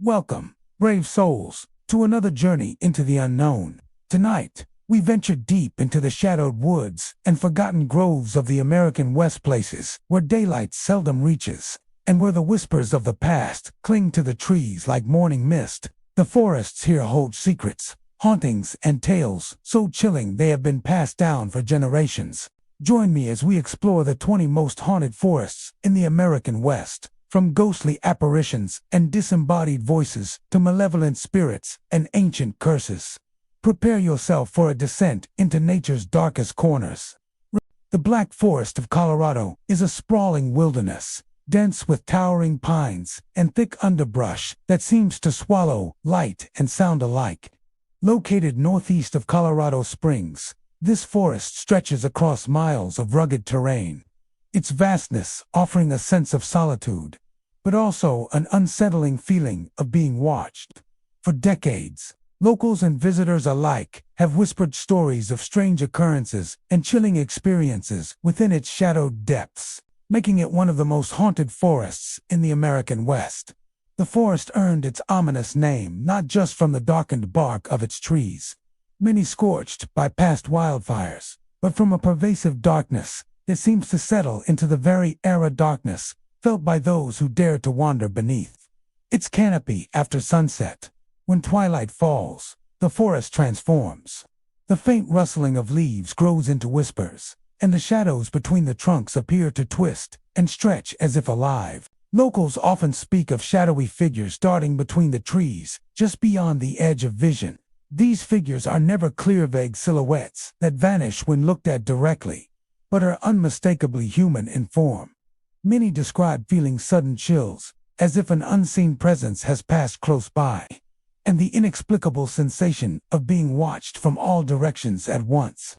Welcome, brave souls, to another journey into the unknown. Tonight, we venture deep into the shadowed woods and forgotten groves of the American West, places where daylight seldom reaches, and where the whispers of the past cling to the trees like morning mist. The forests here hold secrets, hauntings, and tales so chilling they have been passed down for generations. Join me as we explore the 20 most haunted forests in the American West. From ghostly apparitions and disembodied voices to malevolent spirits and ancient curses. Prepare yourself for a descent into nature's darkest corners. The Black Forest of Colorado is a sprawling wilderness, dense with towering pines and thick underbrush that seems to swallow light and sound alike. Located northeast of Colorado Springs, this forest stretches across miles of rugged terrain. Its vastness offering a sense of solitude, but also an unsettling feeling of being watched. For decades, locals and visitors alike have whispered stories of strange occurrences and chilling experiences within its shadowed depths, making it one of the most haunted forests in the American West. The forest earned its ominous name not just from the darkened bark of its trees, many scorched by past wildfires, but from a pervasive darkness that seems to settle into the very air of darkness felt by those who dare to wander beneath its canopy after sunset. When twilight falls, the forest transforms. The faint rustling of leaves grows into whispers, and the shadows between the trunks appear to twist and stretch as if alive. Locals often speak of shadowy figures darting between the trees, just beyond the edge of vision. These figures are never clear, vague silhouettes that vanish when looked at directly, but are unmistakably human in form. Many describe feeling sudden chills, as if an unseen presence has passed close by, and the inexplicable sensation of being watched from all directions at once.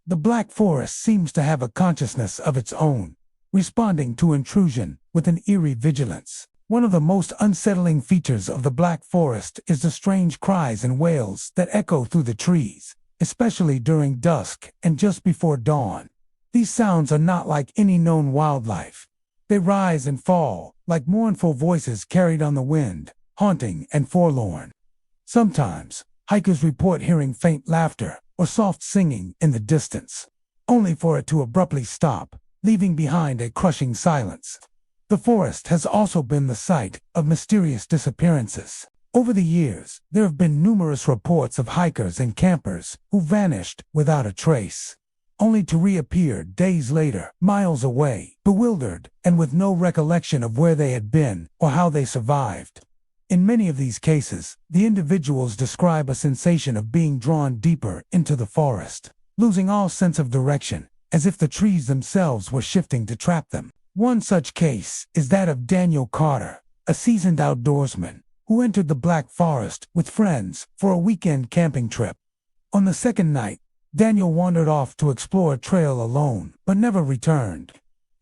The Black Forest seems to have a consciousness of its own, responding to intrusion with an eerie vigilance. One of the most unsettling features of the Black Forest is the strange cries and wails that echo through the trees, especially during dusk and just before dawn. These sounds are not like any known wildlife. They rise and fall, like mournful voices carried on the wind, haunting and forlorn. Sometimes, hikers report hearing faint laughter or soft singing in the distance, only for it to abruptly stop, leaving behind a crushing silence. The forest has also been the site of mysterious disappearances. Over the years, there have been numerous reports of hikers and campers who vanished without a trace, only to reappear days later, miles away, bewildered and with no recollection of where they had been or how they survived. In many of these cases, the individuals describe a sensation of being drawn deeper into the forest, losing all sense of direction, as if the trees themselves were shifting to trap them. One such case is that of Daniel Carter, a seasoned outdoorsman who entered the Black Forest with friends for a weekend camping trip. On the second night, Daniel wandered off to explore a trail alone, but never returned.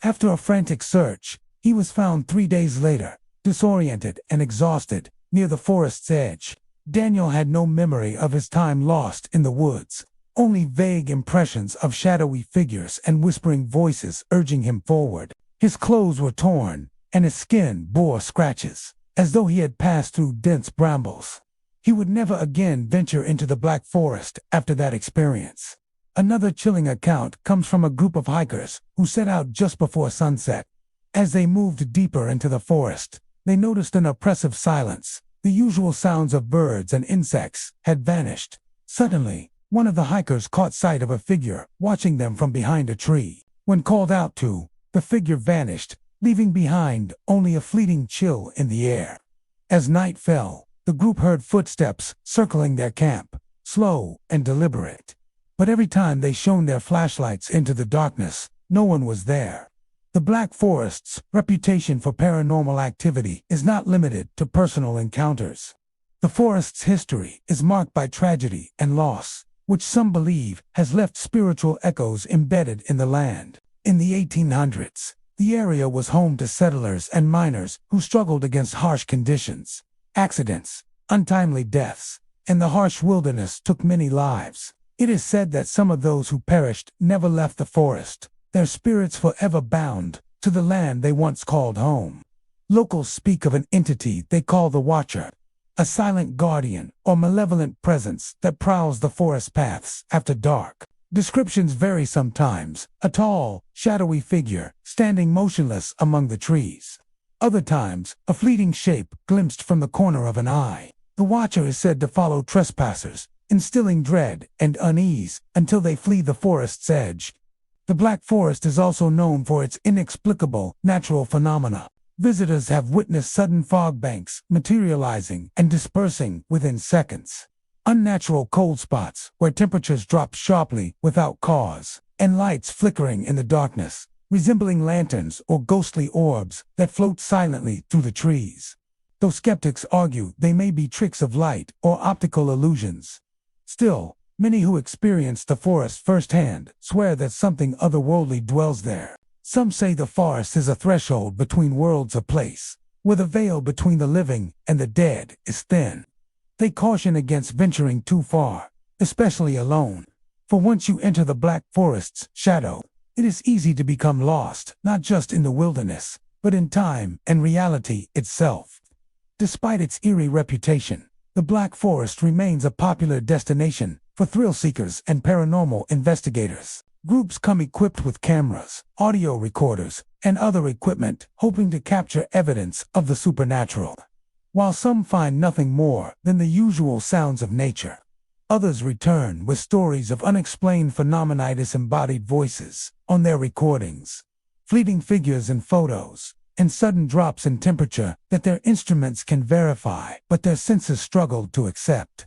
After a frantic search, he was found 3 days later, disoriented and exhausted, near the forest's edge. Daniel had no memory of his time lost in the woods, only vague impressions of shadowy figures and whispering voices urging him forward. His clothes were torn, and his skin bore scratches, as though he had passed through dense brambles. He would never again venture into the Black Forest after that experience. Another chilling account comes from a group of hikers who set out just before sunset. As they moved deeper into the forest, they noticed an oppressive silence. The usual sounds of birds and insects had vanished. Suddenly, one of the hikers caught sight of a figure watching them from behind a tree. When called out to, the figure vanished, leaving behind only a fleeting chill in the air. As night fell, the group heard footsteps circling their camp, slow and deliberate. But every time they shone their flashlights into the darkness, no one was there. The Black Forest's reputation for paranormal activity is not limited to personal encounters. The forest's history is marked by tragedy and loss, which some believe has left spiritual echoes embedded in the land. In the 1800s, the area was home to settlers and miners who struggled against harsh conditions. Accidents, untimely deaths, and the harsh wilderness took many lives. It is said that some of those who perished never left the forest, their spirits forever bound to the land they once called home. Locals speak of an entity they call the Watcher, a silent guardian or malevolent presence that prowls the forest paths after dark. Descriptions vary sometimes, a tall, shadowy figure standing motionless among the trees. Other times, a fleeting shape glimpsed from the corner of an eye. The watcher is said to follow trespassers, instilling dread and unease until they flee the forest's edge. The Black Forest is also known for its inexplicable natural phenomena. Visitors have witnessed sudden fog banks materializing and dispersing within seconds. Unnatural cold spots where temperatures drop sharply without cause, and lights flickering in the darkness, resembling lanterns or ghostly orbs that float silently through the trees. Though skeptics argue they may be tricks of light or optical illusions, still, many who experience the forest firsthand swear that something otherworldly dwells there. Some say the forest is a threshold between worlds, a place where the veil between the living and the dead is thin. They caution against venturing too far, especially alone, for once you enter the Black Forest's shadow, it is easy to become lost, not just in the wilderness, but in time and reality itself. Despite its eerie reputation, the Black Forest remains a popular destination for thrill seekers and paranormal investigators. Groups come equipped with cameras, audio recorders, and other equipment, hoping to capture evidence of the supernatural. While some find nothing more than the usual sounds of nature, others return with stories of unexplained phenomena, disembodied voices on their recordings, fleeting figures in photos, and sudden drops in temperature that their instruments can verify but their senses struggle to accept.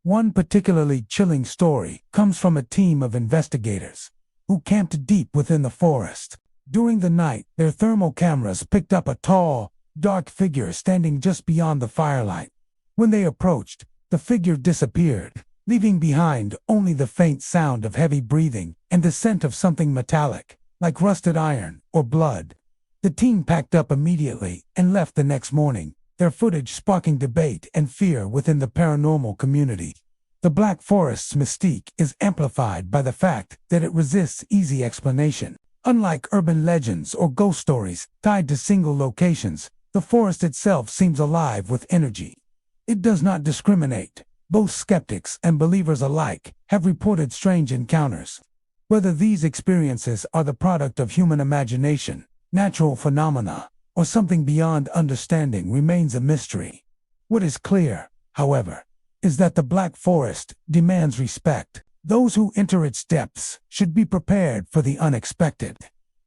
One particularly chilling story comes from a team of investigators who camped deep within the forest. During the night, their thermal cameras picked up a tall, dark figure standing just beyond the firelight. When they approached, the figure disappeared, leaving behind only the faint sound of heavy breathing and the scent of something metallic, like rusted iron or blood. The team packed up immediately and left the next morning, their footage sparking debate and fear within the paranormal community. The Black Forest's mystique is amplified by the fact that it resists easy explanation. Unlike urban legends or ghost stories tied to single locations, the forest itself seems alive with energy. It does not discriminate. Both skeptics and believers alike have reported strange encounters. Whether these experiences are the product of human imagination, natural phenomena, or something beyond understanding remains a mystery. What is clear, however, is that the Black Forest demands respect. Those who enter its depths should be prepared for the unexpected.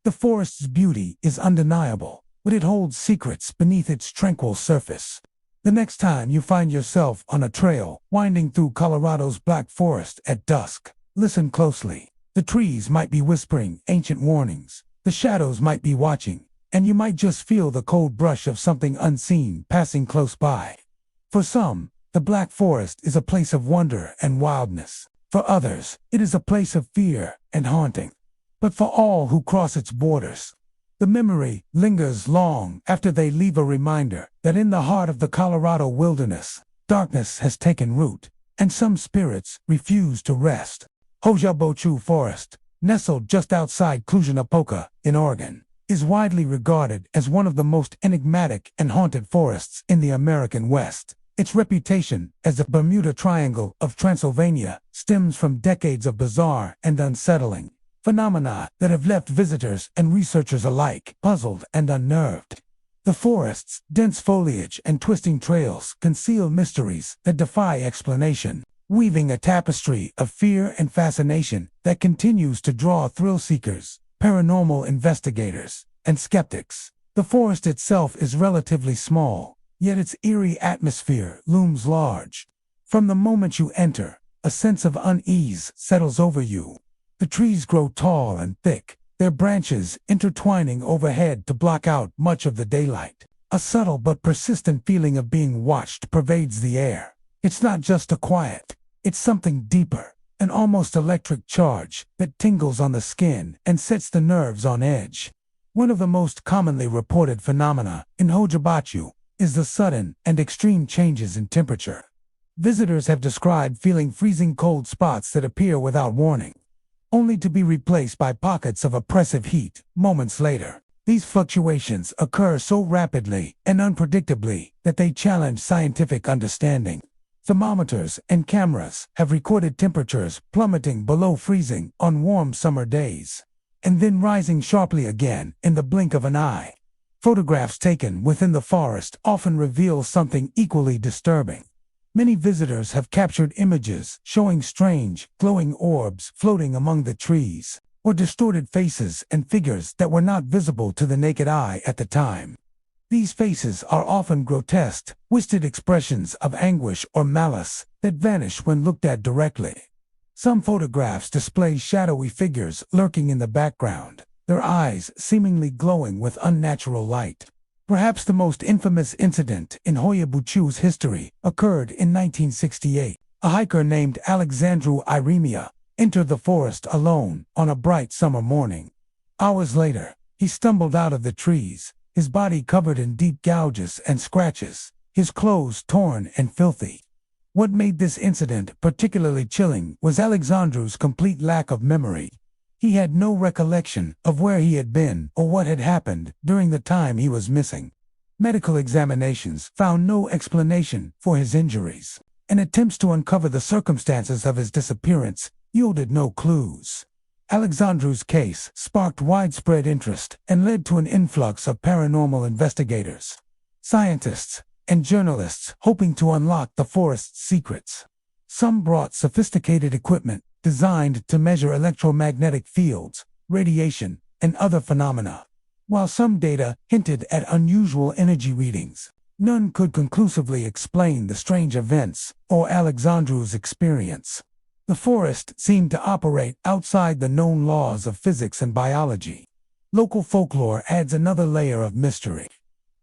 The forest's beauty is undeniable, but it holds secrets beneath its tranquil surface. The next time you find yourself on a trail winding through Colorado's Black Forest at dusk, listen closely. The trees might be whispering ancient warnings, the shadows might be watching, and you might just feel the cold brush of something unseen passing close by. For some, the Black Forest is a place of wonder and wildness. For others, it is a place of fear and haunting. But for all who cross its borders, the memory lingers long after they leave, a reminder that in the heart of the Colorado wilderness, darkness has taken root, and some spirits refuse to rest. Hojabochu Forest, nestled just outside Cluj-Napoca in Oregon, is widely regarded as one of the most enigmatic and haunted forests in the American West. Its reputation as the Bermuda Triangle of Transylvania stems from decades of bizarre and unsettling phenomena that have left visitors and researchers alike puzzled and unnerved. The forest's dense foliage and twisting trails conceal mysteries that defy explanation, weaving a tapestry of fear and fascination that continues to draw thrill seekers, paranormal investigators, and skeptics. The forest itself is relatively small, yet its eerie atmosphere looms large. From the moment you enter, a sense of unease settles over you. The trees grow tall and thick, their branches intertwining overhead to block out much of the daylight. A subtle but persistent feeling of being watched pervades the air. It's not just a quiet, it's something deeper, an almost electric charge that tingles on the skin and sets the nerves on edge. One of the most commonly reported phenomena in Hojabachu is the sudden and extreme changes in temperature. Visitors have described feeling freezing cold spots that appear without warning, only to be replaced by pockets of oppressive heat moments later. These fluctuations occur so rapidly and unpredictably that they challenge scientific understanding. Thermometers and cameras have recorded temperatures plummeting below freezing on warm summer days, and then rising sharply again in the blink of an eye. Photographs taken within the forest often reveal something equally disturbing. Many visitors have captured images showing strange, glowing orbs floating among the trees, or distorted faces and figures that were not visible to the naked eye at the time. These faces are often grotesque, twisted expressions of anguish or malice that vanish when looked at directly. Some photographs display shadowy figures lurking in the background, their eyes seemingly glowing with unnatural light. Perhaps the most infamous incident in Hoia Baciu's history occurred in 1968. A hiker named Alexandru Iremia entered the forest alone on a bright summer morning. Hours later, he stumbled out of the trees, his body covered in deep gouges and scratches, his clothes torn and filthy. What made this incident particularly chilling was Alexandru's complete lack of memory. He had no recollection of where he had been or what had happened during the time he was missing. Medical examinations found no explanation for his injuries, and attempts to uncover the circumstances of his disappearance yielded no clues. Alexandru's case sparked widespread interest and led to an influx of paranormal investigators, scientists, and journalists hoping to unlock the forest's secrets. Some brought sophisticated equipment designed to measure electromagnetic fields, radiation, and other phenomena, while some data hinted at unusual energy readings. None could conclusively explain the strange events or Alexandru's experience. The forest seemed to operate outside the known laws of physics and biology. Local folklore adds another layer of mystery.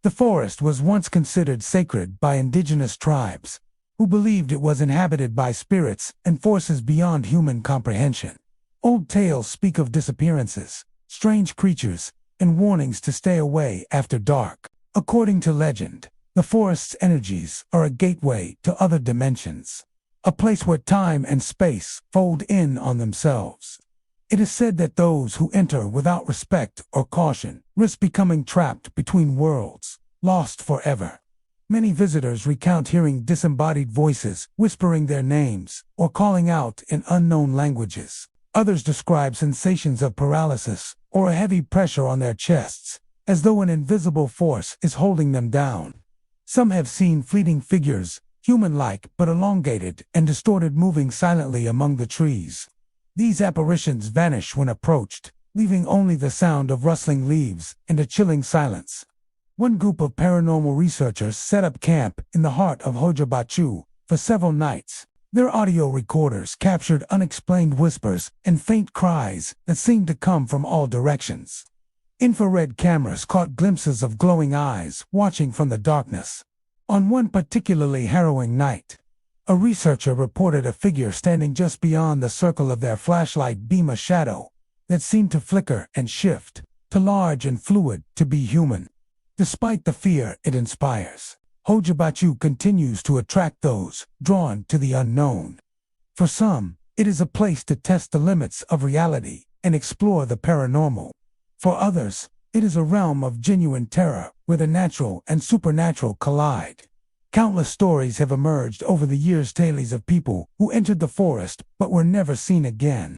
The forest was once considered sacred by indigenous tribes, who believed it was inhabited by spirits and forces beyond human comprehension. Old tales speak of disappearances, strange creatures, and warnings to stay away after dark. According to legend, the forest's energies are a gateway to other dimensions, a place where time and space fold in on themselves. It is said that those who enter without respect or caution risk becoming trapped between worlds, lost forever. Many visitors recount hearing disembodied voices whispering their names or calling out in unknown languages. Others describe sensations of paralysis or a heavy pressure on their chests, as though an invisible force is holding them down. Some have seen fleeting figures, human-like but elongated and distorted, moving silently among the trees. These apparitions vanish when approached, leaving only the sound of rustling leaves and a chilling silence. One group of paranormal researchers set up camp in the heart of Hoia Baciu for several nights. Their audio recorders captured unexplained whispers and faint cries that seemed to come from all directions. Infrared cameras caught glimpses of glowing eyes watching from the darkness. On one particularly harrowing night, a researcher reported a figure standing just beyond the circle of their flashlight beam, a shadow that seemed to flicker and shift, too large and fluid to be human. Despite the fear it inspires, Hoia Baciu continues to attract those drawn to the unknown. For some, it is a place to test the limits of reality and explore the paranormal. For others, it is a realm of genuine terror where the natural and supernatural collide. Countless stories have emerged over the years, tales of people who entered the forest but were never seen again,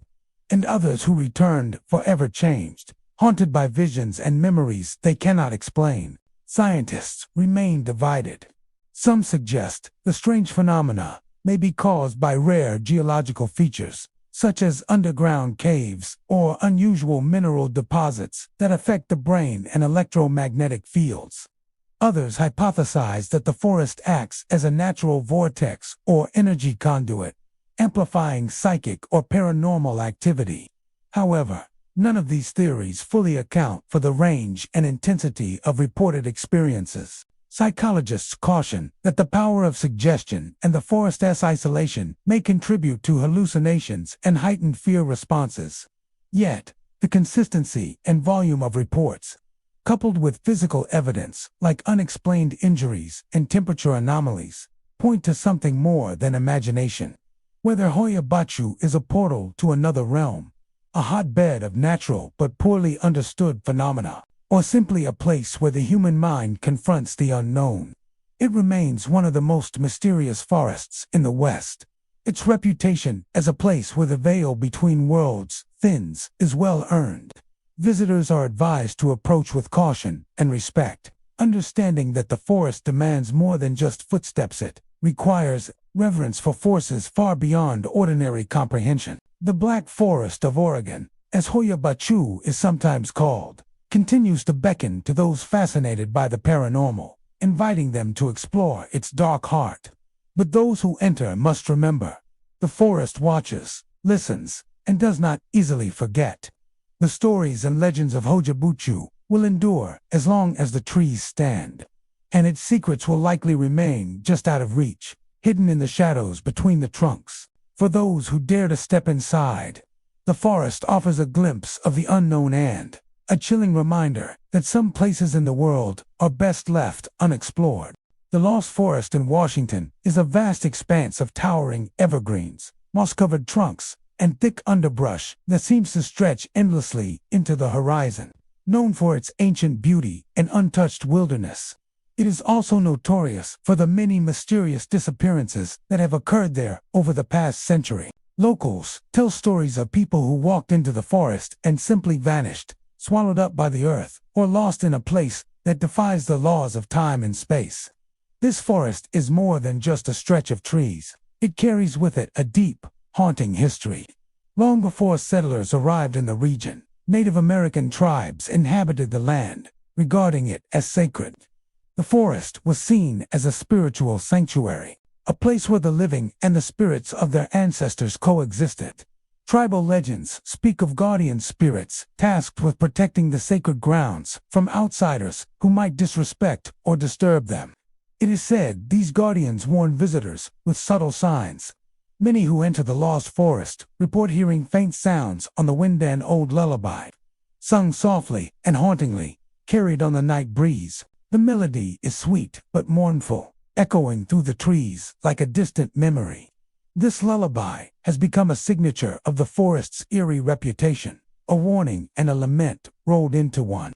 and others who returned forever changed, haunted by visions and memories they cannot explain. Scientists remain divided. Some suggest the strange phenomena may be caused by rare geological features, such as underground caves or unusual mineral deposits that affect the brain and electromagnetic fields. Others hypothesize that the forest acts as a natural vortex or energy conduit, amplifying psychic or paranormal activity. However, none of these theories fully account for the range and intensity of reported experiences. Psychologists caution that the power of suggestion and the forest's isolation may contribute to hallucinations and heightened fear responses. Yet, the consistency and volume of reports, coupled with physical evidence like unexplained injuries and temperature anomalies, point to something more than imagination. Whether Hoia Baciu is a portal to another realm, a hotbed of natural but poorly understood phenomena, or simply a place where the human mind confronts the unknown. It remains one of the most mysterious forests in the West. Its reputation as a place where the veil between worlds thins is well earned. Visitors are advised to approach with caution and respect, understanding that the forest demands more than just footsteps. It requires reverence for forces far beyond ordinary comprehension. The Black Forest of Oregon, as Hoya Baciu is sometimes called, continues to beckon to those fascinated by the paranormal, inviting them to explore its dark heart. But those who enter must remember, the forest watches, listens, and does not easily forget. The stories and legends of Hoya Baciu will endure as long as the trees stand, and its secrets will likely remain just out of reach, hidden in the shadows between the trunks. For those who dare to step inside, the forest offers a glimpse of the unknown and a chilling reminder that some places in the world are best left unexplored. The Lost Forest in Washington is a vast expanse of towering evergreens, moss-covered trunks, and thick underbrush that seems to stretch endlessly into the horizon. Known for its ancient beauty and untouched wilderness, it is also notorious for the many mysterious disappearances that have occurred there over the past century. Locals tell stories of people who walked into the forest and simply vanished, swallowed up by the earth, or lost in a place that defies the laws of time and space. This forest is more than just a stretch of trees. It carries with it a deep, haunting history. Long before settlers arrived in the region, Native American tribes inhabited the land, regarding it as sacred. The forest was seen as a spiritual sanctuary, a place where the living and the spirits of their ancestors coexisted. Tribal legends speak of guardian spirits tasked with protecting the sacred grounds from outsiders who might disrespect or disturb them. It is said these guardians warn visitors with subtle signs. Many who enter the Lost Forest report hearing faint sounds on the wind, an old lullaby, sung softly and hauntingly, carried on the night breeze. The melody is sweet but mournful, echoing through the trees like a distant memory. This lullaby has become a signature of the forest's eerie reputation, a warning and a lament rolled into one.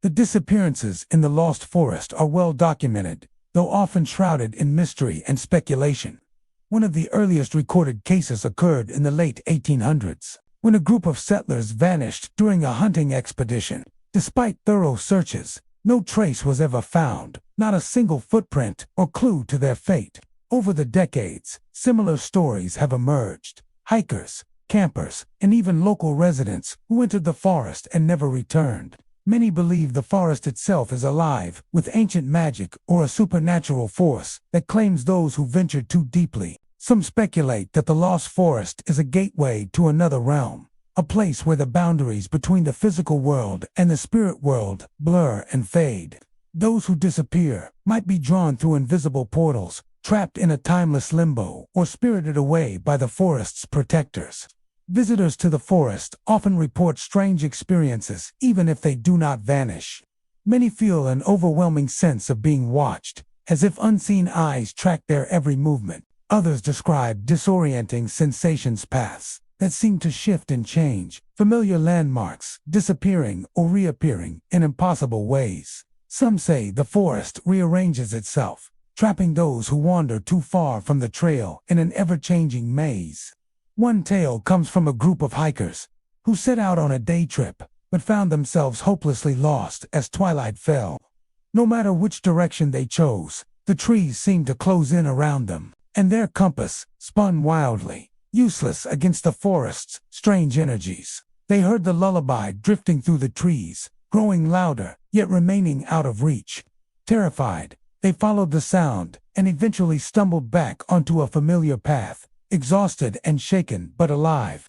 The disappearances in the Lost Forest are well documented, though often shrouded in mystery and speculation. One of the earliest recorded cases occurred in the late 1800s, when a group of settlers vanished during a hunting expedition. Despite thorough searches, no trace was ever found, not a single footprint or clue to their fate. Over the decades, similar stories have emerged. Hikers, campers, and even local residents who entered the forest and never returned. Many believe the forest itself is alive with ancient magic or a supernatural force that claims those who ventured too deeply. Some speculate that the Lost Forest is a gateway to another realm, a place where the boundaries between the physical world and the spirit world blur and fade. Those who disappear might be drawn through invisible portals, trapped in a timeless limbo, or spirited away by the forest's protectors. Visitors to the forest often report strange experiences, even if they do not vanish. Many feel an overwhelming sense of being watched, as if unseen eyes track their every movement. Others describe disorienting sensations, paths that seem to shift and change, familiar landmarks disappearing or reappearing in impossible ways. Some say the forest rearranges itself, trapping those who wander too far from the trail in an ever-changing maze. One tale comes from a group of hikers who set out on a day trip but found themselves hopelessly lost as twilight fell. No matter which direction they chose, the trees seemed to close in around them, and their compass spun wildly, useless against the forest's strange energies. They heard the lullaby drifting through the trees, growing louder, yet remaining out of reach. Terrified, they followed the sound and eventually stumbled back onto a familiar path, exhausted and shaken but alive.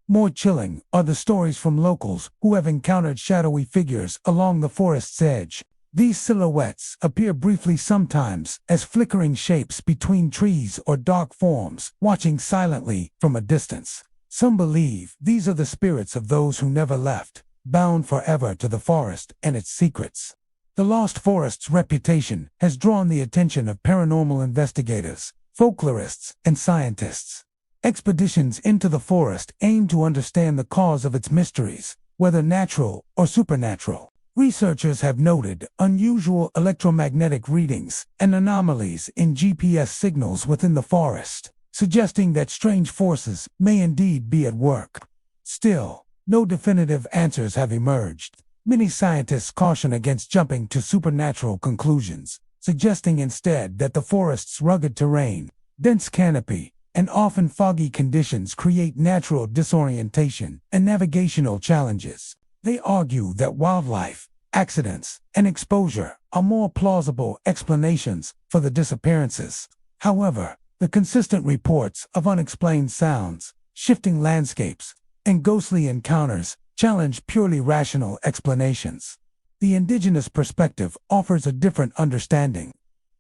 More chilling are the stories from locals who have encountered shadowy figures along the forest's edge. These silhouettes appear briefly, sometimes as flickering shapes between trees or dark forms, watching silently from a distance. Some believe these are the spirits of those who never left, bound forever to the forest and its secrets. The Lost Forest's reputation has drawn the attention of paranormal investigators, folklorists, and scientists. Expeditions into the forest aim to understand the cause of its mysteries, whether natural or supernatural. Researchers have noted unusual electromagnetic readings and anomalies in GPS signals within the forest, suggesting that strange forces may indeed be at work. Still, no definitive answers have emerged. Many scientists caution against jumping to supernatural conclusions, suggesting instead that the forest's rugged terrain, dense canopy, and often foggy conditions create natural disorientation and navigational challenges. They argue that wildlife, accidents, and exposure are more plausible explanations for the disappearances. However, the consistent reports of unexplained sounds, shifting landscapes, and ghostly encounters challenge purely rational explanations. The indigenous perspective offers a different understanding.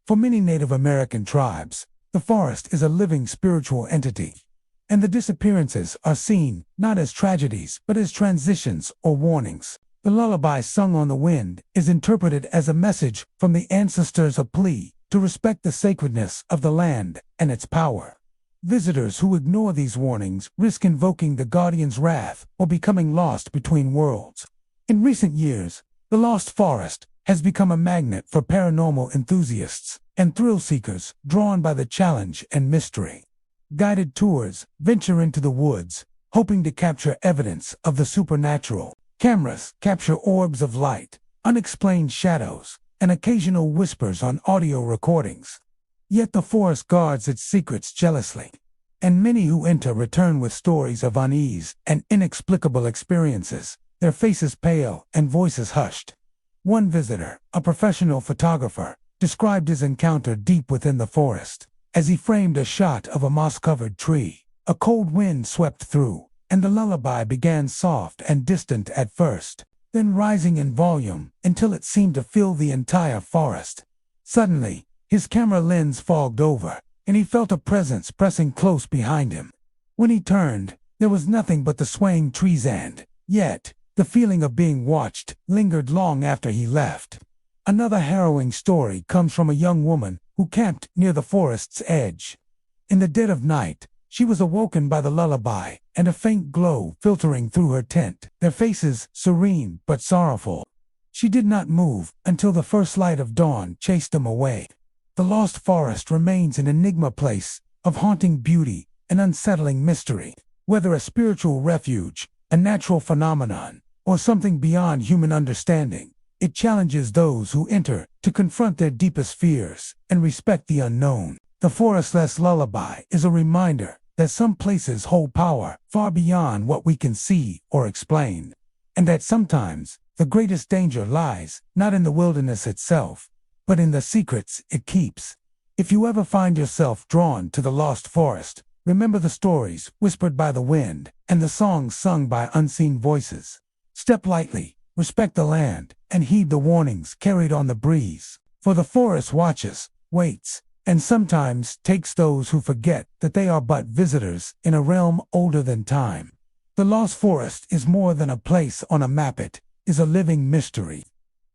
For many Native American tribes, the forest is a living spiritual entity, and the disappearances are seen not as tragedies but as transitions or warnings. The lullaby sung on the wind is interpreted as a message from the ancestors, a plea to respect the sacredness of the land and its power. Visitors who ignore these warnings risk invoking the guardian's wrath or becoming lost between worlds. In recent years, the Lost Forest has become a magnet for paranormal enthusiasts and thrill seekers drawn by the challenge and mystery. Guided tours venture into the woods, hoping to capture evidence of the supernatural. Cameras capture orbs of light, unexplained shadows, and occasional whispers on audio recordings. Yet the forest guards its secrets jealously, and many who enter return with stories of unease and inexplicable experiences, their faces pale and voices hushed. One visitor, a professional photographer, described his encounter deep within the forest. As he framed a shot of a moss-covered tree, a cold wind swept through, and the lullaby began soft and distant at first, then rising in volume until it seemed to fill the entire forest. Suddenly, his camera lens fogged over, and he felt a presence pressing close behind him. When he turned, there was nothing but the swaying trees, and yet, the feeling of being watched lingered long after he left. Another harrowing story comes from a young woman who camped near the forest's edge. In the dead of night, she was awoken by the lullaby and a faint glow filtering through her tent, their faces serene but sorrowful. She did not move until the first light of dawn chased them away. The Lost Forest remains an enigma, place of haunting beauty and unsettling mystery. Whether a spiritual refuge, a natural phenomenon, or something beyond human understanding, it challenges those who enter to confront their deepest fears and respect the unknown. The forest's lullaby is a reminder that some places hold power far beyond what we can see or explain, and that sometimes the greatest danger lies not in the wilderness itself, but in the secrets it keeps. If you ever find yourself drawn to the Lost Forest, remember the stories whispered by the wind and the songs sung by unseen voices. Step lightly, respect the land, and heed the warnings carried on the breeze. For the forest watches, waits, and sometimes takes those who forget that they are but visitors in a realm older than time. The Lost Forest is more than a place on a map, it is a living mystery.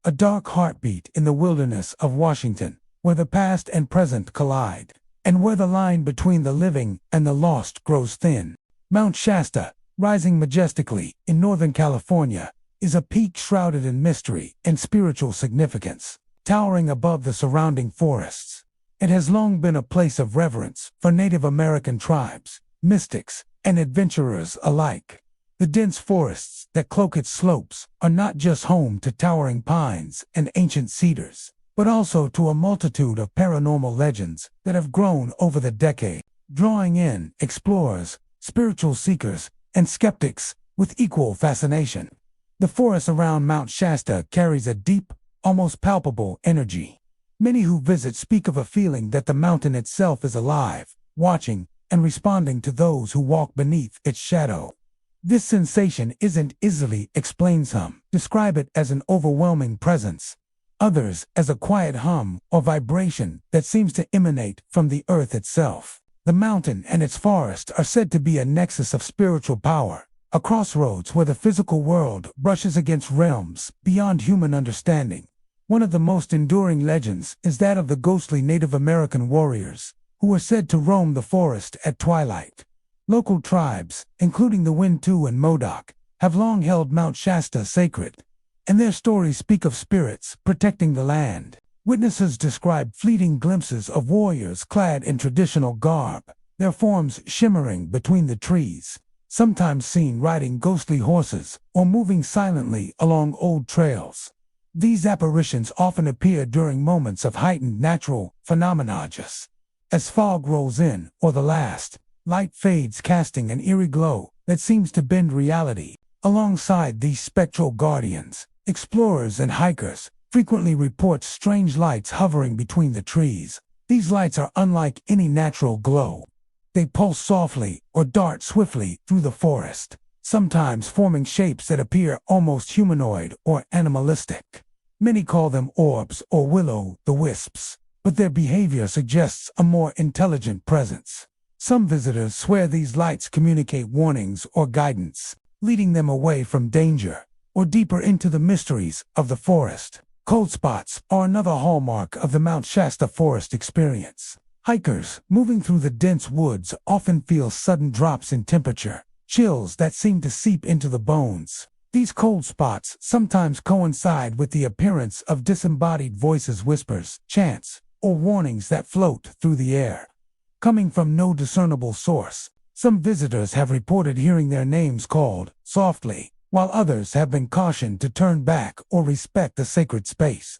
A dark heartbeat in the wilderness of Washington, where the past and present collide, and where the line between the living and the lost grows thin. Mount Shasta, rising majestically in Northern California, is a peak shrouded in mystery and spiritual significance. Towering above the surrounding forests, it has long been a place of reverence for Native American tribes, mystics, and adventurers alike. The dense forests that cloak its slopes are not just home to towering pines and ancient cedars, but also to a multitude of paranormal legends that have grown over the decade, drawing in explorers, spiritual seekers, and skeptics with equal fascination. The forest around Mount Shasta carries a deep, almost palpable energy. Many who visit speak of a feeling that the mountain itself is alive, watching, and responding to those who walk beneath its shadow. This sensation isn't easily explained. Some describe it as an overwhelming presence, others as a quiet hum or vibration that seems to emanate from the earth itself. The mountain and its forest are said to be a nexus of spiritual power, a crossroads where the physical world brushes against realms beyond human understanding. One of the most enduring legends is that of the ghostly Native American warriors, who were said to roam the forest at twilight. Local tribes, including the Wintu and Modoc, have long held Mount Shasta sacred, and their stories speak of spirits protecting the land. Witnesses describe fleeting glimpses of warriors clad in traditional garb, their forms shimmering between the trees, sometimes seen riding ghostly horses or moving silently along old trails. These apparitions often appear during moments of heightened natural phenomena, as fog rolls in or the last light fades, casting an eerie glow that seems to bend reality. Alongside these spectral guardians, explorers and hikers frequently report strange lights hovering between the trees. These lights are unlike any natural glow. They pulse softly or dart swiftly through the forest, sometimes forming shapes that appear almost humanoid or animalistic. Many call them orbs or will-o'-the-wisps, but their behavior suggests a more intelligent presence. Some visitors swear these lights communicate warnings or guidance, leading them away from danger or deeper into the mysteries of the forest. Cold spots are another hallmark of the Mount Shasta forest experience. Hikers moving through the dense woods often feel sudden drops in temperature, chills that seem to seep into the bones. These cold spots sometimes coincide with the appearance of disembodied voices, whispers, chants, or warnings that float through the air. Coming from no discernible source, some visitors have reported hearing their names called softly, while others have been cautioned to turn back or respect the sacred space.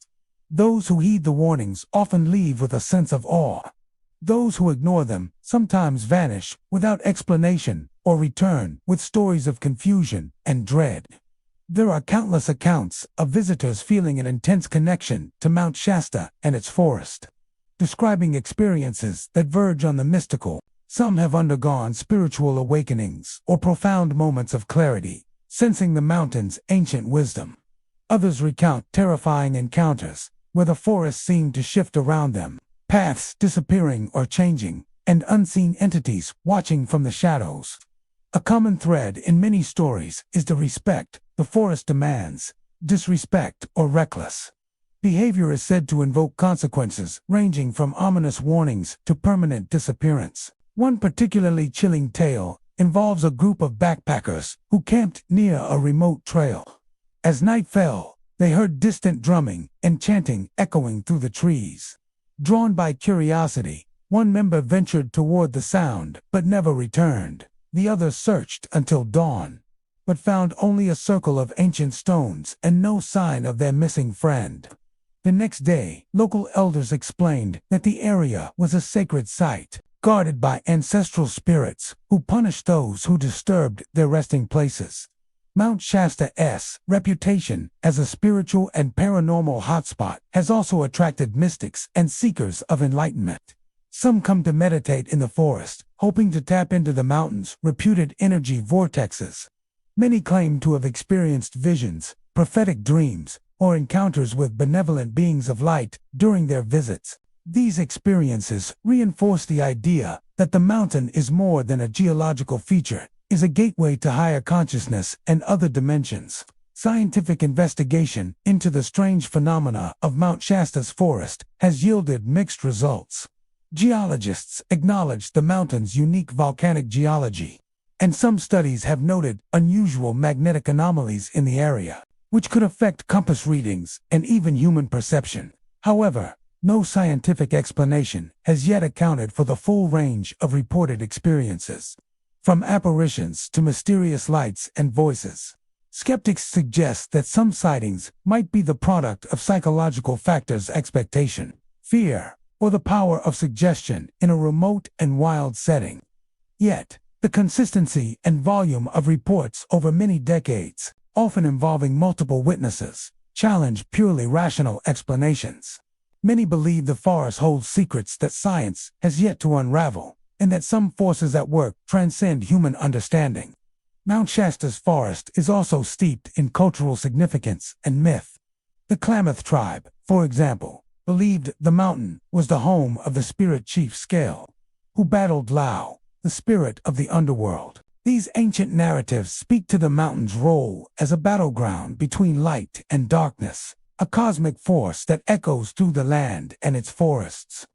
Those who heed the warnings often leave with a sense of awe. Those who ignore them sometimes vanish without explanation or return with stories of confusion and dread. There are countless accounts of visitors feeling an intense connection to Mount Shasta and its forest, describing experiences that verge on the mystical. Some have undergone spiritual awakenings or profound moments of clarity, sensing the mountain's ancient wisdom. Others recount terrifying encounters where the forest seemed to shift around them, paths disappearing or changing, and unseen entities watching from the shadows. A common thread in many stories is the respect the forest demands. Disrespect or reckless behavior is said to invoke consequences ranging from ominous warnings to permanent disappearance. One particularly chilling tale involves a group of backpackers who camped near a remote trail. As night fell, they heard distant drumming and chanting echoing through the trees. Drawn by curiosity, one member ventured toward the sound but never returned. The others searched until dawn, but found only a circle of ancient stones and no sign of their missing friend. The next day, local elders explained that the area was a sacred site, guarded by ancestral spirits who punished those who disturbed their resting places. Mount Shasta's reputation as a spiritual and paranormal hotspot has also attracted mystics and seekers of enlightenment. Some come to meditate in the forest, hoping to tap into the mountain's reputed energy vortexes. Many claim to have experienced visions, prophetic dreams, or encounters with benevolent beings of light during their visits. These experiences reinforce the idea that the mountain is more than a geological feature, is a gateway to higher consciousness and other dimensions. Scientific investigation into the strange phenomena of Mount Shasta's forest has yielded mixed results. Geologists acknowledge the mountain's unique volcanic geology, and some studies have noted unusual magnetic anomalies in the area, which could affect compass readings and even human perception. However, no scientific explanation has yet accounted for the full range of reported experiences, from apparitions to mysterious lights and voices. Skeptics suggest that some sightings might be the product of psychological factors, expectation, fear, or the power of suggestion in a remote and wild setting. Yet, the consistency and volume of reports over many decades, often involving multiple witnesses, challenge purely rational explanations. Many believe the forest holds secrets that science has yet to unravel, and that some forces at work transcend human understanding. Mount Shasta's forest is also steeped in cultural significance and myth. The Klamath tribe, for example, believed the mountain was the home of the spirit chief Scale, who battled Lau, the spirit of the underworld. These ancient narratives speak to the mountain's role as a battleground between light and darkness, a cosmic force that echoes through the land and its forests.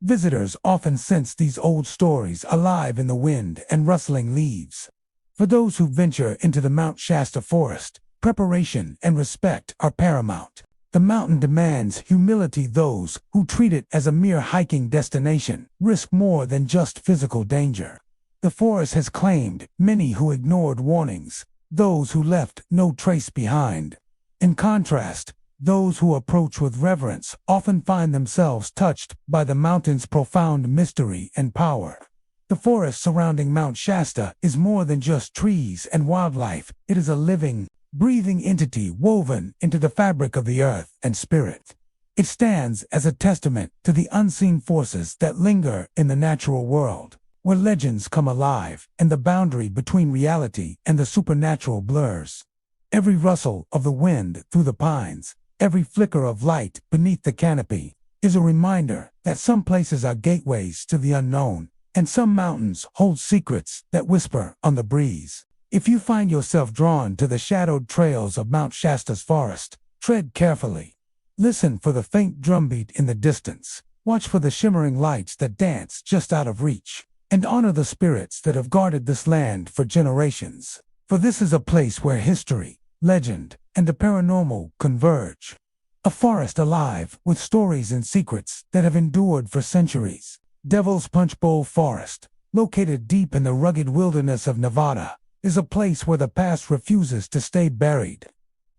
Visitors often sense these old stories alive in the wind and rustling leaves. For those who venture into the Mount Shasta forest, preparation and respect are paramount. The mountain demands humility. Those who treat it as a mere hiking destination risk more than just physical danger. The forest has claimed many who ignored warnings, those who left no trace behind. In contrast, those who approach with reverence often find themselves touched by the mountain's profound mystery and power. The forest surrounding Mount Shasta is more than just trees and wildlife. It is a living, breathing entity woven into the fabric of the earth and spirit. It stands as a testament to the unseen forces that linger in the natural world, where legends come alive and the boundary between reality and the supernatural blurs. Every rustle of the wind through the pines, every flicker of light beneath the canopy, is a reminder that some places are gateways to the unknown, and some mountains hold secrets that whisper on the breeze. If you find yourself drawn to the shadowed trails of Mount Shasta's forest, tread carefully. Listen for the faint drumbeat in the distance. Watch for the shimmering lights that dance just out of reach, and honor the spirits that have guarded this land for generations. For this is a place where history, legend, and the paranormal converge. A forest alive with stories and secrets that have endured for centuries. Devil's Punch Bowl Forest, located deep in the rugged wilderness of Nevada, is a place where the past refuses to stay buried.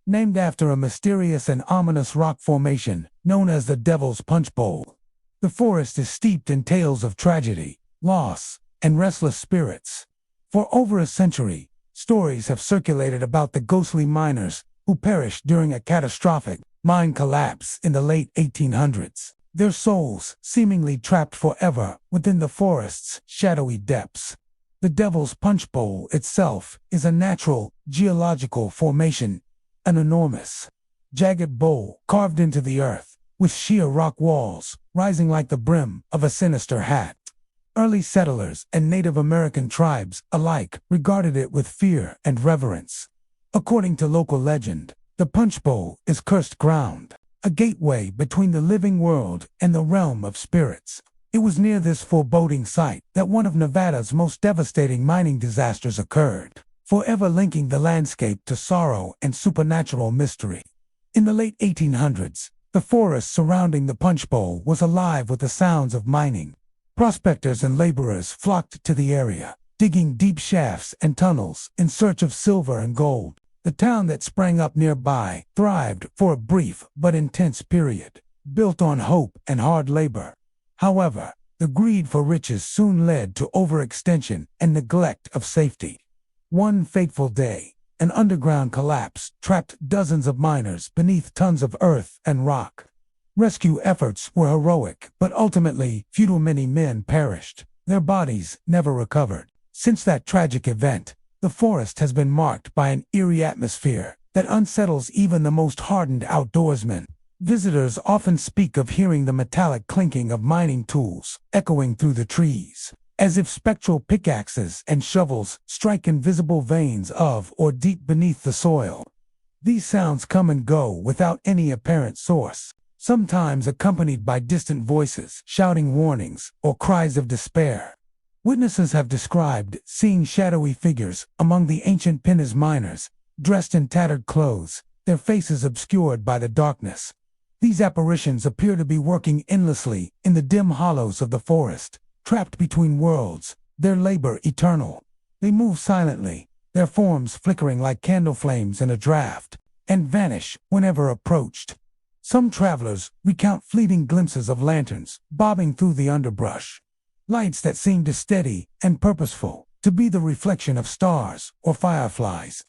Named after a mysterious and ominous rock formation known as the Devil's Punch Bowl, the forest is steeped in tales of tragedy, loss, and restless spirits. For over a century, stories have circulated about the ghostly miners who perished during a catastrophic mine collapse in the late 1800s. Their souls seemingly trapped forever within the forest's shadowy depths. The Devil's Punch Bowl itself is a natural, geological formation, an enormous, jagged bowl carved into the earth, with sheer rock walls rising like the brim of a sinister hat. Early settlers and Native American tribes alike regarded it with fear and reverence. According to local legend, the Punch Bowl is cursed ground, a gateway between the living world and the realm of spirits. It was near this foreboding site that one of Nevada's most devastating mining disasters occurred, forever linking the landscape to sorrow and supernatural mystery. In the late 1800s, the forest surrounding the Punch Bowl was alive with the sounds of mining. Prospectors and laborers flocked to the area, digging deep shafts and tunnels in search of silver and gold. The town that sprang up nearby thrived for a brief but intense period, built on hope and hard labor. However, the greed for riches soon led to overextension and neglect of safety. One fateful day, an underground collapse trapped dozens of miners beneath tons of earth and rock. Rescue efforts were heroic, but ultimately, many men perished, their bodies never recovered. Since that tragic event, the forest has been marked by an eerie atmosphere that unsettles even the most hardened outdoorsmen. Visitors often speak of hearing the metallic clinking of mining tools echoing through the trees, as if spectral pickaxes and shovels strike invisible veins of or deep beneath the soil. These sounds come and go without any apparent source, sometimes accompanied by distant voices shouting warnings or cries of despair. Witnesses have described seeing shadowy figures among the ancient pinnace miners, dressed in tattered clothes, their faces obscured by the darkness. These apparitions appear to be working endlessly in the dim hollows of the forest, trapped between worlds, their labor eternal. They move silently, their forms flickering like candle flames in a draft, and vanish whenever approached. Some travelers recount fleeting glimpses of lanterns bobbing through the underbrush. Lights that seemed steady and purposeful, to be the reflection of stars or fireflies.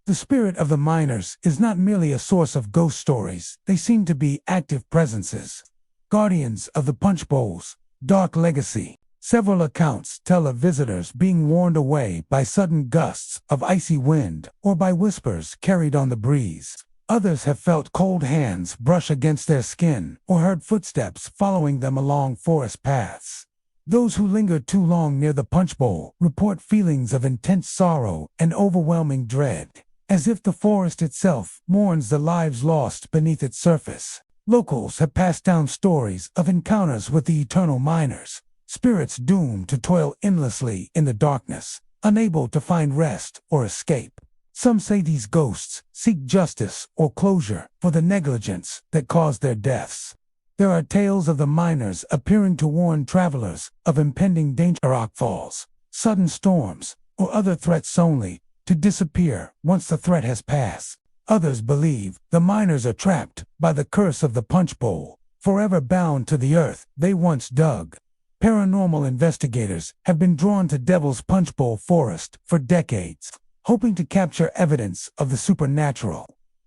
The spirit of the miners is not merely a source of ghost stories, they seem to be active presences. Guardians of the Punch Bowl's dark legacy. Several accounts tell of visitors being warned away by sudden gusts of icy wind or by whispers carried on the breeze. Others have felt cold hands brush against their skin or heard footsteps following them along forest paths. Those who linger too long near the Punch Bowl report feelings of intense sorrow and overwhelming dread, as if the forest itself mourns the lives lost beneath its surface. Locals have passed down stories of encounters with the eternal miners, spirits doomed to toil endlessly in the darkness, unable to find rest or escape. Some say these ghosts seek justice or closure for the negligence that caused their deaths. There are tales of the miners appearing to warn travelers of impending danger, rock falls, sudden storms, or other threats only to disappear once the threat has passed. Others believe the miners are trapped by the curse of the punch bowl, forever bound to the earth they once dug. Paranormal investigators have been drawn to Devil's Punch Bowl Forest for decades, hoping to capture evidence of the supernatural.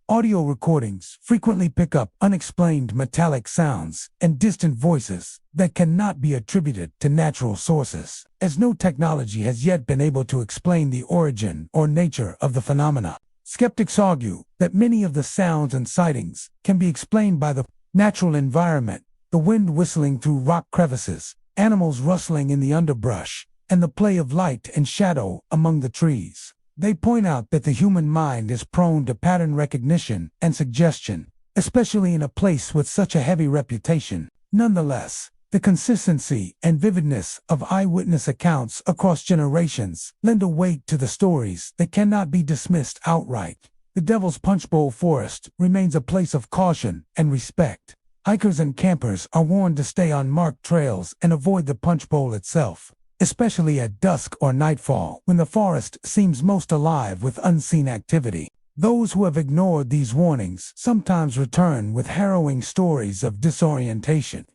Audio recordings frequently pick up unexplained metallic sounds and distant voices that cannot be attributed to natural sources, as no technology has yet been able to explain the origin or nature of the phenomena. Skeptics argue that many of the sounds and sightings can be explained by the natural environment, the wind whistling through rock crevices, animals rustling in the underbrush, and the play of light and shadow among the trees. They point out that the human mind is prone to pattern recognition and suggestion, especially in a place with such a heavy reputation. Nonetheless, the consistency and vividness of eyewitness accounts across generations lend a weight to the stories that cannot be dismissed outright. The Devil's Punch Bowl Forest remains a place of caution and respect. Hikers and campers are warned to stay on marked trails and avoid the punch bowl itself, especially at dusk or nightfall when the forest seems most alive with unseen activity. Those who have ignored these warnings sometimes return with harrowing stories of disorientation,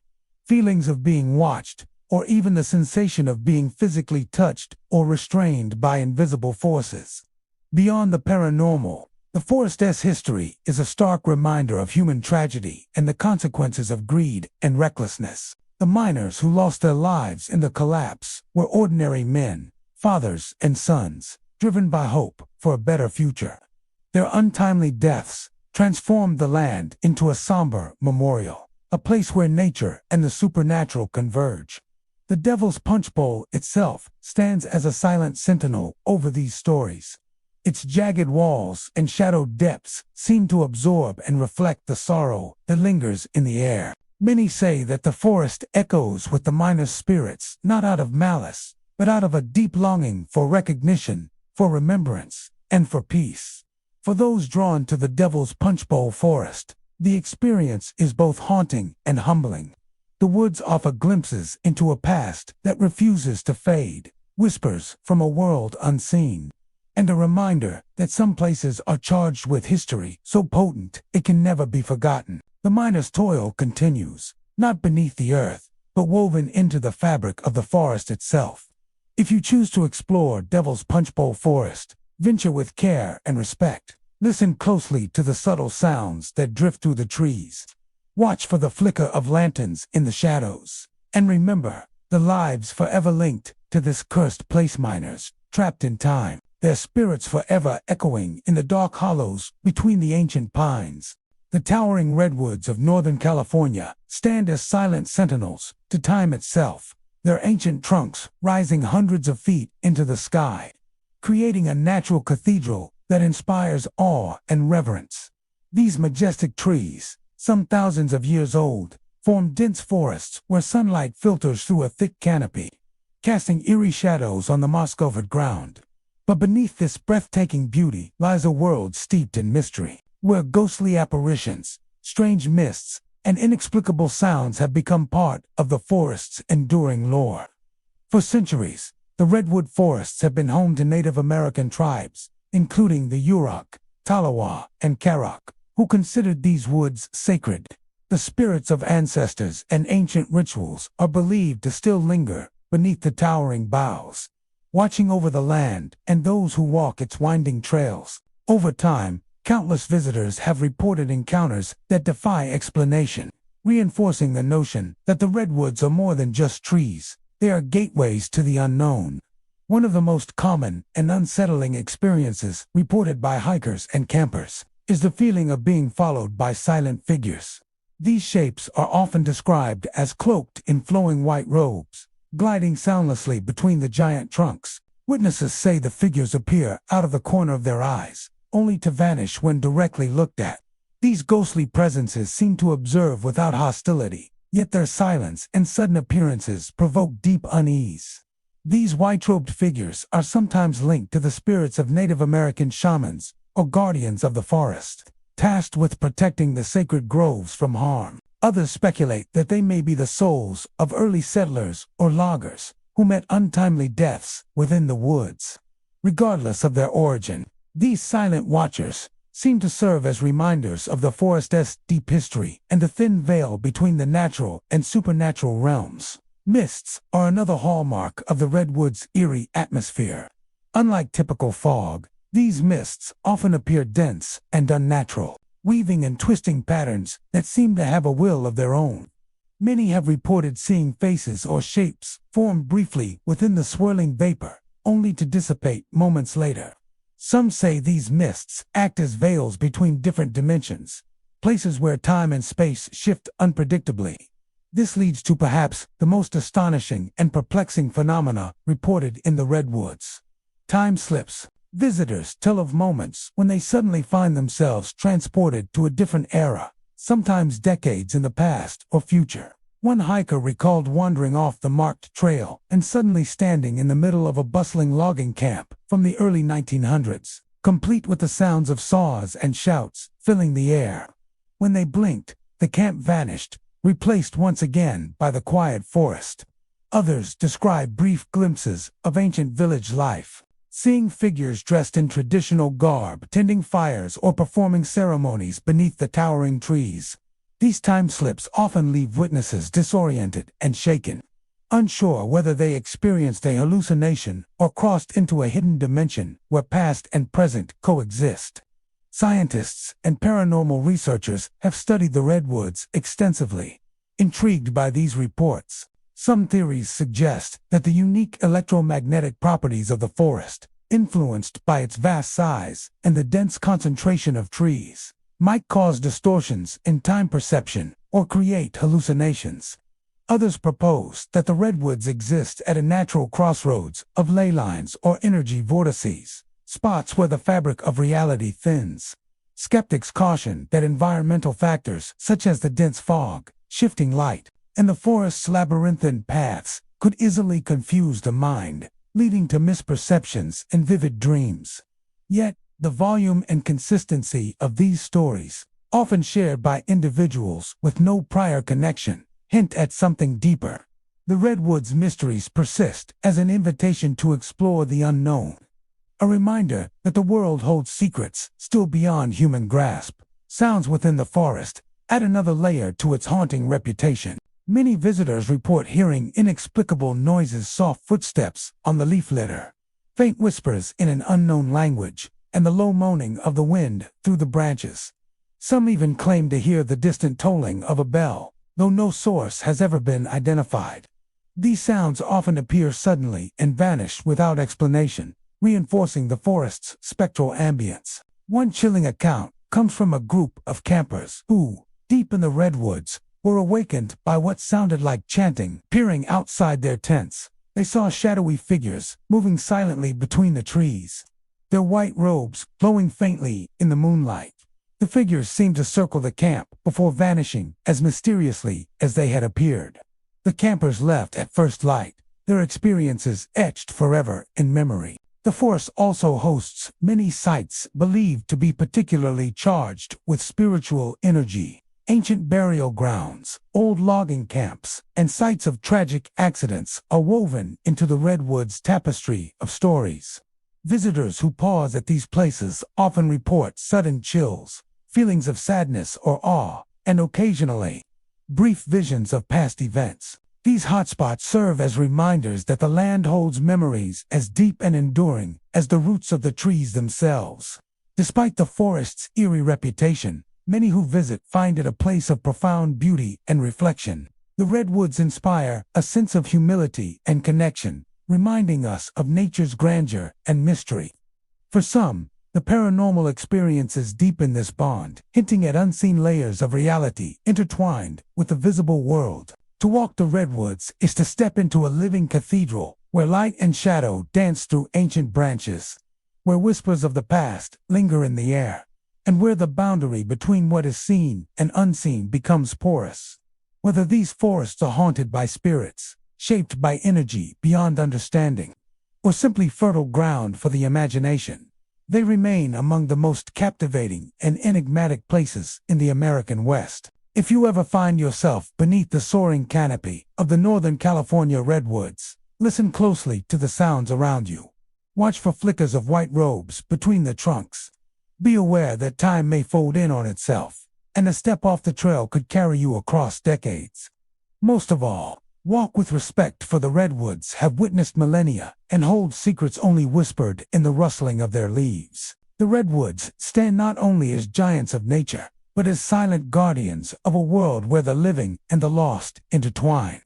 feelings of being watched, or even the sensation of being physically touched or restrained by invisible forces. Beyond the paranormal, the forest's history is a stark reminder of human tragedy and the consequences of greed and recklessness. The miners who lost their lives in the collapse were ordinary men, fathers and sons, driven by hope for a better future. Their untimely deaths transformed the land into a somber memorial, a place where nature and the supernatural converge. The Devil's Punch Bowl itself stands as a silent sentinel over these stories. Its jagged walls and shadowed depths seem to absorb and reflect the sorrow that lingers in the air. Many say that the forest echoes with the miners' spirits, not out of malice, but out of a deep longing for recognition, for remembrance, and for peace. For those drawn to the Devil's Punch Bowl Forest, the experience is both haunting and humbling. The woods offer glimpses into a past that refuses to fade, whispers from a world unseen, and a reminder that some places are charged with history so potent it can never be forgotten. The miner's toil continues, not beneath the earth, but woven into the fabric of the forest itself. If you choose to explore Devil's Punch Bowl Forest, venture with care and respect. Listen closely to the subtle sounds that drift through the trees. Watch for the flicker of lanterns in the shadows. And remember, the lives forever linked to this cursed place, miners, trapped in time, their spirits forever echoing in the dark hollows between the ancient pines. The towering redwoods of Northern California stand as silent sentinels to time itself, their ancient trunks rising hundreds of feet into the sky, creating a natural cathedral that inspires awe and reverence. These majestic trees, some thousands of years old, form dense forests where sunlight filters through a thick canopy, casting eerie shadows on the moss-covered ground. But beneath this breathtaking beauty lies a world steeped in mystery, where ghostly apparitions, strange mists, and inexplicable sounds have become part of the forest's enduring lore. For centuries, the redwood forests have been home to Native American tribes, including the Yurok, Talawa, and Karok, who considered these woods sacred. The spirits of ancestors and ancient rituals are believed to still linger beneath the towering boughs, watching over the land and those who walk its winding trails. Over time, countless visitors have reported encounters that defy explanation, reinforcing the notion that the redwoods are more than just trees. They are gateways to the unknown. One of the most common and unsettling experiences reported by hikers and campers is the feeling of being followed by silent figures. These shapes are often described as cloaked in flowing white robes, gliding soundlessly between the giant trunks. Witnesses say the figures appear out of the corner of their eyes, only to vanish when directly looked at. These ghostly presences seem to observe without hostility, yet their silence and sudden appearances provoke deep unease. These white-robed figures are sometimes linked to the spirits of Native American shamans or guardians of the forest, tasked with protecting the sacred groves from harm. Others speculate that they may be the souls of early settlers or loggers who met untimely deaths within the woods. Regardless of their origin, these silent watchers seem to serve as reminders of the forest's deep history and the thin veil between the natural and supernatural realms. Mists are another hallmark of the redwood's eerie atmosphere. Unlike typical fog, these mists often appear dense and unnatural, weaving and twisting patterns that seem to have a will of their own. Many have reported seeing faces or shapes form briefly within the swirling vapor, only to dissipate moments later. Some say these mists act as veils between different dimensions, places where time and space shift unpredictably. This leads to perhaps the most astonishing and perplexing phenomena reported in the redwoods. Time slips. Visitors tell of moments when they suddenly find themselves transported to a different era, sometimes decades in the past or future. One hiker recalled wandering off the marked trail and suddenly standing in the middle of a bustling logging camp from the early 1900s, complete with the sounds of saws and shouts filling the air. When they blinked, the camp vanished, replaced once again by the quiet forest. Others describe brief glimpses of ancient village life, seeing figures dressed in traditional garb, tending fires or performing ceremonies beneath the towering trees. These time slips often leave witnesses disoriented and shaken, unsure whether they experienced a hallucination or crossed into a hidden dimension where past and present coexist. Scientists and paranormal researchers have studied the redwoods extensively. Intrigued by these reports, some theories suggest that the unique electromagnetic properties of the forest, influenced by its vast size and the dense concentration of trees, might cause distortions in time perception or create hallucinations. Others propose that the redwoods exist at a natural crossroads of ley lines or energy vortices, spots where the fabric of reality thins. Skeptics caution that environmental factors such as the dense fog, shifting light, and the forest's labyrinthine paths could easily confuse the mind, leading to misperceptions and vivid dreams. Yet, the volume and consistency of these stories, often shared by individuals with no prior connection, hint at something deeper. The redwoods' mysteries persist as an invitation to explore the unknown, a reminder that the world holds secrets still beyond human grasp. Sounds within the forest add another layer to its haunting reputation. Many visitors report hearing inexplicable noises, soft footsteps on the leaf litter, faint whispers in an unknown language, and the low moaning of the wind through the branches. Some even claim to hear the distant tolling of a bell, though no source has ever been identified. These sounds often appear suddenly and vanish without explanation, reinforcing the forest's spectral ambience. One chilling account comes from a group of campers who, deep in the redwoods, were awakened by what sounded like chanting. Peering outside their tents, they saw shadowy figures moving silently between the trees, their white robes glowing faintly in the moonlight. The figures seemed to circle the camp before vanishing as mysteriously as they had appeared. The campers left at first light, their experiences etched forever in memory. The forest also hosts many sites believed to be particularly charged with spiritual energy. Ancient burial grounds, old logging camps, and sites of tragic accidents are woven into the redwoods' tapestry of stories. Visitors who pause at these places often report sudden chills, feelings of sadness or awe, and occasionally, brief visions of past events. These hotspots serve as reminders that the land holds memories as deep and enduring as the roots of the trees themselves. Despite the forest's eerie reputation, many who visit find it a place of profound beauty and reflection. The redwoods inspire a sense of humility and connection, reminding us of nature's grandeur and mystery. For some, the paranormal experiences deepen this bond, hinting at unseen layers of reality intertwined with the visible world. To walk the redwoods is to step into a living cathedral, where light and shadow dance through ancient branches, where whispers of the past linger in the air, and where the boundary between what is seen and unseen becomes porous. Whether these forests are haunted by spirits, shaped by energy beyond understanding, or simply fertile ground for the imagination. They remain among the most captivating and enigmatic places in the American West. If you ever find yourself beneath the soaring canopy of the Northern California redwoods, listen closely to the sounds around you. Watch for flickers of white robes between the trunks. Be aware that time may fold in on itself, and a step off the trail could carry you across decades. Most of all, walk with respect, for the redwoods have witnessed millennia and hold secrets only whispered in the rustling of their leaves. The redwoods stand not only as giants of nature, but as silent guardians of a world where the living and the lost intertwine.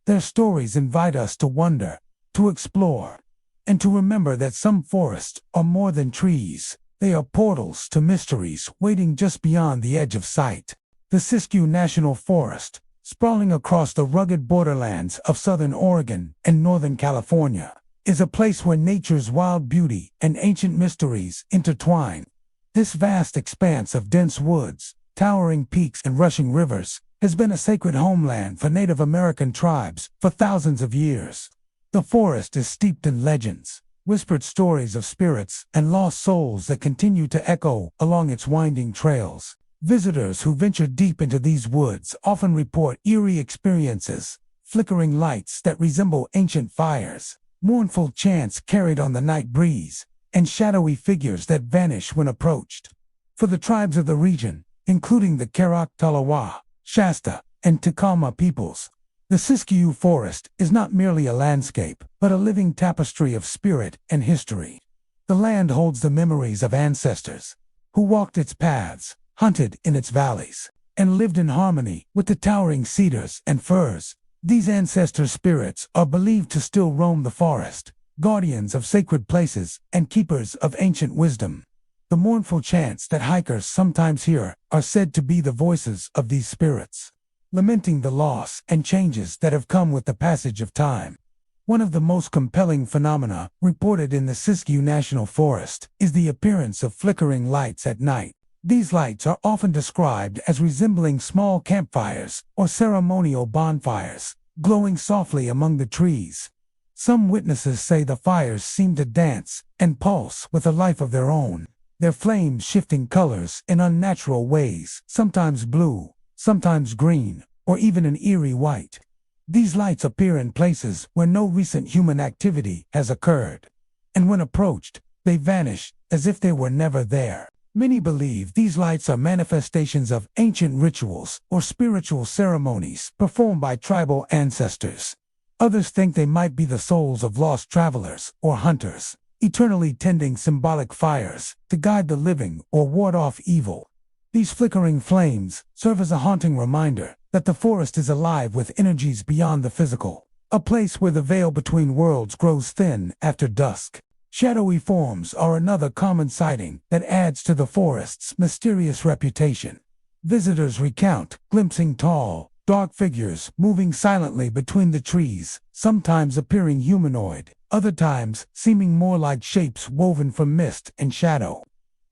Their stories invite us to wonder, to explore, and to remember that some forests are more than trees. They are portals to mysteries waiting just beyond the edge of sight. The Siskiyou National Forest, sprawling across the rugged borderlands of southern Oregon and northern California, is a place where nature's wild beauty and ancient mysteries intertwine. This vast expanse of dense woods, towering peaks and rushing rivers has been a sacred homeland for Native American tribes for thousands of years. The forest is steeped in legends, whispered stories of spirits and lost souls that continue to echo along its winding trails. Visitors who venture deep into these woods often report eerie experiences, flickering lights that resemble ancient fires, mournful chants carried on the night breeze, and shadowy figures that vanish when approached. For the tribes of the region, including the Karok Talawa, Shasta, and Tacoma peoples, the Siskiyou Forest is not merely a landscape, but a living tapestry of spirit and history. The land holds the memories of ancestors who walked its paths, hunted in its valleys, and lived in harmony with the towering cedars and firs. These ancestor spirits are believed to still roam the forest, guardians of sacred places and keepers of ancient wisdom. The mournful chants that hikers sometimes hear are said to be the voices of these spirits, lamenting the loss and changes that have come with the passage of time. One of the most compelling phenomena reported in the Siskiyou National Forest is the appearance of flickering lights at night. These lights are often described as resembling small campfires or ceremonial bonfires, glowing softly among the trees. Some witnesses say the fires seem to dance and pulse with a life of their own, their flames shifting colors in unnatural ways, sometimes blue, sometimes green, or even an eerie white. These lights appear in places where no recent human activity has occurred, and when approached, they vanish as if they were never there. Many believe these lights are manifestations of ancient rituals or spiritual ceremonies performed by tribal ancestors. Others think they might be the souls of lost travelers or hunters, eternally tending symbolic fires to guide the living or ward off evil. These flickering flames serve as a haunting reminder that the forest is alive with energies beyond the physical, a place where the veil between worlds grows thin after dusk. Shadowy forms are another common sighting that adds to the forest's mysterious reputation. Visitors recount glimpsing tall, dark figures moving silently between the trees, sometimes appearing humanoid, other times seeming more like shapes woven from mist and shadow.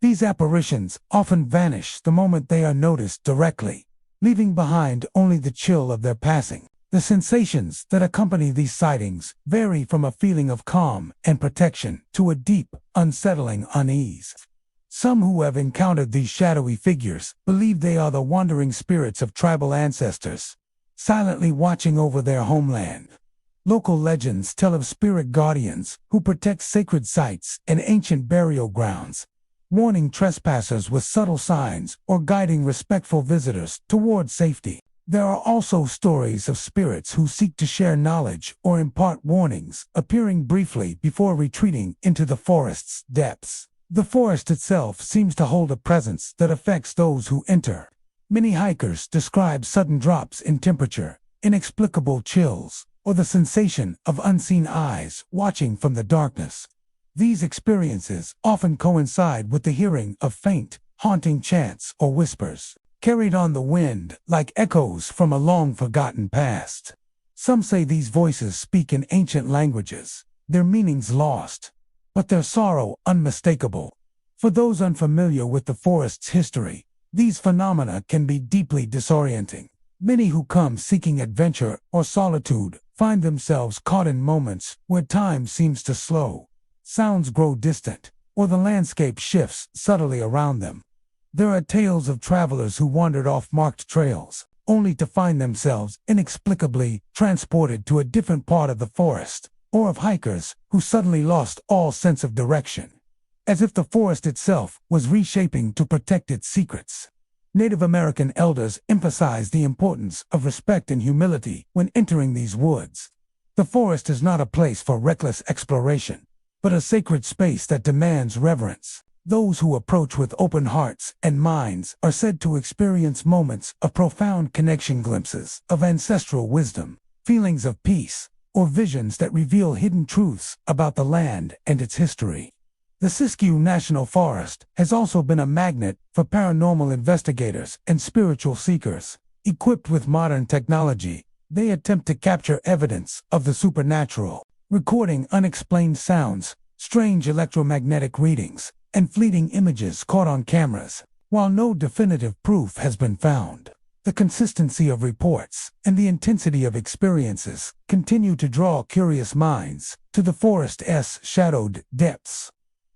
These apparitions often vanish the moment they are noticed directly, leaving behind only the chill of their passing. The sensations that accompany these sightings vary from a feeling of calm and protection to a deep, unsettling unease. Some who have encountered these shadowy figures believe they are the wandering spirits of tribal ancestors, silently watching over their homeland. Local legends tell of spirit guardians who protect sacred sites and ancient burial grounds, warning trespassers with subtle signs or guiding respectful visitors toward safety. There are also stories of spirits who seek to share knowledge or impart warnings, appearing briefly before retreating into the forest's depths. The forest itself seems to hold a presence that affects those who enter. Many hikers describe sudden drops in temperature, inexplicable chills, or the sensation of unseen eyes watching from the darkness. These experiences often coincide with the hearing of faint, haunting chants or whispers, carried on the wind like echoes from a long-forgotten past. Some say these voices speak in ancient languages, their meanings lost, but their sorrow unmistakable. For those unfamiliar with the forest's history, these phenomena can be deeply disorienting. Many who come seeking adventure or solitude find themselves caught in moments where time seems to slow, sounds grow distant, or the landscape shifts subtly around them. There are tales of travelers who wandered off marked trails, only to find themselves inexplicably transported to a different part of the forest, or of hikers who suddenly lost all sense of direction, as if the forest itself was reshaping to protect its secrets. Native American elders emphasized the importance of respect and humility when entering these woods. The forest is not a place for reckless exploration, but a sacred space that demands reverence. Those who approach with open hearts and minds are said to experience moments of profound connection, glimpses of ancestral wisdom, feelings of peace, or visions that reveal hidden truths about the land and its history. The Siskiyou National Forest has also been a magnet for paranormal investigators and spiritual seekers. Equipped with modern technology, they attempt to capture evidence of the supernatural, recording unexplained sounds, strange electromagnetic readings, and fleeting images caught on cameras. While no definitive proof has been found, the consistency of reports and the intensity of experiences continue to draw curious minds to the forest's shadowed depths.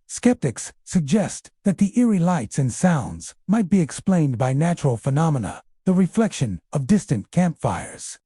Skeptics suggest that the eerie lights and sounds might be explained by natural phenomena, the reflection of distant campfires,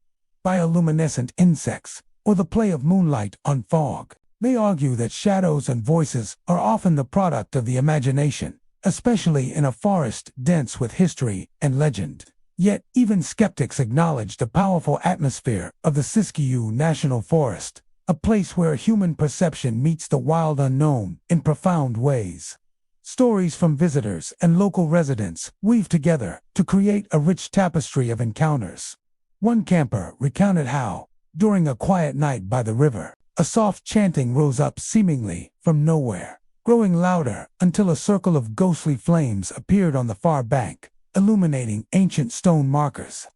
bioluminescent insects, or the play of moonlight on fog. They argue that shadows and voices are often the product of the imagination, especially in a forest dense with history and legend. Yet, even skeptics acknowledge the powerful atmosphere of the Siskiyou National Forest, a place where human perception meets the wild unknown in profound ways. Stories from visitors and local residents weave together to create a rich tapestry of encounters. One camper recounted how, during a quiet night by the river, a soft chanting rose up seemingly from nowhere, growing louder until a circle of ghostly flames appeared on the far bank, illuminating ancient stone markers.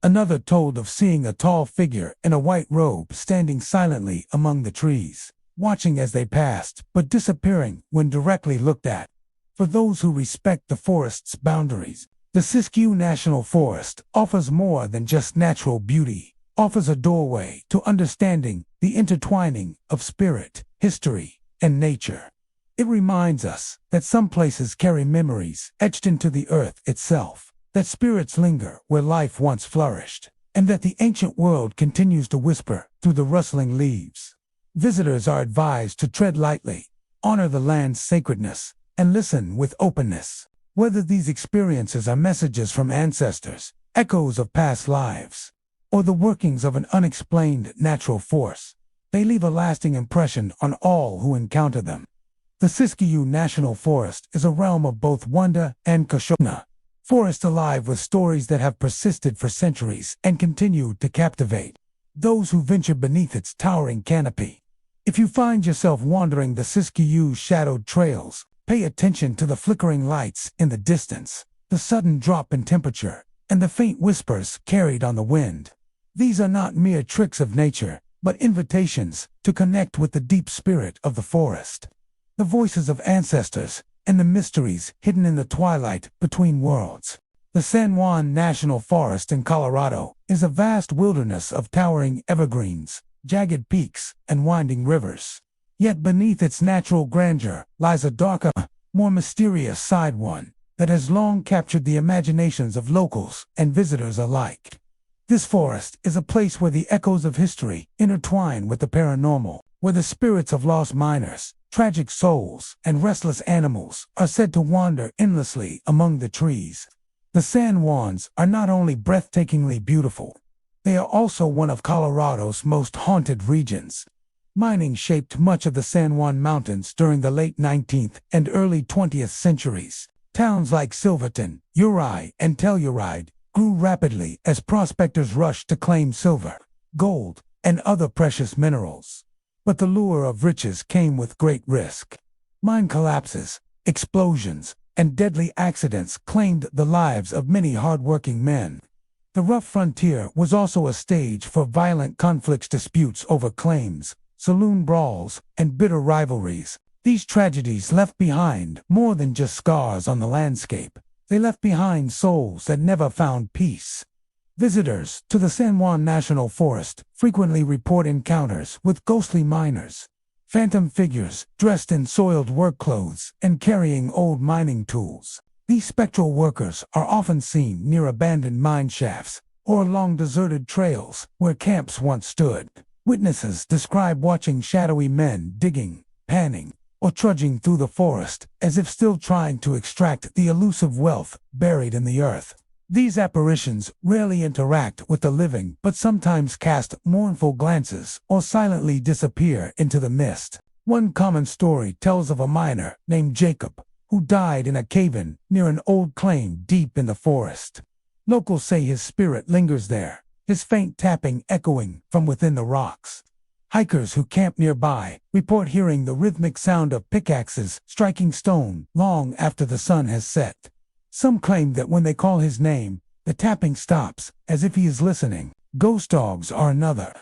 Another told of seeing a tall figure in a white robe standing silently among the trees, watching as they passed, but disappearing when directly looked at. For those who respect the forest's boundaries, the Siskiyou National Forest offers more than just natural beauty, offers a doorway to understanding the intertwining of spirit, history, and nature. It reminds us that some places carry memories etched into the earth itself, that spirits linger where life once flourished, and that the ancient world continues to whisper through the rustling leaves. Visitors are advised to tread lightly, honor the land's sacredness, and listen with openness. Whether these experiences are messages from ancestors, echoes of past lives, or the workings of an unexplained natural force, they leave a lasting impression on all who encounter them. The Siskiyou National Forest is a realm of both wonder and caution. Forest alive with stories that have persisted for centuries and continue to captivate those who venture beneath its towering canopy. If you find yourself wandering the Siskiyou shadowed trails, pay attention to the flickering lights in the distance, the sudden drop in temperature, and the faint whispers carried on the wind. These are not mere tricks of nature, but invitations to connect with the deep spirit of the forest, the voices of ancestors, and the mysteries hidden in the twilight between worlds. The San Juan National Forest in Colorado is a vast wilderness of towering evergreens, jagged peaks, and winding rivers. Yet beneath its natural grandeur lies a darker, more mysterious side, one that has long captured the imaginations of locals and visitors alike. This forest is a place where the echoes of history intertwine with the paranormal, where the spirits of lost miners, tragic souls, and restless animals are said to wander endlessly among the trees. The San Juans are not only breathtakingly beautiful, they are also one of Colorado's most haunted regions. Mining shaped much of the San Juan Mountains during the late 19th and early 20th centuries. Towns like Silverton, Eerie, and Telluride grew rapidly as prospectors rushed to claim silver, gold, and other precious minerals. But the lure of riches came with great risk. Mine collapses, explosions, and deadly accidents claimed the lives of many hard-working men. The rough frontier was also a stage for violent conflicts, disputes over claims, saloon brawls, and bitter rivalries. These tragedies left behind more than just scars on the landscape. They left behind souls that never found peace. Visitors to the San Juan National Forest frequently report encounters with ghostly miners, phantom figures dressed in soiled work clothes and carrying old mining tools. These spectral workers are often seen near abandoned mine shafts or along deserted trails where camps once stood. Witnesses describe watching shadowy men digging, panning, or trudging through the forest as if still trying to extract the elusive wealth buried in the earth. These apparitions rarely interact with the living but sometimes cast mournful glances or silently disappear into the mist. One common story tells of a miner named Jacob who died in a cave-in near an old claim deep in the forest. Locals say his spirit lingers there, his faint tapping echoing from within the rocks. Hikers who camp nearby report hearing the rhythmic sound of pickaxes striking stone long after the sun has set. Some claim that when they call his name, the tapping stops, as if he is listening. Ghost dogs are another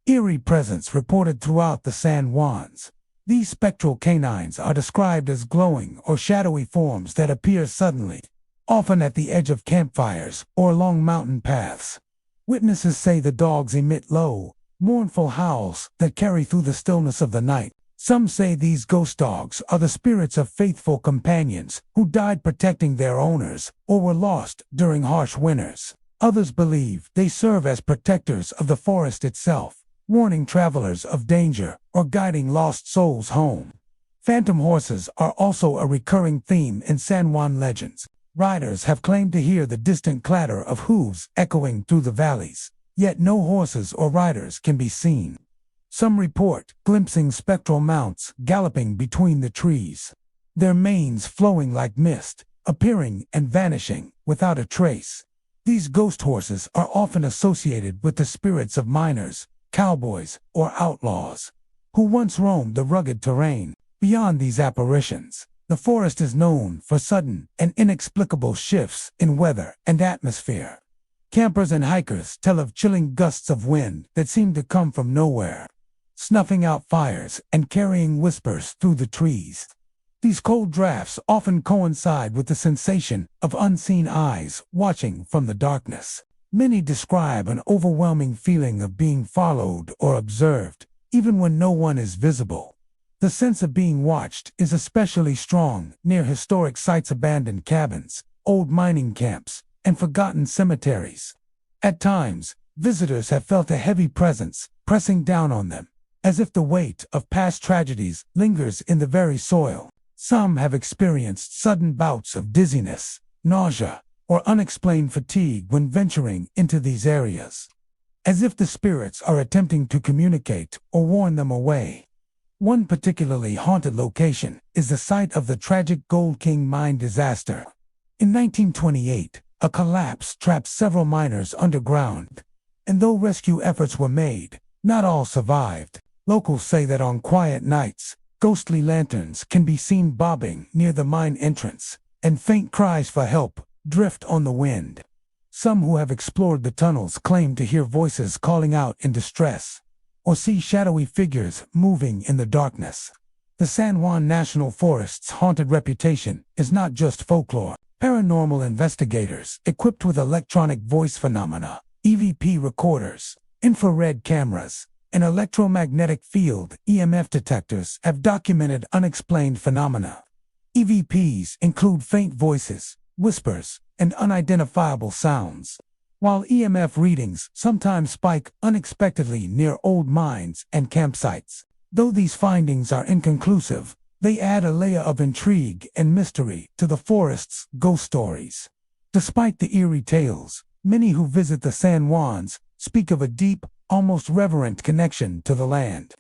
eerie presence reported throughout the San Juans. These spectral canines are described as glowing or shadowy forms that appear suddenly, often at the edge of campfires or along mountain paths. Witnesses say the dogs emit low, mournful howls that carry through the stillness of the night. Some say these ghost dogs are the spirits of faithful companions who died protecting their owners or were lost during harsh winters. Others believe they serve as protectors of the forest itself, warning travelers of danger or guiding lost souls home. Phantom horses are also a recurring theme in San Juan legends. Riders have claimed to hear the distant clatter of hooves echoing through the valleys, yet no horses or riders can be seen. Some report glimpsing spectral mounts galloping between the trees, their manes flowing like mist, appearing and vanishing without a trace. These ghost horses are often associated with the spirits of miners, cowboys, or outlaws, who once roamed the rugged terrain. Beyond these apparitions, the forest is known for sudden and inexplicable shifts in weather and atmosphere. Campers and hikers tell of chilling gusts of wind that seem to come from nowhere, snuffing out fires and carrying whispers through the trees. These cold drafts often coincide with the sensation of unseen eyes watching from the darkness. Many describe an overwhelming feeling of being followed or observed, even when no one is visible. The sense of being watched is especially strong near historic sites, abandoned cabins, old mining camps, and forgotten cemeteries. At times, visitors have felt a heavy presence pressing down on them, as if the weight of past tragedies lingers in the very soil. Some have experienced sudden bouts of dizziness, nausea, or unexplained fatigue when venturing into these areas, as if the spirits are attempting to communicate or warn them away. One particularly haunted location is the site of the tragic Gold King mine disaster. In 1928, a collapse trapped several miners underground, and though rescue efforts were made, not all survived. Locals say that on quiet nights, ghostly lanterns can be seen bobbing near the mine entrance, and faint cries for help drift on the wind. Some who have explored the tunnels claim to hear voices calling out in distress, or see shadowy figures moving in the darkness. The San Juan National Forest's haunted reputation is not just folklore. Paranormal investigators, equipped with electronic voice phenomena, EVP recorders, infrared cameras, and electromagnetic field (EMF) detectors, have documented unexplained phenomena. EVPs include faint voices, whispers, and unidentifiable sounds, while EMF readings sometimes spike unexpectedly near old mines and campsites. Though these findings are inconclusive, they add a layer of intrigue and mystery to the forest's ghost stories. Despite the eerie tales, many who visit the San Juans speak of a deep, almost reverent connection to the land.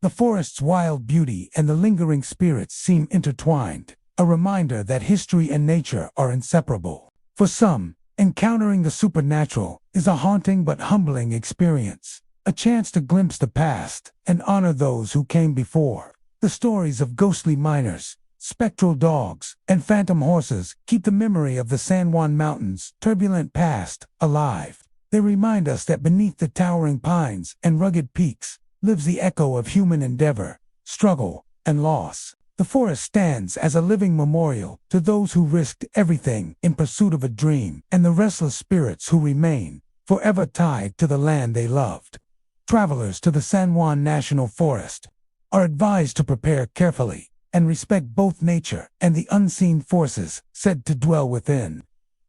The forest's wild beauty and the lingering spirits seem intertwined, a reminder that history and nature are inseparable. For some, encountering the supernatural is a haunting but humbling experience, a chance to glimpse the past and honor those who came before. The stories of ghostly miners, spectral dogs, and phantom horses keep the memory of the San Juan Mountains' turbulent past alive. They remind us that beneath the towering pines and rugged peaks lives the echo of human endeavor, struggle, and loss. The forest stands as a living memorial to those who risked everything in pursuit of a dream, and the restless spirits who remain, forever tied to the land they loved. Travelers to the San Juan National Forest are advised to prepare carefully and respect both nature and the unseen forces said to dwell within.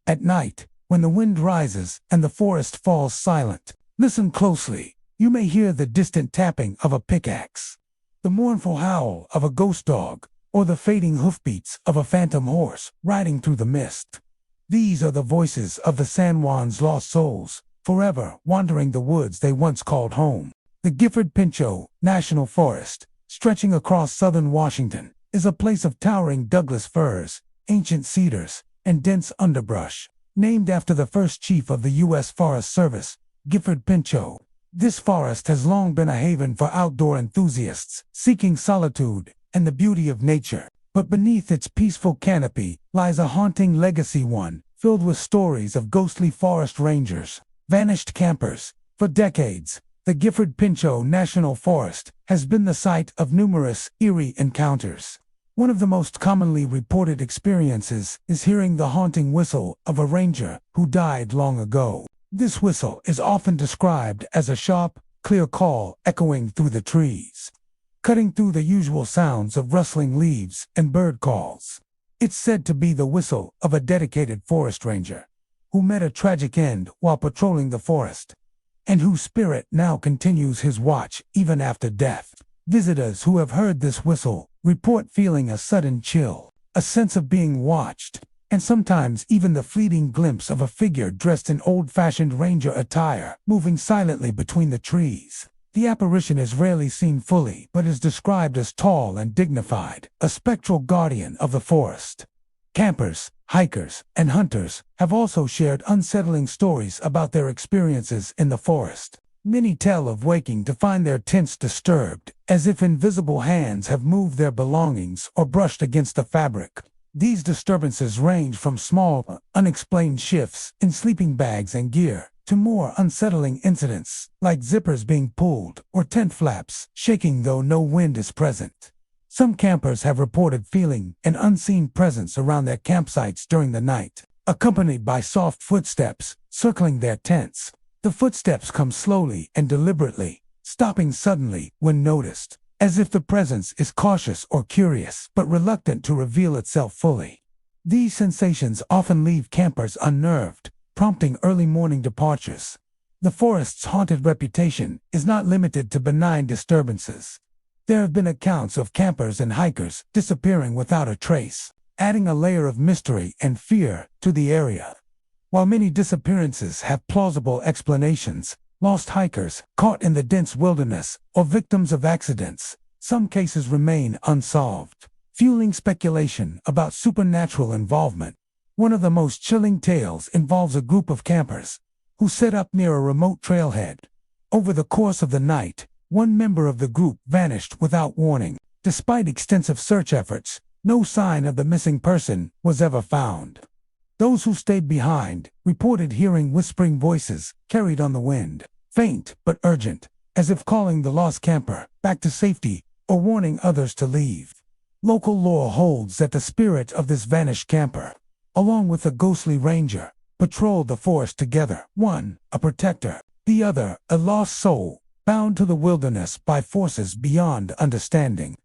At night, when the wind rises and the forest falls silent, listen closely. You may hear the distant tapping of a pickaxe, the mournful howl of a ghost dog, or the fading hoofbeats of a phantom horse riding through the mist. These are the voices of the San Juan's lost souls, forever wandering the woods they once called home. The Gifford Pinchot National Forest, stretching across southern Washington, is a place of towering Douglas firs, ancient cedars, and dense underbrush. Named after the first chief of the U.S. Forest Service, Gifford Pinchot, this forest has long been a haven for outdoor enthusiasts seeking solitude and the beauty of nature. But beneath its peaceful canopy lies a haunting legacy, one filled with stories of ghostly forest rangers, vanished campers. For decades, the Gifford Pinchot National Forest has been the site of numerous eerie encounters. One of the most commonly reported experiences is hearing the haunting whistle of a ranger who died long ago. This whistle is often described as a sharp, clear call echoing through the trees, cutting through the usual sounds of rustling leaves and bird calls. It's said to be the whistle of a dedicated forest ranger who met a tragic end while patrolling the forest, and whose spirit now continues his watch even after death. Visitors who have heard this whistle report feeling a sudden chill, a sense of being watched, and sometimes even the fleeting glimpse of a figure dressed in old-fashioned ranger attire moving silently between the trees. The apparition is rarely seen fully but is described as tall and dignified, a spectral guardian of the forest. Campers, hikers, and hunters have also shared unsettling stories about their experiences in the forest. Many tell of waking to find their tents disturbed, as if invisible hands have moved their belongings or brushed against the fabric. These disturbances range from small, unexplained shifts in sleeping bags and gear, to more unsettling incidents, like zippers being pulled or tent flaps shaking though no wind is present. Some campers have reported feeling an unseen presence around their campsites during the night, accompanied by soft footsteps circling their tents. The footsteps come slowly and deliberately, stopping suddenly when noticed, as if the presence is cautious or curious but reluctant to reveal itself fully. These sensations often leave campers unnerved, prompting early morning departures. The forest's haunted reputation is not limited to benign disturbances. There have been accounts of campers and hikers disappearing without a trace, adding a layer of mystery and fear to the area. While many disappearances have plausible explanations, lost hikers caught in the dense wilderness or victims of accidents, some cases remain unsolved, fueling speculation about supernatural involvement. One of the most chilling tales involves a group of campers who set up near a remote trailhead. Over the course of the night, one member of the group vanished without warning. Despite extensive search efforts, no sign of the missing person was ever found. Those who stayed behind reported hearing whispering voices carried on the wind, faint but urgent, as if calling the lost camper back to safety or warning others to leave. Local lore holds that the spirit of this vanished camper, along with the ghostly ranger, patrolled the forest together, one a protector, the other a lost soul, bound to the wilderness by forces beyond understanding.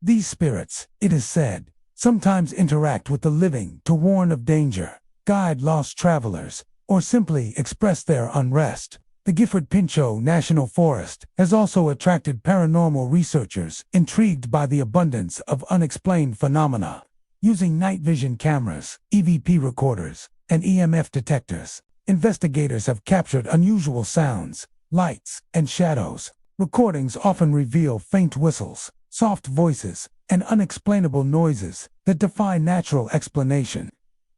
These spirits, it is said, sometimes interact with the living to warn of danger, guide lost travelers, or simply express their unrest. The Gifford Pinchot National Forest has also attracted paranormal researchers intrigued by the abundance of unexplained phenomena. Using night vision cameras, EVP recorders, and EMF detectors, investigators have captured unusual sounds, lights, and shadows. Recordings often reveal faint whistles, soft voices, and unexplainable noises that defy natural explanation.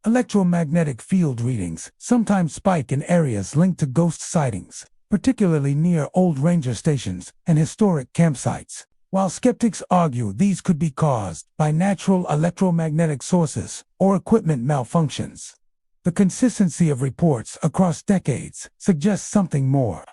Electromagnetic field readings sometimes spike in areas linked to ghost sightings, particularly near old ranger stations and historic campsites. While skeptics argue these could be caused by natural electromagnetic sources or equipment malfunctions, the consistency of reports across decades suggests something more.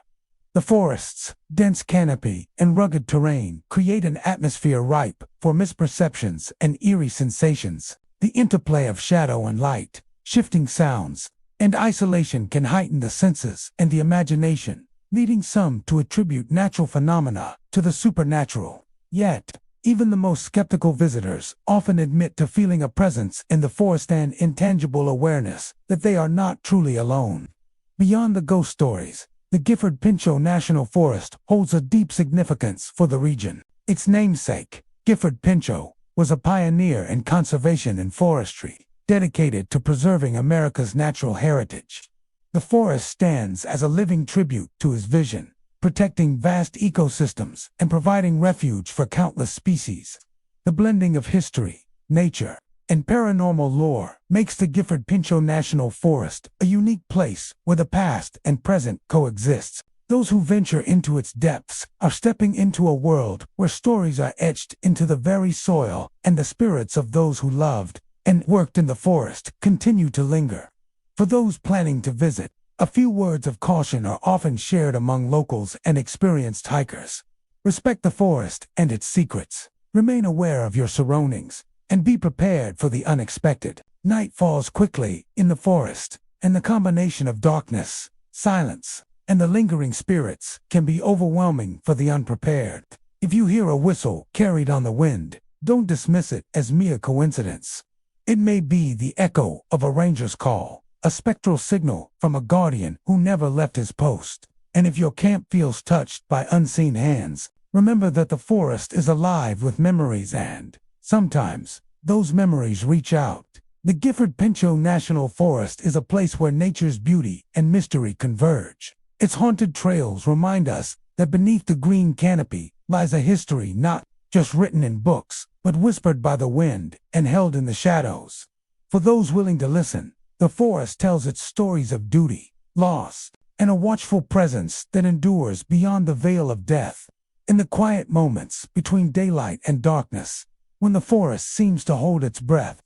The forest's dense canopy and rugged terrain create an atmosphere ripe for misperceptions and eerie sensations. The interplay of shadow and light, shifting sounds, and isolation can heighten the senses and the imagination, leading some to attribute natural phenomena to the supernatural. Yet, even the most skeptical visitors often admit to feeling a presence in the forest and intangible awareness that they are not truly alone. Beyond the ghost stories, the Gifford-Pinchot National Forest holds a deep significance for the region. Its namesake, Gifford-Pinchot, was a pioneer in conservation and forestry, dedicated to preserving America's natural heritage. The forest stands as a living tribute to his vision, protecting vast ecosystems and providing refuge for countless species. The blending of history, nature, and paranormal lore makes the Gifford-Pinchot National Forest a unique place where the past and present coexist. Those who venture into its depths are stepping into a world where stories are etched into the very soil, and the spirits of those who loved and worked in the forest continue to linger. For those planning to visit, a few words of caution are often shared among locals and experienced hikers. Respect the forest and its secrets. Remain aware of your surroundings, and be prepared for the unexpected. Night falls quickly in the forest, and the combination of darkness, silence, and the lingering spirits can be overwhelming for the unprepared. If you hear a whistle carried on the wind, don't dismiss it as mere coincidence. It may be the echo of a ranger's call, a spectral signal from a guardian who never left his post. And if your camp feels touched by unseen hands, remember that the forest is alive with memories, and sometimes those memories reach out. The Gifford-Pinchot National Forest is a place where nature's beauty and mystery converge. Its haunted trails remind us that beneath the green canopy lies a history not just written in books, but whispered by the wind and held in the shadows. For those willing to listen, the forest tells its stories of duty, loss, and a watchful presence that endures beyond the veil of death. In the quiet moments between daylight and darkness, when the forest seems to hold its breath,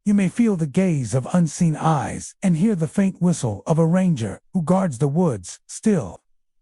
you may feel the gaze of unseen eyes and hear the faint whistle of a ranger who guards the woods still.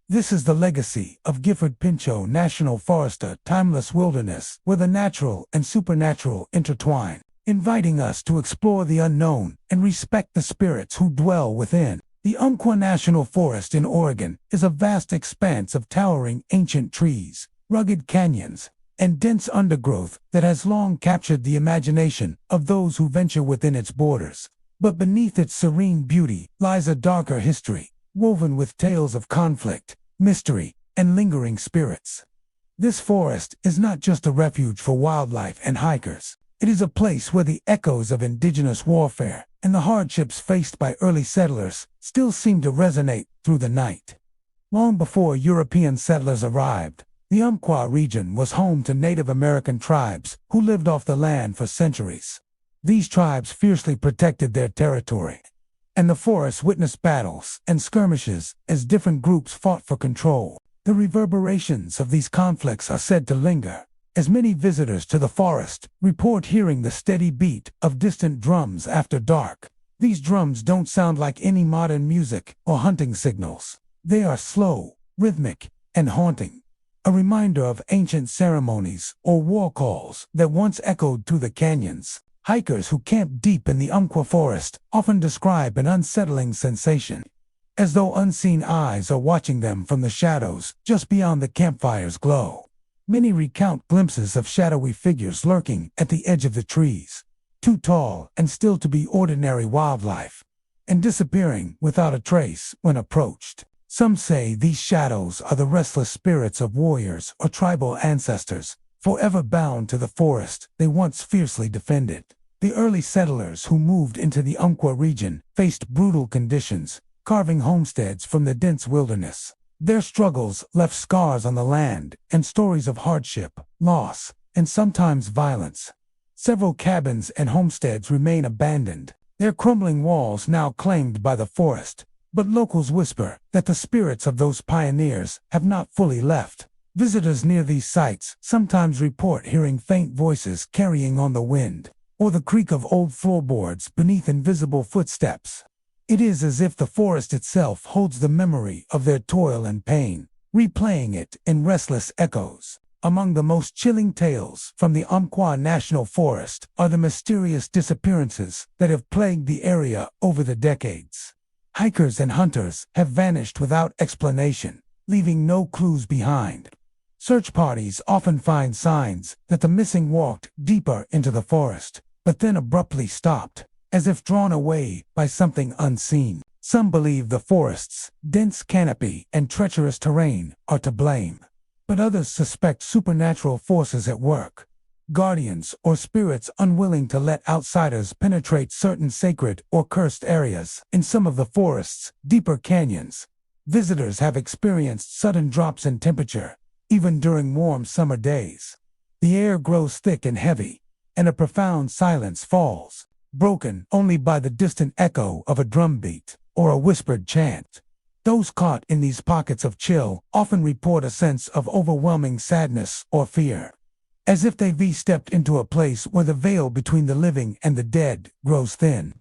This is the legacy of Gifford-Pinchot National Forest, a timeless wilderness where the natural and supernatural intertwine, inviting us to explore the unknown and respect the spirits who dwell within. The Umpqua National Forest in Oregon is a vast expanse of towering ancient trees, rugged canyons, and dense undergrowth that has long captured the imagination of those who venture within its borders. But beneath its serene beauty lies a darker history, woven with tales of conflict, mystery, and lingering spirits. This forest is not just a refuge for wildlife and hikers. It is a place where the echoes of indigenous warfare and the hardships faced by early settlers still seem to resonate through the night. Long before European settlers arrived, the Umpqua region was home to Native American tribes who lived off the land for centuries. These tribes fiercely protected their territory, and the forest witnessed battles and skirmishes as different groups fought for control. The reverberations of these conflicts are said to linger, as many visitors to the forest report hearing the steady beat of distant drums after dark. These drums don't sound like any modern music or hunting signals. They are slow, rhythmic, and haunting, a reminder of ancient ceremonies or war calls that once echoed through the canyons. Hikers who camp deep in the Umpqua Forest often describe an unsettling sensation, as though unseen eyes are watching them from the shadows just beyond the campfire's glow. Many recount glimpses of shadowy figures lurking at the edge of the trees, too tall and still to be ordinary wildlife, and disappearing without a trace when approached. Some say these shadows are the restless spirits of warriors or tribal ancestors, forever bound to the forest they once fiercely defended. The early settlers who moved into the Umpqua region faced brutal conditions, carving homesteads from the dense wilderness. Their struggles left scars on the land and stories of hardship, loss, and sometimes violence. Several cabins and homesteads remain abandoned, their crumbling walls now claimed by the forest. But locals whisper that the spirits of those pioneers have not fully left. Visitors near these sites sometimes report hearing faint voices carrying on the wind, or the creak of old floorboards beneath invisible footsteps. It is as if the forest itself holds the memory of their toil and pain, replaying it in restless echoes. Among the most chilling tales from the Umpqua National Forest are the mysterious disappearances that have plagued the area over the decades. Hikers and hunters have vanished without explanation, leaving no clues behind. Search parties often find signs that the missing walked deeper into the forest, but then abruptly stopped, as if drawn away by something unseen. Some believe the forest's dense canopy and treacherous terrain are to blame, but others suspect supernatural forces at work. Guardians or spirits unwilling to let outsiders penetrate certain sacred or cursed areas. In some of the forest's deeper canyons, visitors have experienced sudden drops in temperature, even during warm summer days. The air grows thick and heavy, and a profound silence falls, broken only by the distant echo of a drumbeat or a whispered chant. Those caught in these pockets of chill often report a sense of overwhelming sadness or fear, as if they've stepped into a place where the veil between the living and the dead grows thin.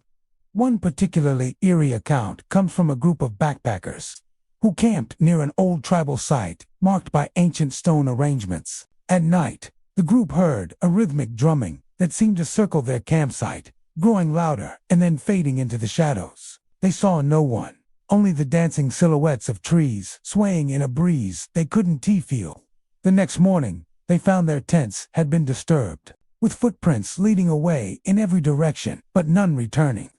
One particularly eerie account comes from a group of backpackers who camped near an old tribal site marked by ancient stone arrangements. At night, the group heard a rhythmic drumming that seemed to circle their campsite, growing louder and then fading into the shadows. They saw no one, only the dancing silhouettes of trees swaying in a breeze they couldn't feel. The next morning, they found their tents had been disturbed, with footprints leading away in every direction, but none returning.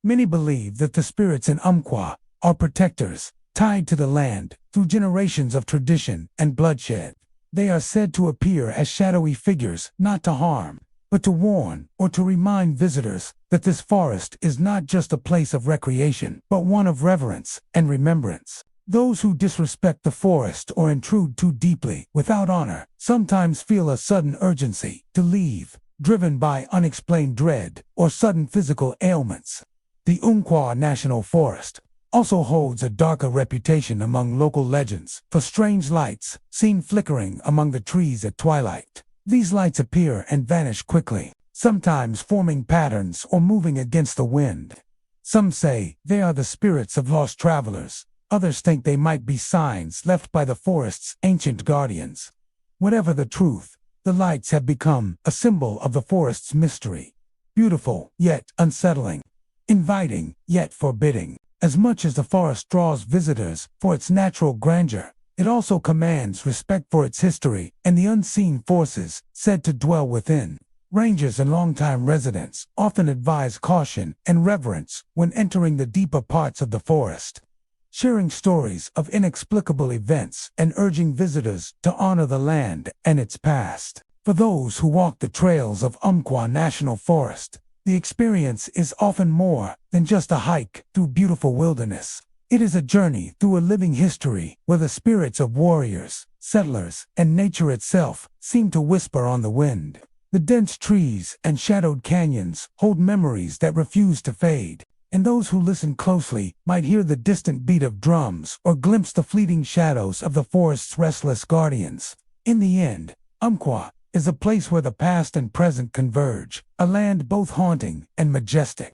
Many believe that the spirits in Umpqua are protectors, tied to the land through generations of tradition and bloodshed. They are said to appear as shadowy figures, not to harm, but to warn or to remind visitors that this forest is not just a place of recreation, but one of reverence and remembrance. Those who disrespect the forest or intrude too deeply without honor sometimes feel a sudden urgency to leave, driven by unexplained dread or sudden physical ailments. The Umpqua National Forest also holds a darker reputation among local legends for strange lights seen flickering among the trees at twilight. These lights appear and vanish quickly, sometimes forming patterns or moving against the wind. Some say they are the spirits of lost travelers. Others think they might be signs left by the forest's ancient guardians. Whatever the truth, the lights have become a symbol of the forest's mystery. Beautiful, yet unsettling. Inviting, yet forbidding. As much as the forest draws visitors for its natural grandeur, it also commands respect for its history and the unseen forces said to dwell within. Rangers and longtime residents often advise caution and reverence when entering the deeper parts of the forest, sharing stories of inexplicable events and urging visitors to honor the land and its past. For those who walk the trails of Umpqua National Forest, the experience is often more than just a hike through beautiful wilderness. It is a journey through a living history where the spirits of warriors, settlers, and nature itself seem to whisper on the wind. The dense trees and shadowed canyons hold memories that refuse to fade, and those who listen closely might hear the distant beat of drums or glimpse the fleeting shadows of the forest's restless guardians. In the end, Umpqua is a place where the past and present converge, a land both haunting and majestic,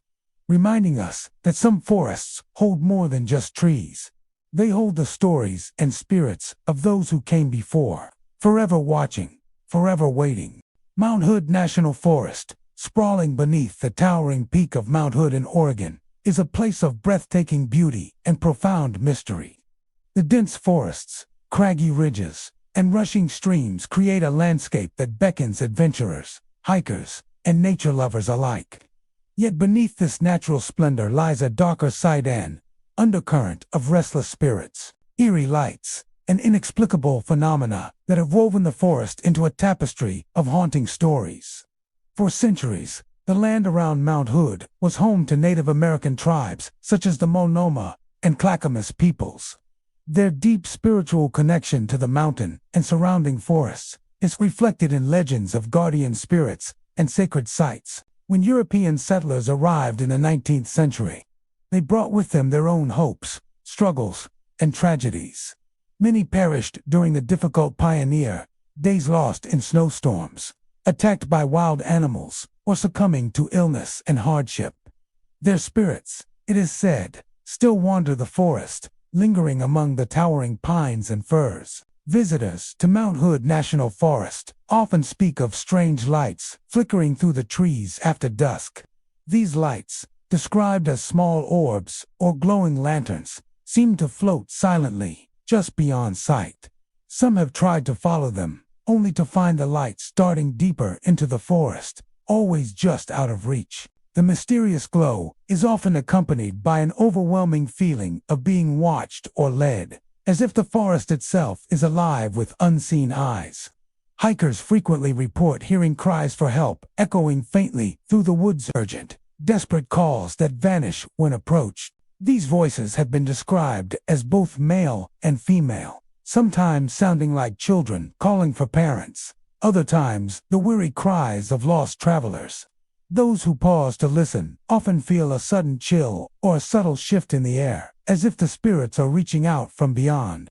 reminding us that some forests hold more than just trees. They hold the stories and spirits of those who came before, forever watching, forever waiting. Mount Hood National Forest, sprawling beneath the towering peak of Mount Hood in Oregon, is a place of breathtaking beauty and profound mystery. The dense forests, craggy ridges, and rushing streams create a landscape that beckons adventurers, hikers, and nature lovers alike. Yet beneath this natural splendor lies a darker side, an undercurrent of restless spirits, eerie lights, and inexplicable phenomena that have woven the forest into a tapestry of haunting stories. For centuries, the land around Mount Hood was home to Native American tribes such as the Monoma and Clackamas peoples. Their deep spiritual connection to the mountain and surrounding forests is reflected in legends of guardian spirits and sacred sites. When European settlers arrived in the 19th century, they brought with them their own hopes, struggles, and tragedies. Many perished during the difficult pioneer days, lost in snowstorms, attacked by wild animals, or succumbing to illness and hardship. Their spirits, it is said, still wander the forest, lingering among the towering pines and firs. Visitors to Mount Hood National Forest often speak of strange lights flickering through the trees after dusk. These lights, described as small orbs or glowing lanterns, seem to float silently, just beyond sight. Some have tried to follow them, only to find the light starting deeper into the forest, always just out of reach. The mysterious glow is often accompanied by an overwhelming feeling of being watched or led, as if the forest itself is alive with unseen eyes. Hikers frequently report hearing cries for help echoing faintly through the woods, urgent, desperate calls that vanish when approached. These voices have been described as both male and female, sometimes sounding like children calling for parents, other times the weary cries of lost travelers. Those who pause to listen often feel a sudden chill or a subtle shift in the air, as if the spirits are reaching out from beyond.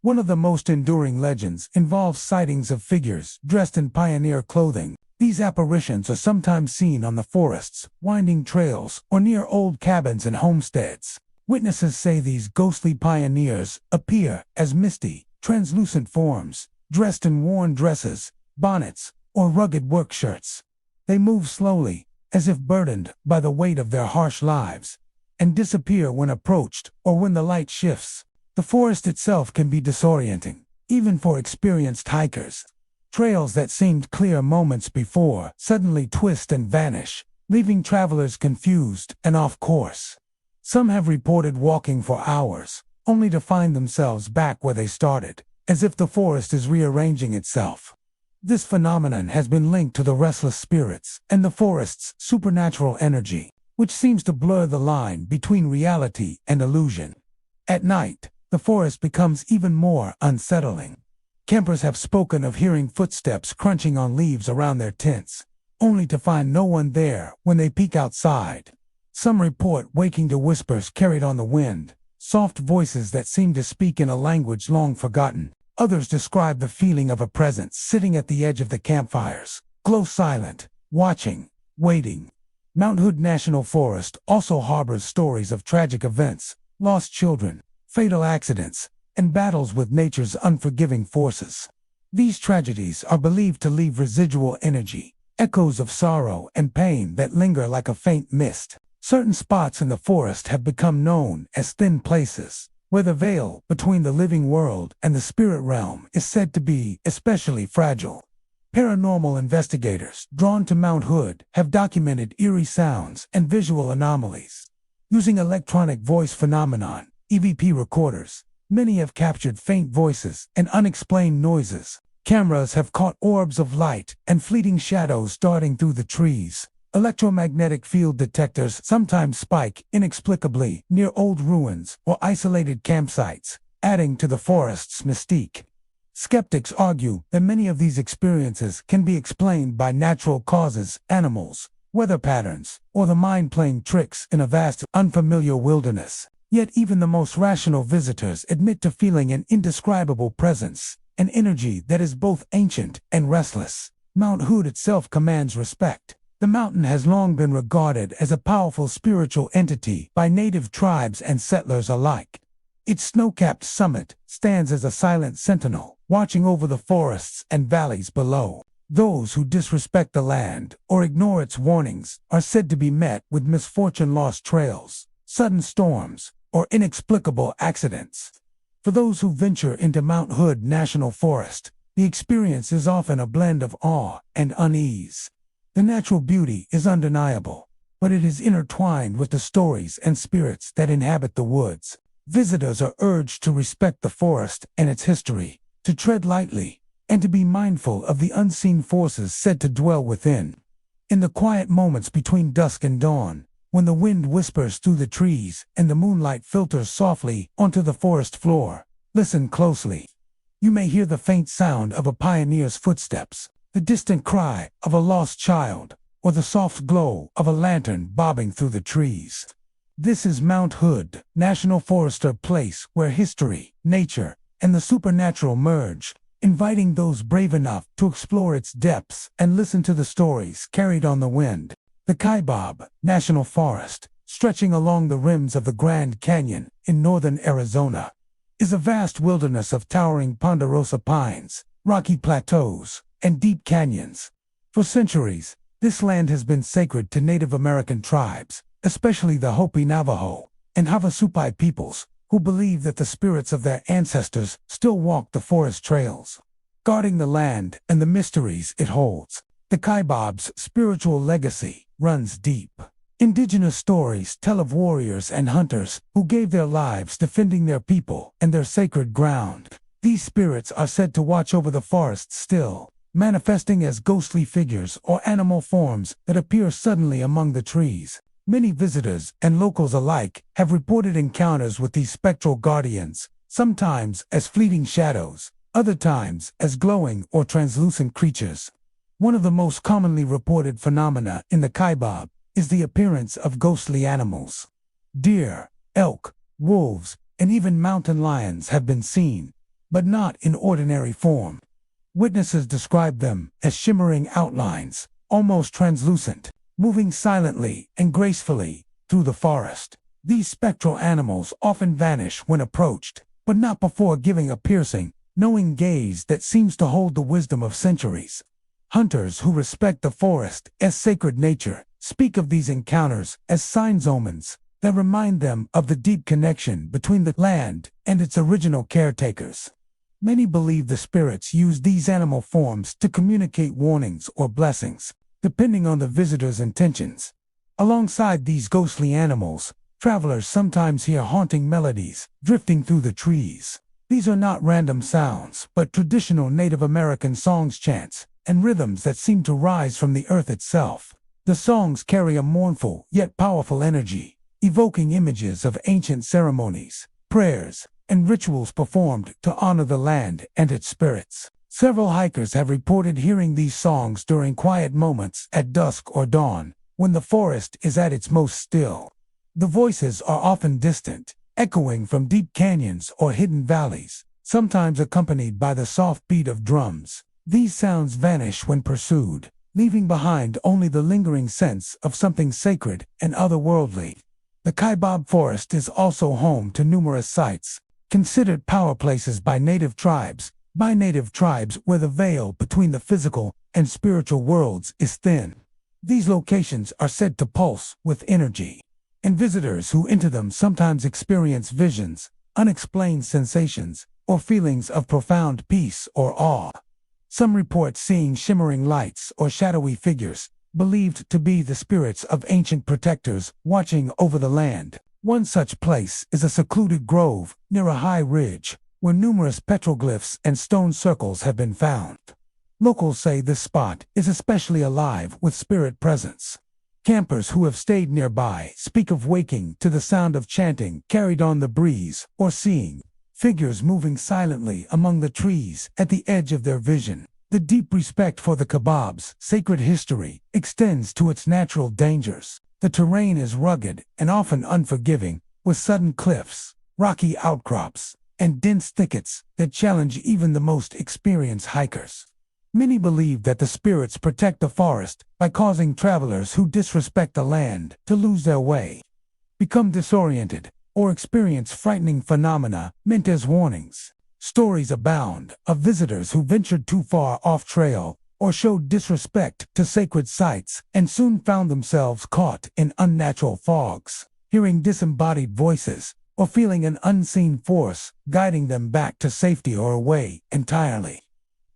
One of the most enduring legends involves sightings of figures dressed in pioneer clothing. These apparitions are sometimes seen on the forest's winding trails or near old cabins and homesteads. Witnesses say these ghostly pioneers appear as misty, translucent forms, dressed in worn dresses, bonnets, or rugged work shirts. They move slowly, as if burdened by the weight of their harsh lives, and disappear when approached or when the light shifts. The forest itself can be disorienting, even for experienced hikers. Trails that seemed clear moments before suddenly twist and vanish, leaving travelers confused and off course. Some have reported walking for hours, only to find themselves back where they started, as if the forest is rearranging itself. This phenomenon has been linked to the restless spirits and the forest's supernatural energy, which seems to blur the line between reality and illusion. At night, the forest becomes even more unsettling. Campers have spoken of hearing footsteps crunching on leaves around their tents, only to find no one there when they peek outside. Some report waking to whispers carried on the wind, soft voices that seem to speak in a language long forgotten. Others describe the feeling of a presence sitting at the edge of the campfires, close silent, watching, waiting. Mount Hood National Forest also harbors stories of tragic events, lost children, fatal accidents, and battles with nature's unforgiving forces. These tragedies are believed to leave residual energy, echoes of sorrow and pain that linger like a faint mist. Certain spots in the forest have become known as thin places, where the veil between the living world and the spirit realm is said to be especially fragile. Paranormal investigators drawn to Mount Hood have documented eerie sounds and visual anomalies. Using electronic voice phenomenon, EVP recorders, many have captured faint voices and unexplained noises. Cameras have caught orbs of light and fleeting shadows darting through the trees. Electromagnetic field detectors sometimes spike inexplicably near old ruins or isolated campsites, adding to the forest's mystique. Skeptics argue that many of these experiences can be explained by natural causes, animals, weather patterns, or the mind playing tricks in a vast, unfamiliar wilderness. Yet even the most rational visitors admit to feeling an indescribable presence, an energy that is both ancient and restless. Mount Hood itself commands respect. The mountain has long been regarded as a powerful spiritual entity by native tribes and settlers alike. Its snow-capped summit stands as a silent sentinel, watching over the forests and valleys below. Those who disrespect the land or ignore its warnings are said to be met with misfortune, lost trails, sudden storms, or inexplicable accidents. For those who venture into Mount Hood National Forest, the experience is often a blend of awe and unease. The natural beauty is undeniable, but it is intertwined with the stories and spirits that inhabit the woods. Visitors are urged to respect the forest and its history, to tread lightly, and to be mindful of the unseen forces said to dwell within. In the quiet moments between dusk and dawn, when the wind whispers through the trees and the moonlight filters softly onto the forest floor, listen closely. You may hear the faint sound of a pioneer's footsteps, the distant cry of a lost child, or the soft glow of a lantern bobbing through the trees. This is Mount Hood National Forest, a place where history, nature, and the supernatural merge, inviting those brave enough to explore its depths and listen to the stories carried on the wind. The Kaibab National Forest, stretching along the rims of the Grand Canyon in northern Arizona, is a vast wilderness of towering ponderosa pines, rocky plateaus, and deep canyons. For centuries, this land has been sacred to Native American tribes, especially the Hopi Navajo and Havasupai peoples, who believe that the spirits of their ancestors still walk the forest trails, guarding the land and the mysteries it holds. The Kaibab's spiritual legacy runs deep. Indigenous stories tell of warriors and hunters who gave their lives defending their people and their sacred ground. These spirits are said to watch over the forests still, manifesting as ghostly figures or animal forms that appear suddenly among the trees. Many visitors and locals alike have reported encounters with these spectral guardians, sometimes as fleeting shadows, other times as glowing or translucent creatures. One of the most commonly reported phenomena in the Kaibab is the appearance of ghostly animals. Deer, elk, wolves, and even mountain lions have been seen, but not in ordinary form. Witnesses describe them as shimmering outlines, almost translucent, moving silently and gracefully through the forest. These spectral animals often vanish when approached, but not before giving a piercing, knowing gaze that seems to hold the wisdom of centuries. Hunters who respect the forest as sacred nature speak of these encounters as signs omens that remind them of the deep connection between the land and its original caretakers. Many believe the spirits use these animal forms to communicate warnings or blessings, depending on the visitor's intentions. Alongside these ghostly animals, travelers sometimes hear haunting melodies drifting through the trees. These are not random sounds, but traditional Native American songs, chants, and rhythms that seem to rise from the earth itself. The songs carry a mournful yet powerful energy, evoking images of ancient ceremonies, prayers, and rituals performed to honor the land and its spirits. Several hikers have reported hearing these songs during quiet moments at dusk or dawn, when the forest is at its most still. The voices are often distant, echoing from deep canyons or hidden valleys, sometimes accompanied by the soft beat of drums. These sounds vanish when pursued, leaving behind only the lingering sense of something sacred and otherworldly. The Kaibab Forest is also home to numerous sites, considered power places by native tribes where the veil between the physical and spiritual worlds is thin. These locations are said to pulse with energy, and visitors who enter them sometimes experience visions, unexplained sensations, or feelings of profound peace or awe. Some report seeing shimmering lights or shadowy figures, believed to be the spirits of ancient protectors watching over the land. One such place is a secluded grove near a high ridge, where numerous petroglyphs and stone circles have been found. Locals say this spot is especially alive with spirit presence. Campers who have stayed nearby speak of waking to the sound of chanting carried on the breeze, or seeing figures moving silently among the trees at the edge of their vision. The deep respect for the Kaibab's sacred history extends to its natural dangers. The terrain is rugged and often unforgiving, with sudden cliffs, rocky outcrops, and dense thickets that challenge even the most experienced hikers. Many believe that the spirits protect the forest by causing travelers who disrespect the land to lose their way, become disoriented, or experience frightening phenomena meant as warnings. Stories abound of visitors who ventured too far off trail or showed disrespect to sacred sites and soon found themselves caught in unnatural fogs, hearing disembodied voices or feeling an unseen force guiding them back to safety or away entirely.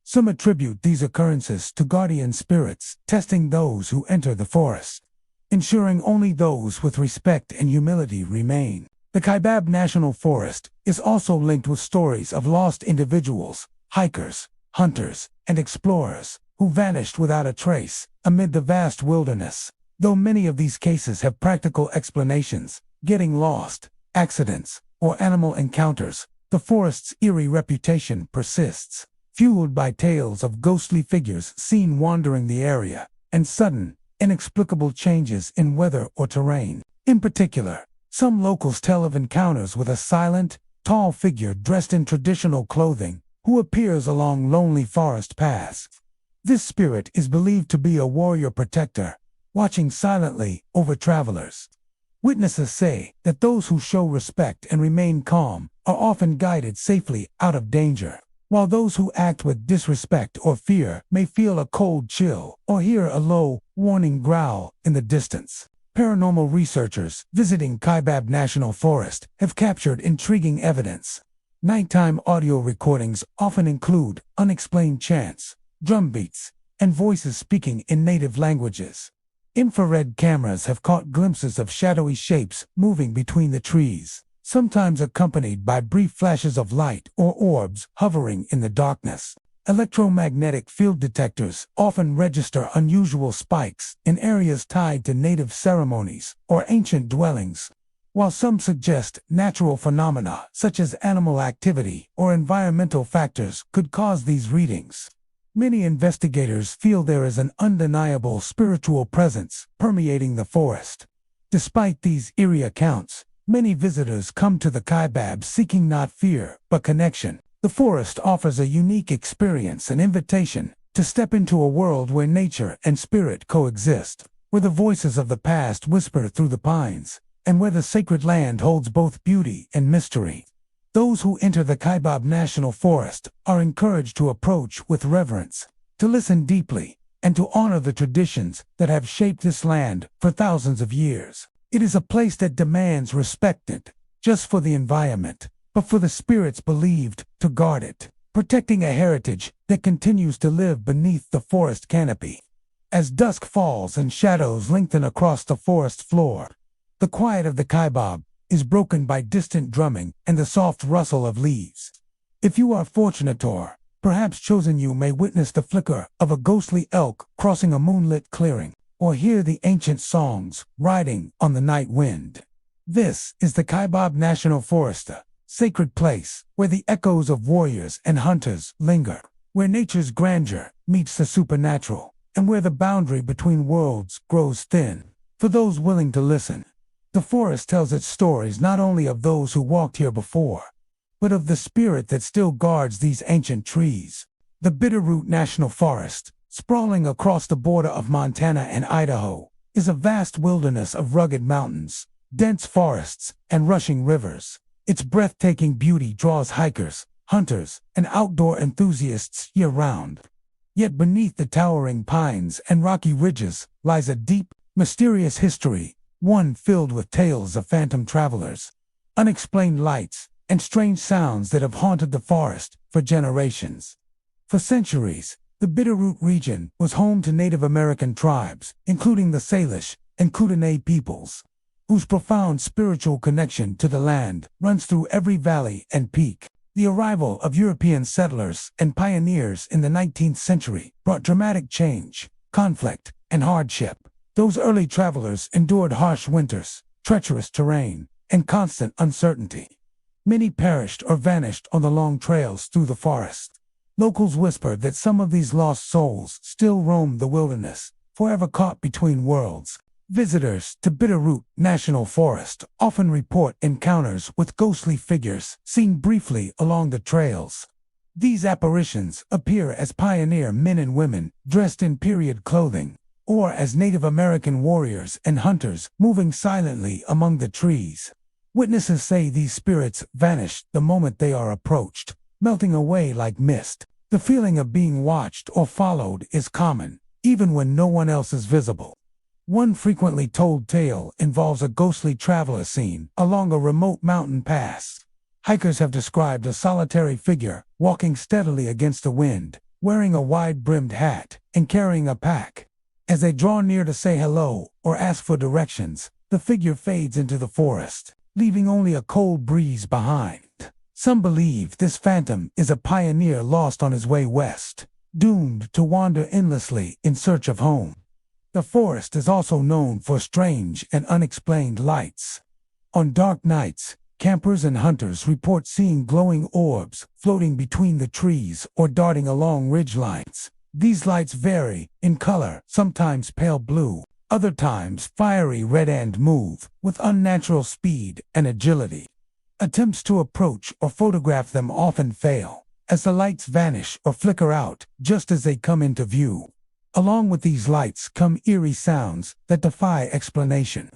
Some attribute these occurrences to guardian spirits testing those who enter the forest, ensuring only those with respect and humility remain. The Kaibab National Forest is also linked with stories of lost individuals, hikers, hunters, and explorers who vanished without a trace amid the vast wilderness. Though many of these cases have practical explanations, getting lost, accidents, or animal encounters, the forest's eerie reputation persists, fueled by tales of ghostly figures seen wandering the area, and sudden, inexplicable changes in weather or terrain. In particular, some locals tell of encounters with a silent, tall figure dressed in traditional clothing who appears along lonely forest paths. This spirit is believed to be a warrior protector, watching silently over travelers. Witnesses say that those who show respect and remain calm are often guided safely out of danger, while those who act with disrespect or fear may feel a cold chill or hear a low, warning growl in the distance. Paranormal researchers visiting Kaibab National Forest have captured intriguing evidence. Nighttime audio recordings often include unexplained chants, drum beats, and voices speaking in native languages. Infrared cameras have caught glimpses of shadowy shapes moving between the trees, sometimes accompanied by brief flashes of light or orbs hovering in the darkness. Electromagnetic field detectors often register unusual spikes in areas tied to native ceremonies or ancient dwellings, while some suggest natural phenomena such as animal activity or environmental factors could cause these readings. Many investigators feel there is an undeniable spiritual presence permeating the forest. Despite these eerie accounts, many visitors come to the Kaibab seeking not fear, but connection. The forest offers a unique experience, an invitation to step into a world where nature and spirit coexist, where the voices of the past whisper through the pines, and where the sacred land holds both beauty and mystery. Those who enter the Kaibab National Forest are encouraged to approach with reverence, to listen deeply, and to honor the traditions that have shaped this land for thousands of years. It is a place that demands respect, not just for the environment, but for the spirits believed to guard it, protecting a heritage that continues to live beneath the forest canopy. As dusk falls and shadows lengthen across the forest floor, the quiet of the Kaibab is broken by distant drumming and the soft rustle of leaves. If you are fortunate or perhaps chosen, you may witness the flicker of a ghostly elk crossing a moonlit clearing, or hear the ancient songs riding on the night wind. This is the Kaibab National Forest, a sacred place where the echoes of warriors and hunters linger, where nature's grandeur meets the supernatural, and where the boundary between worlds grows thin. For those willing to listen, the forest tells its stories not only of those who walked here before, but of the spirit that still guards these ancient trees. The Bitterroot National Forest, sprawling across the border of Montana and Idaho, is a vast wilderness of rugged mountains, dense forests, and rushing rivers. Its breathtaking beauty draws hikers, hunters, and outdoor enthusiasts year-round. Yet beneath the towering pines and rocky ridges lies a deep, mysterious history, one filled with tales of phantom travelers, unexplained lights, and strange sounds that have haunted the forest for generations. For centuries, the Bitterroot region was home to Native American tribes, including the Salish and Kootenai peoples, whose profound spiritual connection to the land runs through every valley and peak. The arrival of European settlers and pioneers in the 19th century brought dramatic change, conflict, and hardship. Those early travelers endured harsh winters, treacherous terrain, and constant uncertainty. Many perished or vanished on the long trails through the forest. Locals whispered that some of these lost souls still roam the wilderness, forever caught between worlds. Visitors to Bitterroot National Forest often report encounters with ghostly figures seen briefly along the trails. These apparitions appear as pioneer men and women dressed in period clothing, or as Native American warriors and hunters moving silently among the trees. Witnesses say these spirits vanish the moment they are approached, melting away like mist. The feeling of being watched or followed is common, even when no one else is visible. One frequently told tale involves a ghostly traveler seen along a remote mountain pass. Hikers have described a solitary figure walking steadily against the wind, wearing a wide-brimmed hat and carrying a pack. As they draw near to say hello or ask for directions, the figure fades into the forest, leaving only a cold breeze behind. Some believe this phantom is a pioneer lost on his way west, doomed to wander endlessly in search of home. The forest is also known for strange and unexplained lights. On dark nights, campers and hunters report seeing glowing orbs floating between the trees or darting along ridgelines. These lights vary in color, sometimes pale blue, other times fiery red, and move with unnatural speed and agility. Attempts to approach or photograph them often fail, as the lights vanish or flicker out just as they come into view. Along with these lights come eerie sounds that defy explanation.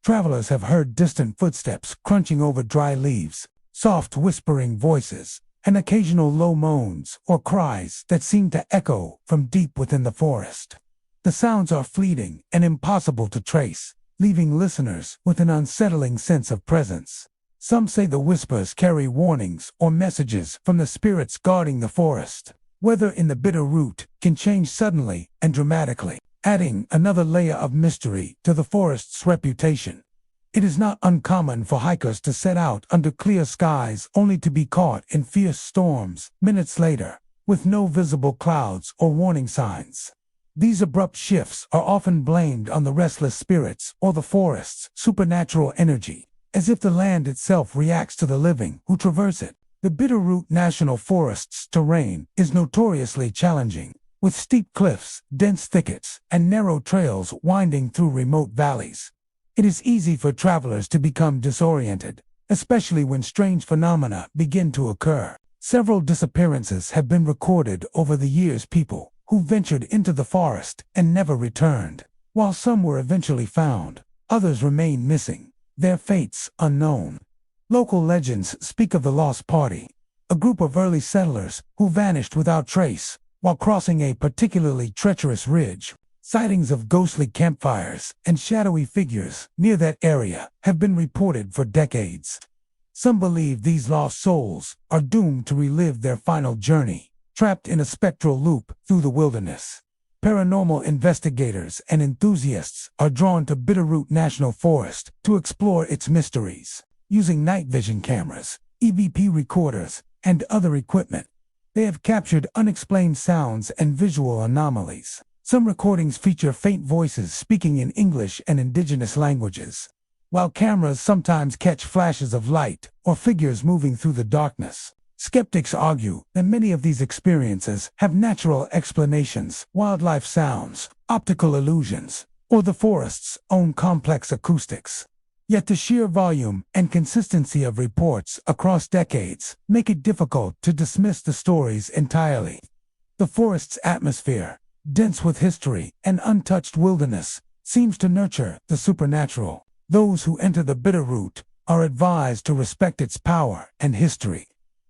Travelers have heard distant footsteps crunching over dry leaves, soft whispering voices, and occasional low moans or cries that seem to echo from deep within the forest. The sounds are fleeting and impossible to trace, leaving listeners with an unsettling sense of presence. Some say the whispers carry warnings or messages from the spirits guarding the forest. Weather in the bitter root can change suddenly and dramatically, adding another layer of mystery to the forest's reputation. It is not uncommon for hikers to set out under clear skies only to be caught in fierce storms minutes later, with no visible clouds or warning signs. These abrupt shifts are often blamed on the restless spirits or the forest's supernatural energy, as if the land itself reacts to the living who traverse it. The Bitterroot National Forest's terrain is notoriously challenging, with steep cliffs, dense thickets, and narrow trails winding through remote valleys. It is easy for travelers to become disoriented, especially when strange phenomena begin to occur. Several disappearances have been recorded over the years, people who ventured into the forest and never returned. While some were eventually found, others remain missing, their fates unknown. Local legends speak of the Lost Party, a group of early settlers who vanished without trace while crossing a particularly treacherous ridge. Sightings of ghostly campfires and shadowy figures near that area have been reported for decades. Some believe these lost souls are doomed to relive their final journey, trapped in a spectral loop through the wilderness. Paranormal investigators and enthusiasts are drawn to Bitterroot National Forest to explore its mysteries. Using night vision cameras, EVP recorders, and other equipment, they have captured unexplained sounds and visual anomalies. Some recordings feature faint voices speaking in English and indigenous languages, while cameras sometimes catch flashes of light or figures moving through the darkness. Skeptics argue that many of these experiences have natural explanations: wildlife sounds, optical illusions, or the forest's own complex acoustics. Yet the sheer volume and consistency of reports across decades make it difficult to dismiss the stories entirely. The forest's atmosphere, dense with history and untouched wilderness, seems to nurture the supernatural. Those who enter the Bitterroot are advised to respect its power and history.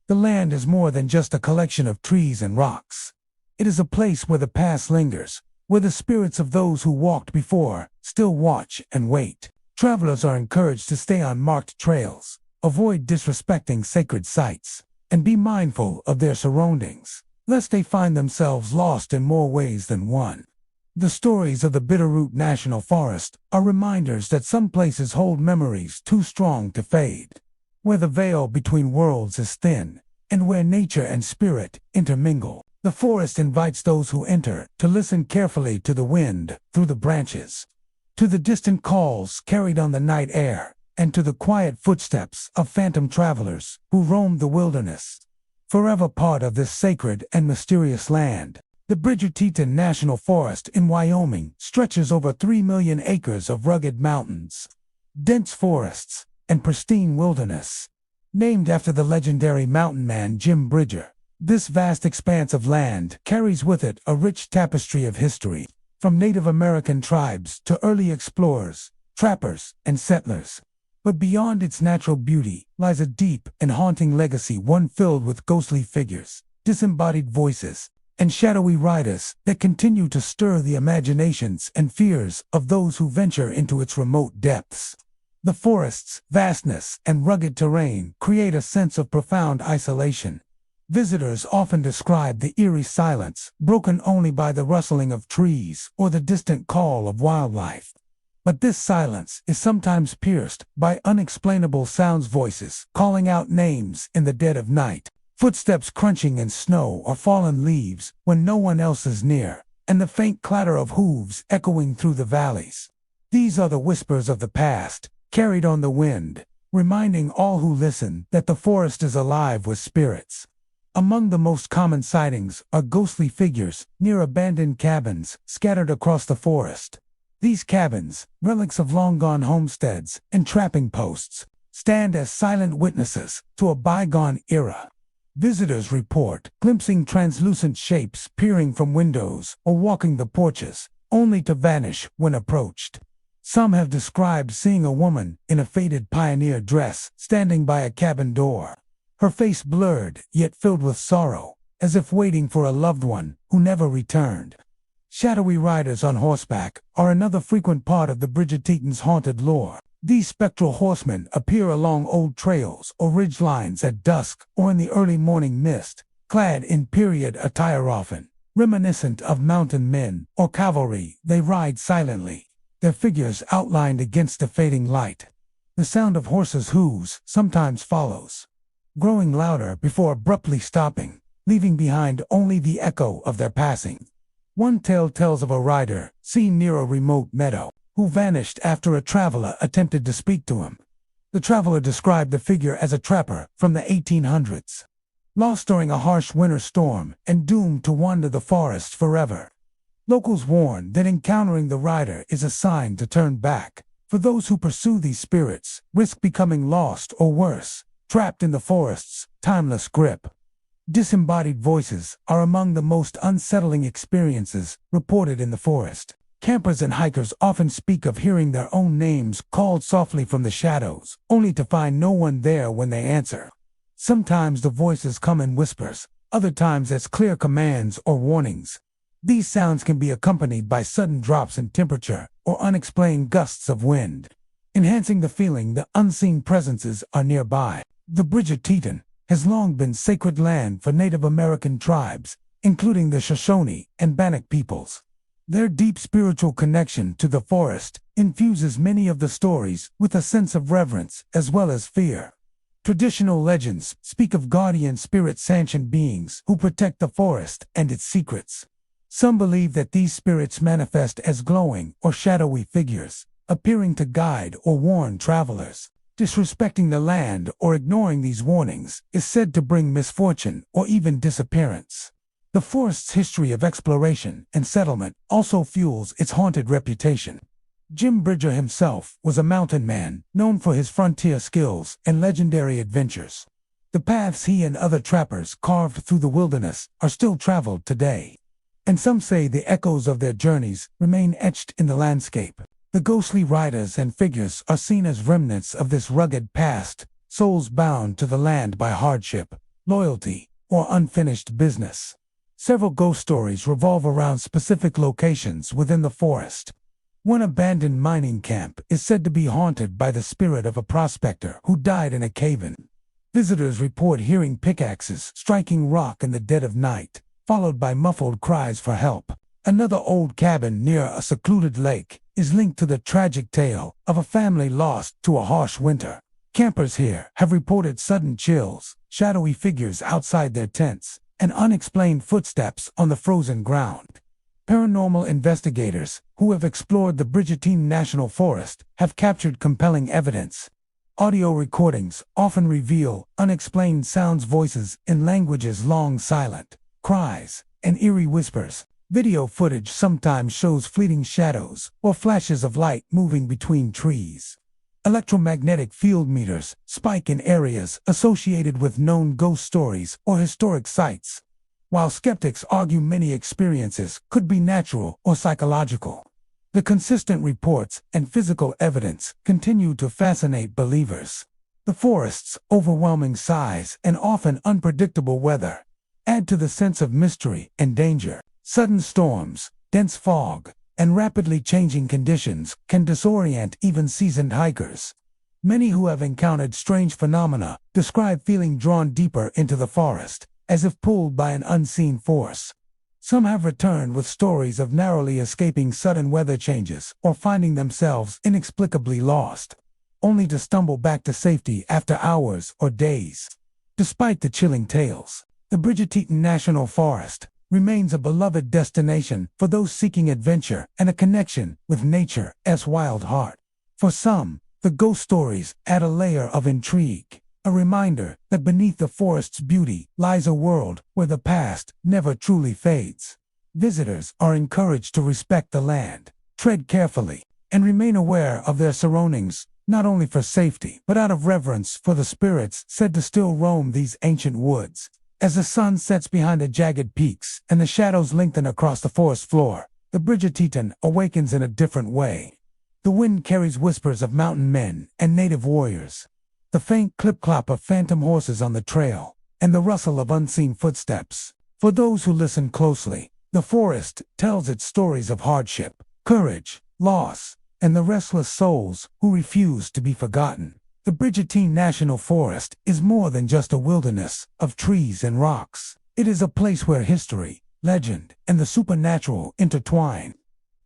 The land is more than just a collection of trees and rocks. It is a place where the past lingers, where the spirits of those who walked before still watch and wait. Travelers are encouraged to stay on marked trails, avoid disrespecting sacred sites, and be mindful of their surroundings, lest they find themselves lost in more ways than one. The stories of the Bitterroot National Forest are reminders that some places hold memories too strong to fade, where the veil between worlds is thin, and where nature and spirit intermingle. The forest invites those who enter to listen carefully to the wind through the branches, to the distant calls carried on the night air, and to the quiet footsteps of phantom travelers who roam the wilderness. Forever part of this sacred and mysterious land, the Bridger-Teton National Forest in Wyoming stretches over 3 million acres of rugged mountains, dense forests, and pristine wilderness. Named after the legendary mountain man Jim Bridger, this vast expanse of land carries with it a rich tapestry of history, from Native American tribes to early explorers, trappers, and settlers. But beyond its natural beauty lies a deep and haunting legacy, one filled with ghostly figures, disembodied voices, and shadowy riders that continue to stir the imaginations and fears of those who venture into its remote depths. The forest's vastness and rugged terrain create a sense of profound isolation. Visitors often describe the eerie silence, broken only by the rustling of trees or the distant call of wildlife. But this silence is sometimes pierced by unexplainable sounds, voices calling out names in the dead of night, footsteps crunching in snow or fallen leaves when no one else is near, and the faint clatter of hooves echoing through the valleys. These are the whispers of the past, carried on the wind, reminding all who listen that the forest is alive with spirits. Among the most common sightings are ghostly figures near abandoned cabins scattered across the forest. These cabins, relics of long-gone homesteads and trapping posts, stand as silent witnesses to a bygone era. Visitors report glimpsing translucent shapes peering from windows or walking the porches, only to vanish when approached. Some have described seeing a woman in a faded pioneer dress standing by a cabin door, her face blurred yet filled with sorrow, as if waiting for a loved one who never returned. Shadowy riders on horseback are another frequent part of the Bridgerton's haunted lore. These spectral horsemen appear along old trails or ridge lines at dusk or in the early morning mist, clad in period attire often reminiscent of mountain men or cavalry. They ride silently, their figures outlined against the fading light. The sound of horses' hooves sometimes follows, growing louder before abruptly stopping, leaving behind only the echo of their passing. One tale tells of a rider seen near a remote meadow who vanished after a traveler attempted to speak to him. The traveler described the figure as a trapper from the 1800s, lost during a harsh winter storm and doomed to wander the forest forever. Locals warn that encountering the rider is a sign to turn back, for those who pursue these spirits risk becoming lost or worse, trapped in the forest's timeless grip. Disembodied voices are among the most unsettling experiences reported in the forest. Campers and hikers often speak of hearing their own names called softly from the shadows, only to find no one there when they answer. Sometimes the voices come in whispers, other times as clear commands or warnings. These sounds can be accompanied by sudden drops in temperature or unexplained gusts of wind, enhancing the feeling that unseen presences are nearby. The Bridgerton has long been sacred land for Native American tribes, including the Shoshone and Bannock peoples. Their deep spiritual connection to the forest infuses many of the stories with a sense of reverence as well as fear. Traditional legends speak of guardian spirit-sanctioned beings who protect the forest and its secrets. Some believe that these spirits manifest as glowing or shadowy figures, appearing to guide or warn travelers. Disrespecting the land or ignoring these warnings is said to bring misfortune or even disappearance. The forest's history of exploration and settlement also fuels its haunted reputation. Jim Bridger himself was a mountain man, known for his frontier skills and legendary adventures. The paths he and other trappers carved through the wilderness are still traveled today, and some say the echoes of their journeys remain etched in the landscape. The ghostly riders and figures are seen as remnants of this rugged past, souls bound to the land by hardship, loyalty, or unfinished business. Several ghost stories revolve around specific locations within the forest. One abandoned mining camp is said to be haunted by the spirit of a prospector who died in a cave-in. Visitors report hearing pickaxes striking rock in the dead of night, followed by muffled cries for help. Another old cabin near a secluded lake is linked to the tragic tale of a family lost to a harsh winter. Campers here have reported sudden chills, shadowy figures outside their tents, and unexplained footsteps on the frozen ground. Paranormal investigators who have explored the Bridgerton National Forest have captured compelling evidence. Audio recordings often reveal unexplained sounds, voices in languages long silent, cries, and eerie whispers. Video footage sometimes shows fleeting shadows or flashes of light moving between trees. Electromagnetic field meters spike in areas associated with known ghost stories or historic sites, while skeptics argue many experiences could be natural or psychological. The consistent reports and physical evidence continue to fascinate believers. The forest's overwhelming size and often unpredictable weather add to the sense of mystery and danger. Sudden storms, dense fog, and rapidly changing conditions can disorient even seasoned hikers. Many who have encountered strange phenomena describe feeling drawn deeper into the forest, as if pulled by an unseen force. Some have returned with stories of narrowly escaping sudden weather changes or finding themselves inexplicably lost, only to stumble back to safety after hours or days. Despite the chilling tales, the Bridgerton National Forest remains a beloved destination for those seeking adventure and a connection with nature's wild heart. For some, the ghost stories add a layer of intrigue, a reminder that beneath the forest's beauty lies a world where the past never truly fades. Visitors are encouraged to respect the land, tread carefully, and remain aware of their surroundings, not only for safety but out of reverence for the spirits said to still roam these ancient woods. As the sun sets behind the jagged peaks and the shadows lengthen across the forest floor, the Bridgerton awakens in a different way. The wind carries whispers of mountain men and native warriors, the faint clip-clop of phantom horses on the trail, and the rustle of unseen footsteps. For those who listen closely, The forest tells its stories of hardship, courage, loss, and the restless souls who refuse to be forgotten. The Bridgetine National Forest is more than just a wilderness of trees and rocks. It is a place where history, legend, and the supernatural intertwine.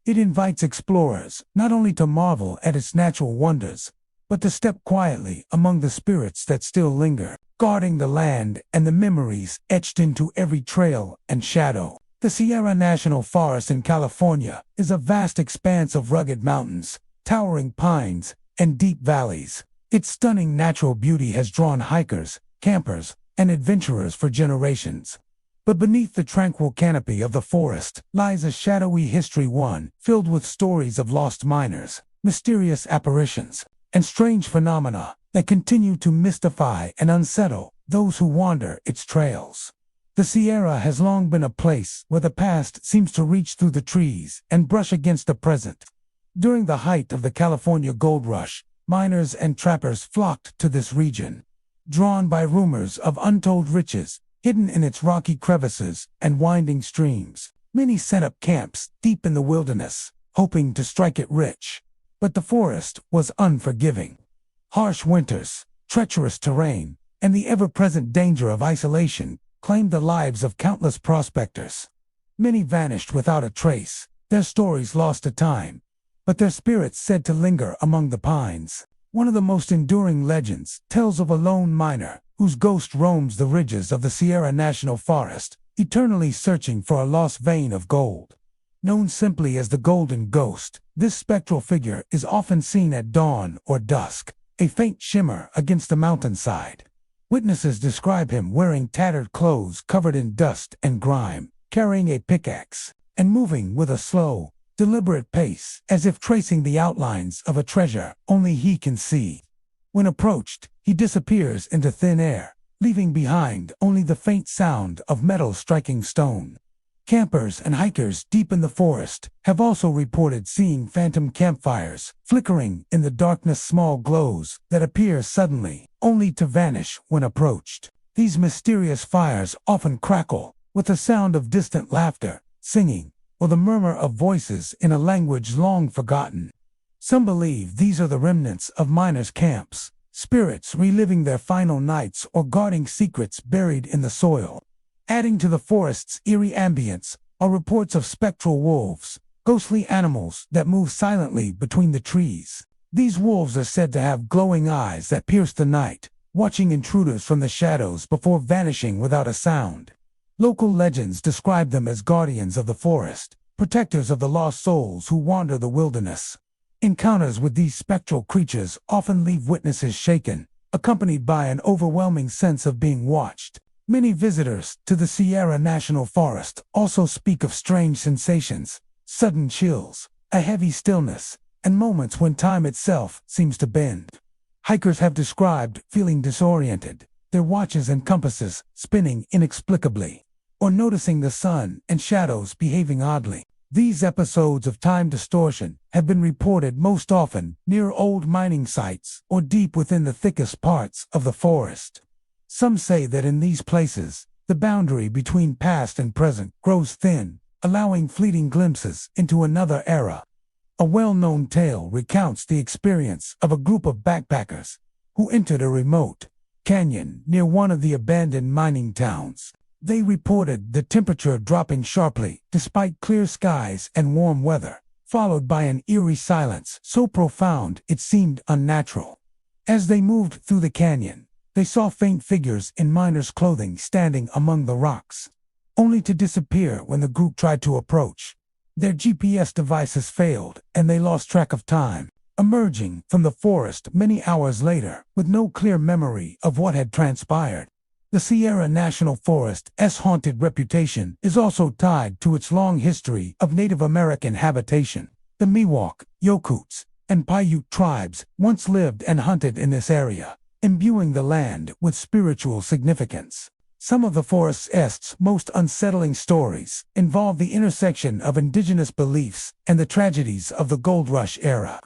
It invites explorers not only to marvel at its natural wonders, but to step quietly among the spirits that still linger, guarding the land and the memories etched into every trail and shadow. The Sierra National Forest in California is a vast expanse of rugged mountains, towering pines, and deep valleys. Its stunning natural beauty has drawn hikers, campers, and adventurers for generations. But beneath the tranquil canopy of the forest lies a shadowy history, one filled with stories of lost miners, mysterious apparitions, and strange phenomena that continue to mystify and unsettle those who wander its trails. The Sierra has long been a place where the past seems to reach through the trees and brush against the present. During the height of the California gold rush, miners and trappers flocked to this region, drawn by rumors of untold riches hidden in its rocky crevices and winding streams. Many set up camps deep in the wilderness, hoping to strike it rich. But the forest was unforgiving. Harsh winters, treacherous terrain, and the ever-present danger of isolation claimed the lives of countless prospectors. Many vanished without a trace, their stories lost to time, but their spirits said to linger among the pines. One of the most enduring legends tells of a lone miner whose ghost roams the ridges of the Sierra National Forest, eternally searching for a lost vein of gold. Known simply as the Golden Ghost, this spectral figure is often seen at dawn or dusk, a faint shimmer against the mountainside. Witnesses describe him wearing tattered clothes covered in dust and grime, carrying a pickaxe, and moving with a slow, deliberate pace, as if tracing the outlines of a treasure only he can see. When approached, he disappears into thin air, leaving behind only the faint sound of metal striking stone. Campers and hikers deep in the forest have also reported seeing phantom campfires flickering in the darkness, small glows that appear suddenly, only to vanish when approached. These mysterious fires often crackle with the sound of distant laughter, singing, or the murmur of voices in a language long forgotten. Some believe these are the remnants of miners' camps, spirits reliving their final nights or guarding secrets buried in the soil. Adding to the forest's eerie ambience are reports of spectral wolves, ghostly animals that move silently between the trees. These wolves are said to have glowing eyes that pierce the night, watching intruders from the shadows before vanishing without a sound. Local legends describe them as guardians of the forest, protectors of the lost souls who wander the wilderness. Encounters with these spectral creatures often leave witnesses shaken, accompanied by an overwhelming sense of being watched. Many visitors to the Sierra National Forest also speak of strange sensations, sudden chills, a heavy stillness, and moments when time itself seems to bend. Hikers have described feeling disoriented, their watches and compasses spinning inexplicably, or noticing the sun and shadows behaving oddly. These episodes of time distortion have been reported most often near old mining sites or deep within the thickest parts of the forest. Some say that in these places, the boundary between past and present grows thin, allowing fleeting glimpses into another era. A well-known tale recounts the experience of a group of backpackers who entered a remote canyon near one of the abandoned mining towns. They reported the temperature dropping sharply despite clear skies and warm weather, followed by an eerie silence so profound it seemed unnatural. As they moved through the canyon, they saw faint figures in miners' clothing standing among the rocks, only to disappear when the group tried to approach. Their GPS devices failed, and they lost track of time, emerging from the forest many hours later with no clear memory of what had transpired. The Sierra National Forest's haunted reputation is also tied to its long history of Native American habitation. The Miwok, Yokuts, and Paiute tribes once lived and hunted in this area, imbuing the land with spiritual significance. Some of the forest's most unsettling stories involve the intersection of indigenous beliefs and the tragedies of the gold rush era.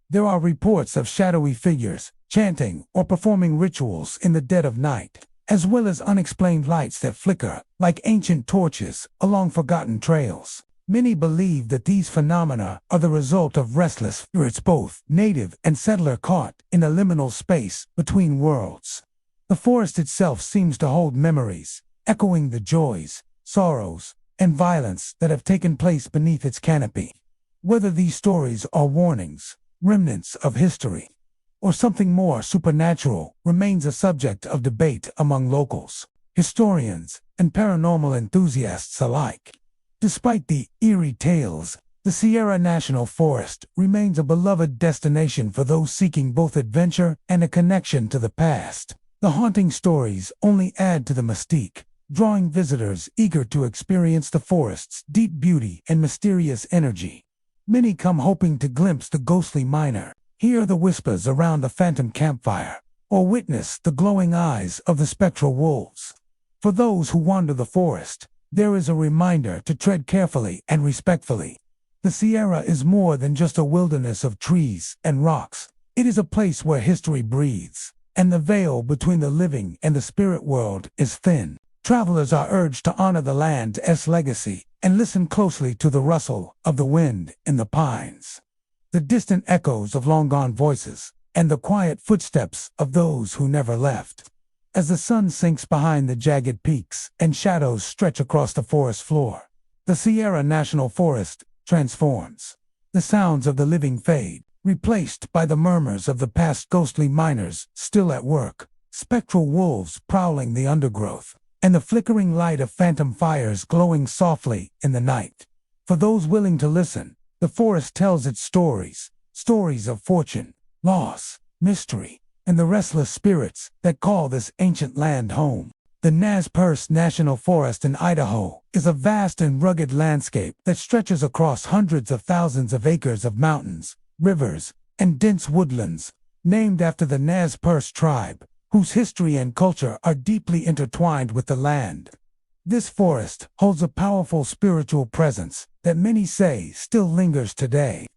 There are reports of shadowy figures chanting or performing rituals in the dead of night, as well as unexplained lights that flicker, like ancient torches, along forgotten trails. Many believe that these phenomena are the result of restless spirits, both native and settler, caught in a liminal space between worlds. The forest itself seems to hold memories, echoing the joys, sorrows, and violence that have taken place beneath its canopy. Whether these stories are warnings, remnants of history, or something more supernatural remains a subject of debate among locals, historians, and paranormal enthusiasts alike. Despite the eerie tales, the Sierra National Forest remains a beloved destination for those seeking both adventure and a connection to the past. The haunting stories only add to the mystique, drawing visitors eager to experience the forest's deep beauty and mysterious energy. Many come hoping to glimpse the ghostly miner, hear the whispers around the phantom campfire, or witness the glowing eyes of the spectral wolves. For those who wander the forest, there is a reminder to tread carefully and respectfully. The Sierra is more than just a wilderness of trees and rocks. It is a place where history breathes, and the veil between the living and the spirit world is thin. Travelers are urged to honor the land's legacy and listen closely to the rustle of the wind in the pines, the distant echoes of long-gone voices, and the quiet footsteps of those who never left. As the sun sinks behind the jagged peaks and shadows stretch across the forest floor, the Sierra National Forest transforms. The sounds of the living fade, replaced by the murmurs of the past ghostly miners still at work, spectral wolves prowling the undergrowth, and the flickering light of phantom fires glowing softly in the night. For those willing to listen, the forest tells its stories, stories of fortune, loss, mystery, and the restless spirits that call this ancient land home. The Nez Perce National Forest in Idaho is a vast and rugged landscape that stretches across hundreds of thousands of acres of mountains, rivers, and dense woodlands, named after the Nez Perce tribe, whose history and culture are deeply intertwined with the land. This forest holds a powerful spiritual presence that many say still lingers today.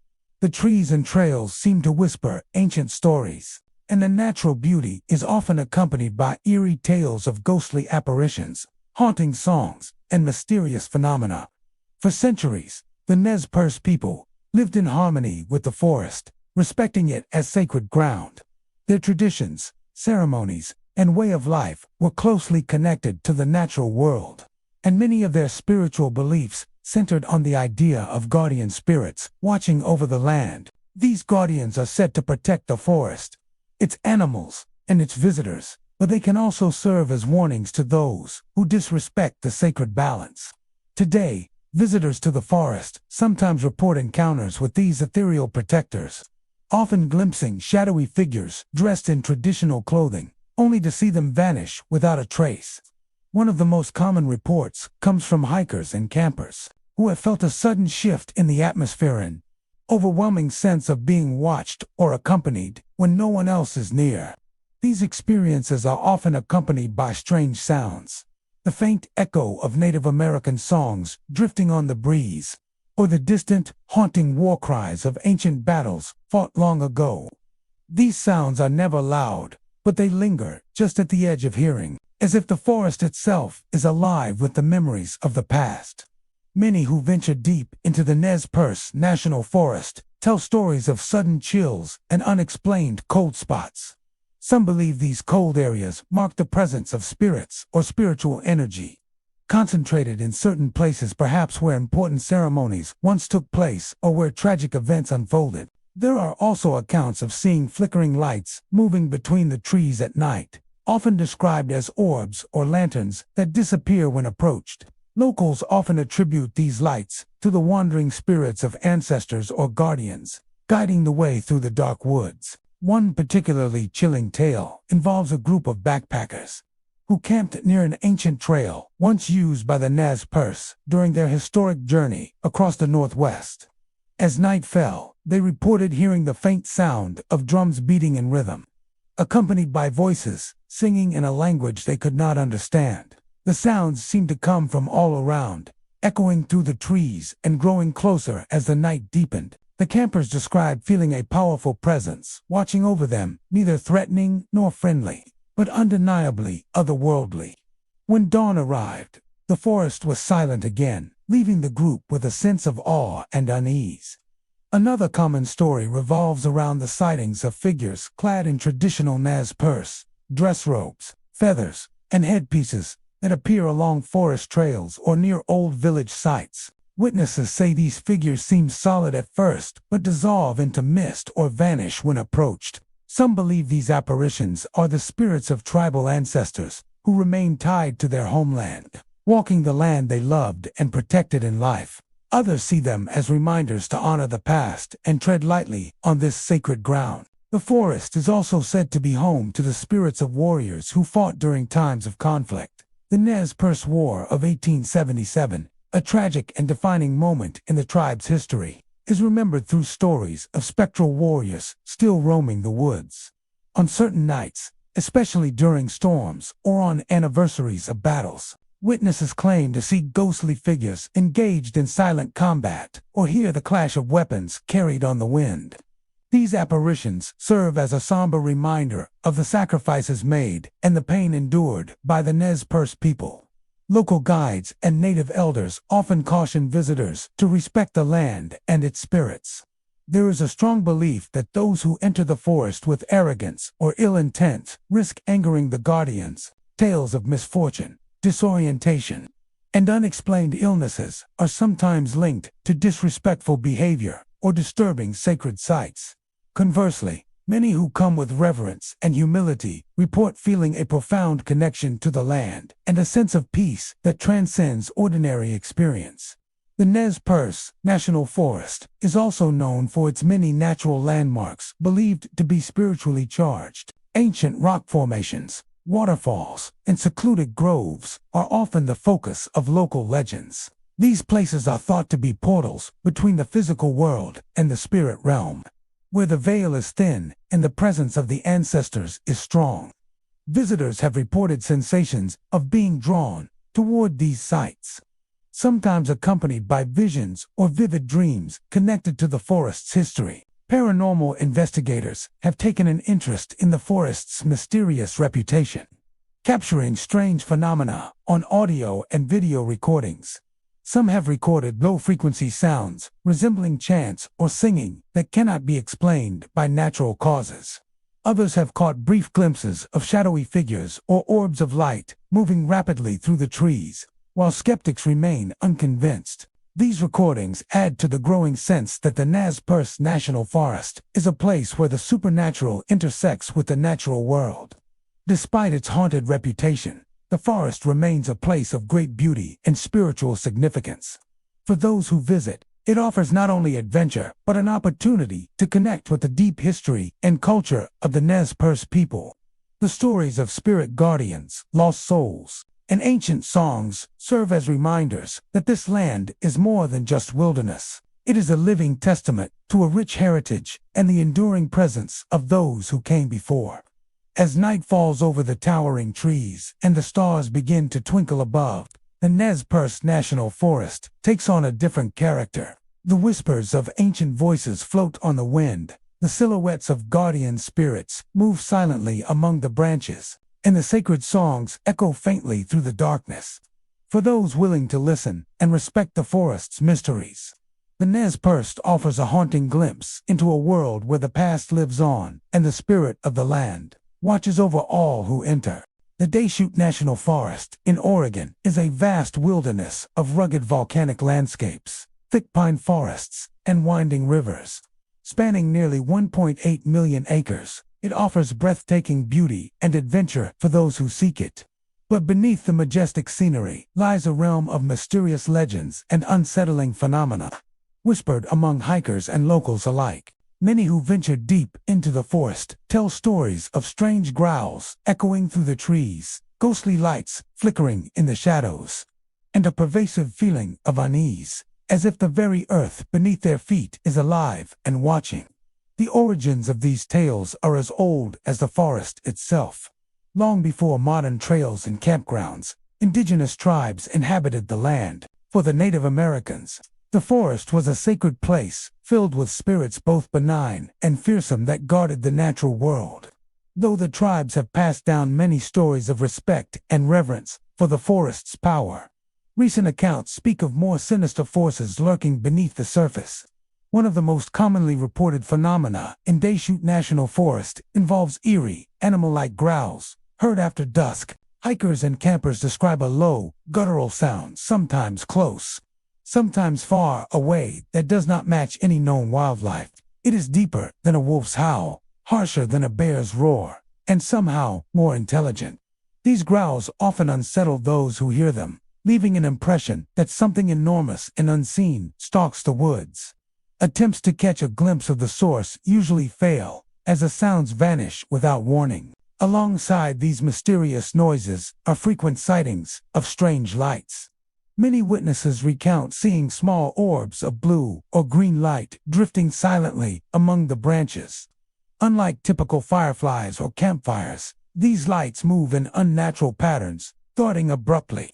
The trees and trails seem to whisper ancient stories, and the natural beauty is often accompanied by eerie tales of ghostly apparitions, haunting songs, and mysterious phenomena. For centuries, the Nez Perce people lived in harmony with the forest, respecting it as sacred ground. Their traditions, ceremonies, and way of life were closely connected to the natural world, and many of their spiritual beliefs centered on the idea of guardian spirits watching over the land. These guardians are said to protect the forest, its animals, and its visitors, but they can also serve as warnings to those who disrespect the sacred balance. Today, visitors to the forest sometimes report encounters with these ethereal protectors, often glimpsing shadowy figures dressed in traditional clothing, only to see them vanish without a trace. One of the most common reports comes from hikers and campers, who have felt a sudden shift in the atmosphere and overwhelming sense of being watched or accompanied when no one else is near. These experiences are often accompanied by strange sounds, the faint echo of Native American songs drifting on the breeze, or the distant, haunting war cries of ancient battles fought long ago. These sounds are never loud, but they linger just at the edge of hearing, as if the forest itself is alive with the memories of the past. Many who venture deep into the Nez Perce National Forest tell stories of sudden chills and unexplained cold spots. Some believe these cold areas mark the presence of spirits or spiritual energy, concentrated in certain places, perhaps where important ceremonies once took place or where tragic events unfolded. There are also accounts of seeing flickering lights moving between the trees at night, often described as orbs or lanterns that disappear when approached. Locals often attribute these lights to the wandering spirits of ancestors or guardians, guiding the way through the dark woods. One particularly chilling tale involves a group of backpackers who camped near an ancient trail once used by the Nez Perce during their historic journey across the Northwest. As night fell, they reported hearing the faint sound of drums beating in rhythm, accompanied by voices singing in a language they could not understand. The sounds seemed to come from all around, echoing through the trees and growing closer as the night deepened. The campers described feeling a powerful presence watching over them, neither threatening nor friendly, but undeniably otherworldly. When dawn arrived, the forest was silent again, leaving the group with a sense of awe and unease. Another common story revolves around the sightings of figures clad in traditional Nez Perce dress robes, feathers, and headpieces that appear along forest trails or near old village sites. Witnesses say these figures seem solid at first, but dissolve into mist or vanish when approached. Some believe these apparitions are the spirits of tribal ancestors who remain tied to their homeland, walking the land they loved and protected in life. Others see them as reminders to honor the past and tread lightly on this sacred ground. The forest is also said to be home to the spirits of warriors who fought during times of conflict. The Nez Perce War of 1877, a tragic and defining moment in the tribe's history, is remembered through stories of spectral warriors still roaming the woods. On certain nights, especially during storms or on anniversaries of battles, witnesses claim to see ghostly figures engaged in silent combat or hear the clash of weapons carried on the wind. These apparitions serve as a somber reminder of the sacrifices made and the pain endured by the Nez Perce people. Local guides and native elders often caution visitors to respect the land and its spirits. There is a strong belief that those who enter the forest with arrogance or ill intent risk angering the guardians. Tales of misfortune, disorientation, and unexplained illnesses are sometimes linked to disrespectful behavior or disturbing sacred sites. Conversely, many who come with reverence and humility report feeling a profound connection to the land and a sense of peace that transcends ordinary experience. The Nez Perce National Forest is also known for its many natural landmarks believed to be spiritually charged. Ancient rock formations, waterfalls, and secluded groves are often the focus of local legends. These places are thought to be portals between the physical world and the spirit realm, where the veil is thin and the presence of the ancestors is strong. Visitors have reported sensations of being drawn toward these sites, sometimes accompanied by visions or vivid dreams connected to the forest's history. Paranormal investigators have taken an interest in the forest's mysterious reputation, capturing strange phenomena on audio and video recordings. Some have recorded low-frequency sounds, resembling chants or singing, that cannot be explained by natural causes. Others have caught brief glimpses of shadowy figures or orbs of light moving rapidly through the trees, while skeptics remain unconvinced. These recordings add to the growing sense that the Nez Perce National Forest is a place where the supernatural intersects with the natural world. Despite its haunted reputation, the forest remains a place of great beauty and spiritual significance. For those who visit, it offers not only adventure, but an opportunity to connect with the deep history and culture of the Nez Perce people. The stories of spirit guardians, lost souls, and ancient songs serve as reminders that this land is more than just wilderness. It is a living testament to a rich heritage and the enduring presence of those who came before. As night falls over the towering trees and the stars begin to twinkle above, the Nez Perce National Forest takes on a different character. The whispers of ancient voices float on the wind, the silhouettes of guardian spirits move silently among the branches, and the sacred songs echo faintly through the darkness. For those willing to listen and respect the forest's mysteries, the Nez Perce offers a haunting glimpse into a world where the past lives on and the spirit of the land watches over all who enter. The Deschutes National Forest in Oregon is a vast wilderness of rugged volcanic landscapes, thick pine forests, and winding rivers. Spanning nearly 1.8 million acres, it offers breathtaking beauty and adventure for those who seek it. But beneath the majestic scenery lies a realm of mysterious legends and unsettling phenomena, whispered among hikers and locals alike. Many who venture deep into the forest tell stories of strange growls echoing through the trees, ghostly lights flickering in the shadows, and a pervasive feeling of unease, as if the very earth beneath their feet is alive and watching. The origins of these tales are as old as the forest itself. Long before modern trails and campgrounds, indigenous tribes inhabited the land. For the Native Americans, the forest was a sacred place, filled with spirits both benign and fearsome that guarded the natural world. though the tribes have passed down many stories of respect and reverence for the forest's power. Recent accounts speak of more sinister forces lurking beneath the surface. One of the most commonly reported phenomena in Deschutes National Forest involves eerie, animal-like growls, heard after dusk. Hikers and campers describe a low, guttural sound, sometimes close, sometimes far away, that does not match any known wildlife. It is deeper than a wolf's howl, harsher than a bear's roar, and somehow more intelligent. These growls often unsettle those who hear them, leaving an impression that something enormous and unseen stalks the woods. Attempts to catch a glimpse of the source usually fail, as the sounds vanish without warning. Alongside these mysterious noises are frequent sightings of strange lights. Many witnesses recount seeing small orbs of blue or green light drifting silently among the branches. Unlike typical fireflies or campfires, these lights move in unnatural patterns, darting abruptly,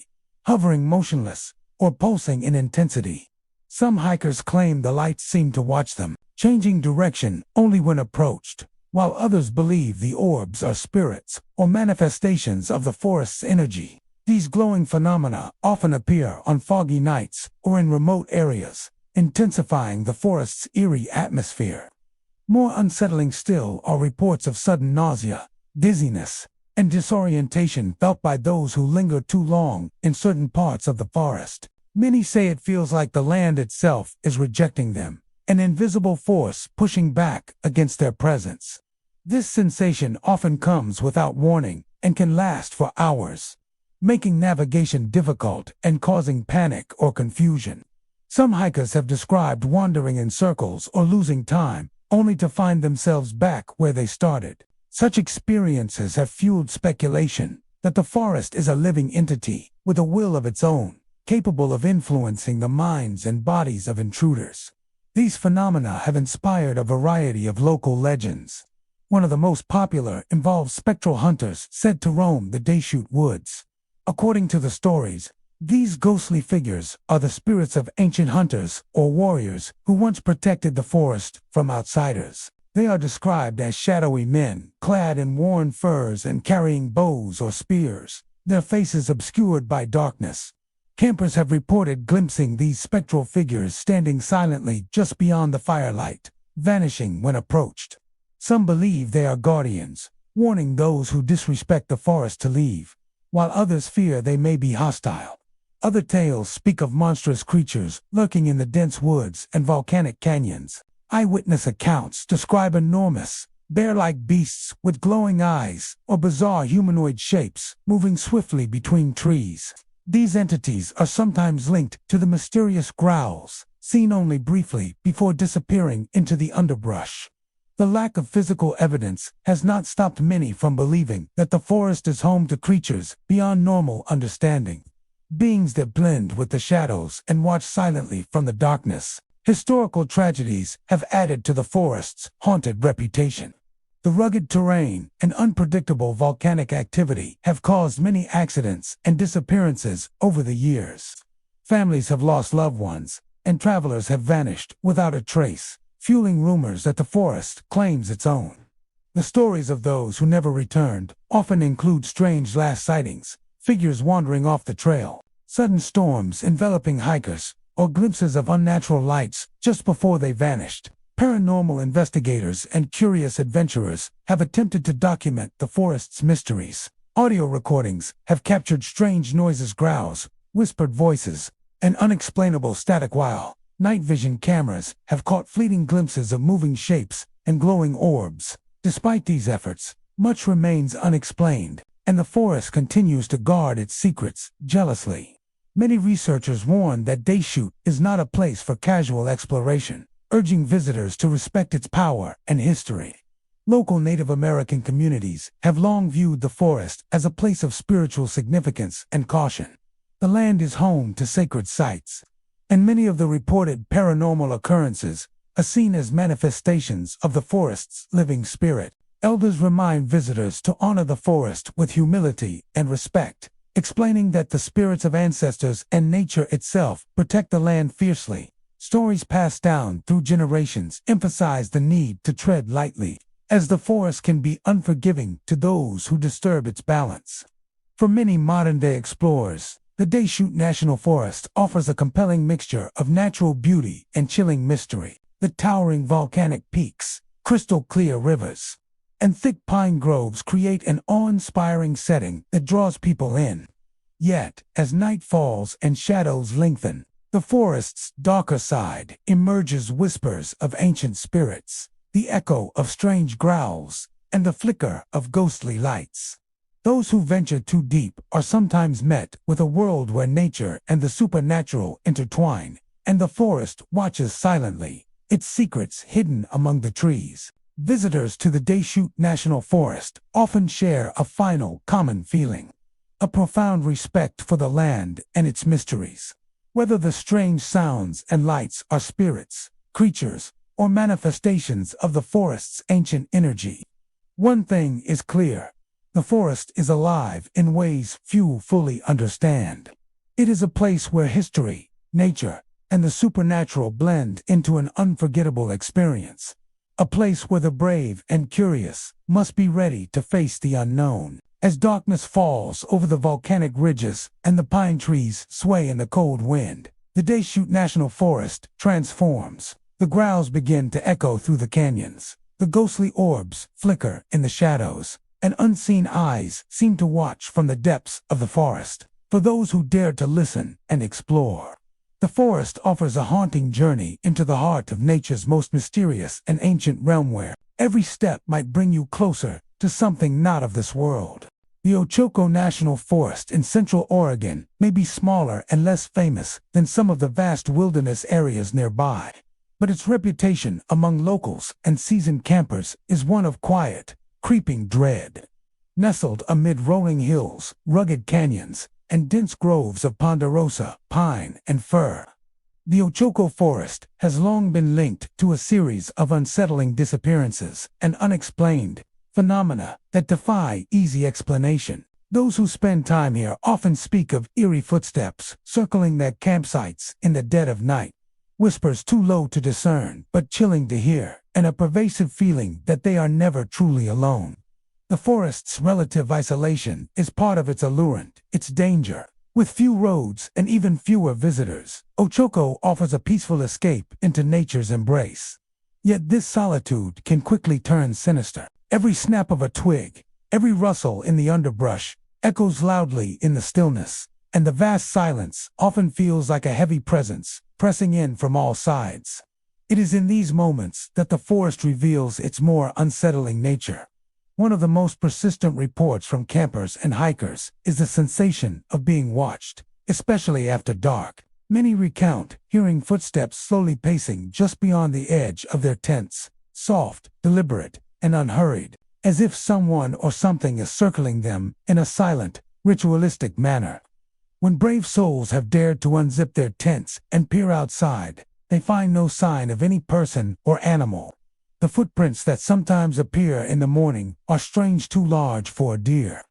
hovering motionless, or pulsing in intensity. Some hikers claim the lights seem to watch them, changing direction only when approached, while others believe the orbs are spirits or manifestations of the forest's energy. These glowing phenomena often appear on foggy nights or in remote areas, intensifying the forest's eerie atmosphere. More unsettling still are reports of sudden nausea, dizziness, and disorientation felt by those who linger too long in certain parts of the forest. Many say it feels like the land itself is rejecting them, an invisible force pushing back against their presence. This sensation often comes without warning and can last for hours, making navigation difficult and causing panic or confusion. Some hikers have described wandering in circles or losing time, only to find themselves back where they started. Such experiences have fueled speculation that the forest is a living entity with a will of its own, capable of influencing the minds and bodies of intruders. These phenomena have inspired a variety of local legends. One of the most popular involves spectral hunters said to roam the Deschutes woods. According to the stories, these ghostly figures are the spirits of ancient hunters or warriors who once protected the forest from outsiders. They are described as shadowy men, clad in worn furs and carrying bows or spears, their faces obscured by darkness. Campers have reported glimpsing these spectral figures standing silently just beyond the firelight, vanishing when approached. Some believe they are guardians, warning those who disrespect the forest to leave, while others fear they may be hostile. Other tales speak of monstrous creatures lurking in the dense woods and volcanic canyons. Eyewitness accounts describe enormous, bear-like beasts with glowing eyes or bizarre humanoid shapes moving swiftly between trees. These entities are sometimes linked to the mysterious growls, seen only briefly before disappearing into the underbrush. The lack of physical evidence has not stopped many from believing that the forest is home to creatures beyond normal understanding, beings that blend with the shadows and watch silently from the darkness. Historical tragedies have added to the forest's haunted reputation. The rugged terrain and unpredictable volcanic activity have caused many accidents and disappearances over the years. Families have lost loved ones, and travelers have vanished without a trace, fueling rumors that the forest claims its own. The stories of those who never returned often include strange last sightings, figures wandering off the trail, sudden storms enveloping hikers, or glimpses of unnatural lights just before they vanished. Paranormal investigators and curious adventurers have attempted to document the forest's mysteries. Audio recordings have captured strange noises, growls, whispered voices, and unexplainable static, while night vision cameras have caught fleeting glimpses of moving shapes and glowing orbs. Despite these efforts, much remains unexplained, and the forest continues to guard its secrets jealously. Many researchers warn that Deschutes is not a place for casual exploration, urging visitors to respect its power and history. Local Native American communities have long viewed the forest as a place of spiritual significance and caution. The land is home to sacred sites, and many of the reported paranormal occurrences are seen as manifestations of the forest's living spirit. Elders remind visitors to honor the forest with humility and respect, explaining that the spirits of ancestors and nature itself protect the land fiercely. Stories passed down through generations emphasize the need to tread lightly, as the forest can be unforgiving to those who disturb its balance. For many modern-day explorers, the Deschutes National Forest offers a compelling mixture of natural beauty and chilling mystery. The towering volcanic peaks, crystal-clear rivers, and thick pine groves create an awe-inspiring setting that draws people in. Yet, as night falls and shadows lengthen, the forest's darker side emerges whispers of ancient spirits, the echo of strange growls, and the flicker of ghostly lights. Those who venture too deep are sometimes met with a world where nature and the supernatural intertwine, and the forest watches silently, its secrets hidden among the trees. Visitors to the Deschutes National Forest often share a final common feeling, a profound respect for the land and its mysteries. Whether the strange sounds and lights are spirits, creatures, or manifestations of the forest's ancient energy, one thing is clear: the forest is alive in ways few fully understand. It is a place where history, nature, and the supernatural blend into an unforgettable experience. A place where the brave and curious must be ready to face the unknown. As darkness falls over the volcanic ridges and the pine trees sway in the cold wind, the Deschutes National Forest transforms. The growls begin to echo through the canyons. The ghostly orbs flicker in the shadows, and unseen eyes seem to watch from the depths of the forest. For those who dare to listen and explore, the forest offers a haunting journey into the heart of nature's most mysterious and ancient realm, where every step might bring you closer to something not of this world. The Ochoco National Forest in Central Oregon may be smaller and less famous than some of the vast wilderness areas nearby, but its reputation among locals and seasoned campers is one of quiet, creeping dread. Nestled amid rolling hills, rugged canyons, and dense groves of ponderosa, pine, and fir, the Ochoco Forest has long been linked to a series of unsettling disappearances and unexplained phenomena that defy easy explanation. Those who spend time here often speak of eerie footsteps circling their campsites in the dead of night, whispers too low to discern but chilling to hear, and a pervasive feeling that they are never truly alone. The forest's relative isolation is part of its allurement, its danger. With few roads and even fewer visitors, Ochoco offers a peaceful escape into nature's embrace. Yet this solitude can quickly turn sinister. Every snap of a twig, every rustle in the underbrush, echoes loudly in the stillness, and the vast silence often feels like a heavy presence pressing in from all sides. It is in these moments that the forest reveals its more unsettling nature. One of the most persistent reports from campers and hikers is the sensation of being watched, especially after dark. Many recount hearing footsteps slowly pacing just beyond the edge of their tents, soft, deliberate, and unhurried, as if someone or something is circling them in a silent, ritualistic manner. When brave souls have dared to unzip their tents and peer outside, they find no sign of any person or animal. The footprints that sometimes appear in the morning are strange, too large for a deer,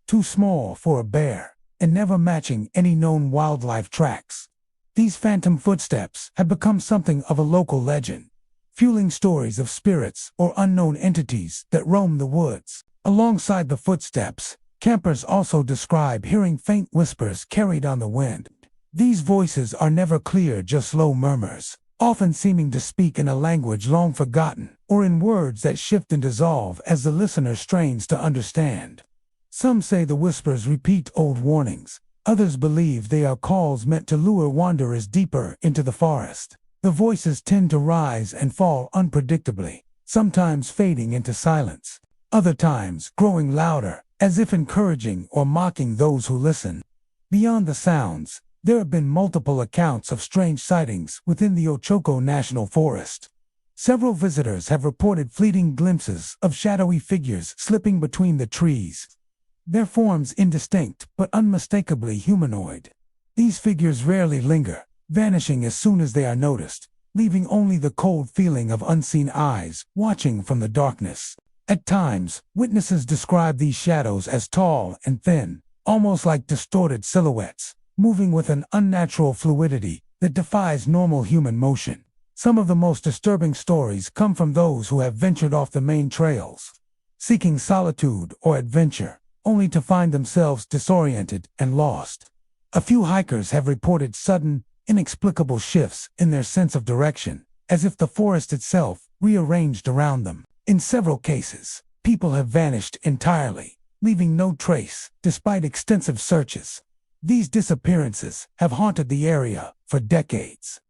too small for a bear, and never matching any known wildlife tracks. These phantom footsteps have become something of a local legend, fueling stories of spirits or unknown entities that roam the woods. Alongside the footsteps, campers also describe hearing faint whispers carried on the wind. These voices are never clear, just low murmurs, often seeming to speak in a language long forgotten, or in words that shift and dissolve as the listener strains to understand. Some say the whispers repeat old warnings. Others believe they are calls meant to lure wanderers deeper into the forest. The voices tend to rise and fall unpredictably, sometimes fading into silence, other times growing louder, as if encouraging or mocking those who listen. Beyond the sounds, there have been multiple accounts of strange sightings within the Ochoco National Forest. Several visitors have reported fleeting glimpses of shadowy figures slipping between the trees, their forms indistinct but unmistakably humanoid. These figures rarely linger, vanishing as soon as they are noticed, leaving only the cold feeling of unseen eyes watching from the darkness. At times, witnesses describe these shadows as tall and thin, almost like distorted silhouettes, moving with an unnatural fluidity that defies normal human motion. Some of the most disturbing stories come from those who have ventured off the main trails, seeking solitude or adventure, only to find themselves disoriented and lost. A few hikers have reported sudden, inexplicable shifts in their sense of direction, as if the forest itself rearranged around them. In several cases, people have vanished entirely, leaving no trace, despite extensive searches. These disappearances have haunted the area for decades,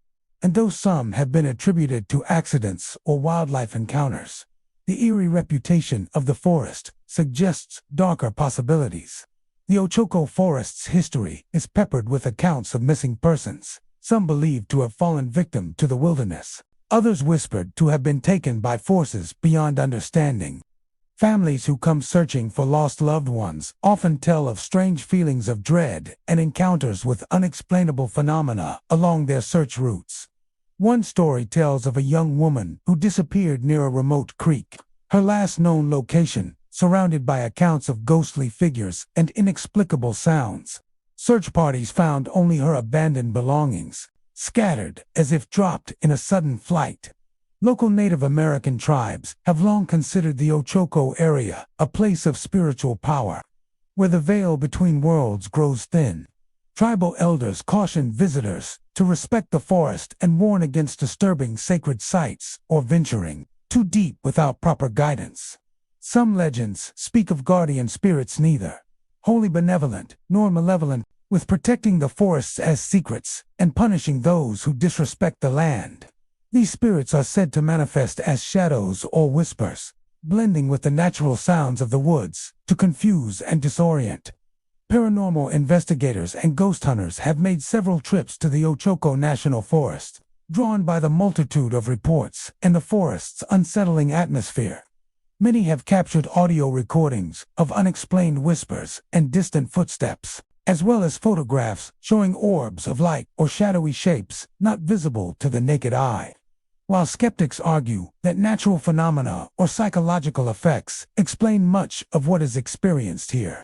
and though some have been attributed to accidents or wildlife encounters, the eerie reputation of the forest suggests darker possibilities. The Ochoko Forest's history is peppered with accounts of missing persons, some believed to have fallen victim to the wilderness, others whispered to have been taken by forces beyond understanding. Families who come searching for lost loved ones often tell of strange feelings of dread and encounters with unexplainable phenomena along their search routes. One story tells of a young woman who disappeared near a remote creek, her last known location, surrounded by accounts of ghostly figures and inexplicable sounds. Search parties found only her abandoned belongings, scattered as if dropped in a sudden flight. Local Native American tribes have long considered the Ochoko area a place of spiritual power, where the veil between worlds grows thin. Tribal elders caution visitors to respect the forest and warn against disturbing sacred sites or venturing too deep without proper guidance. Some legends speak of guardian spirits neither wholly benevolent nor malevolent, with protecting the forests as secrets and punishing those who disrespect the land. These spirits are said to manifest as shadows or whispers, blending with the natural sounds of the woods to confuse and disorient. Paranormal investigators and ghost hunters have made several trips to the Ochoko National Forest, drawn by the multitude of reports and the forest's unsettling atmosphere. Many have captured audio recordings of unexplained whispers and distant footsteps, as well as photographs showing orbs of light or shadowy shapes not visible to the naked eye. While skeptics argue that natural phenomena or psychological effects explain much of what is experienced here,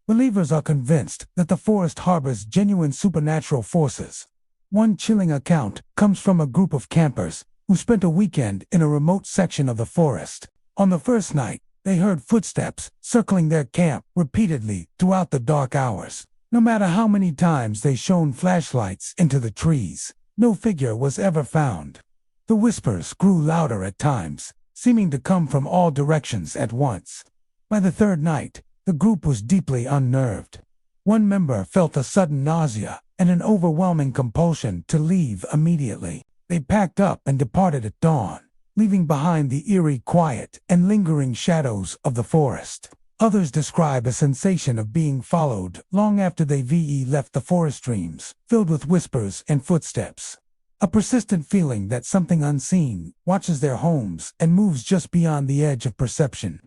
believers are convinced that the forest harbors genuine supernatural forces. One chilling account comes from a group of campers who spent a weekend in a remote section of the forest. On the first night, they heard footsteps circling their camp repeatedly throughout the dark hours. No matter how many times they shone flashlights into the trees, no figure was ever found. The whispers grew louder at times, seeming to come from all directions at once. By the third night, the group was deeply unnerved. One member felt a sudden nausea and an overwhelming compulsion to leave immediately. They packed up and departed at dawn, leaving behind the eerie quiet and lingering shadows of the forest. Others describe a sensation of being followed long after they left the forest streams, filled with whispers and footsteps. A persistent feeling that something unseen watches their homes and moves just beyond the edge of perception.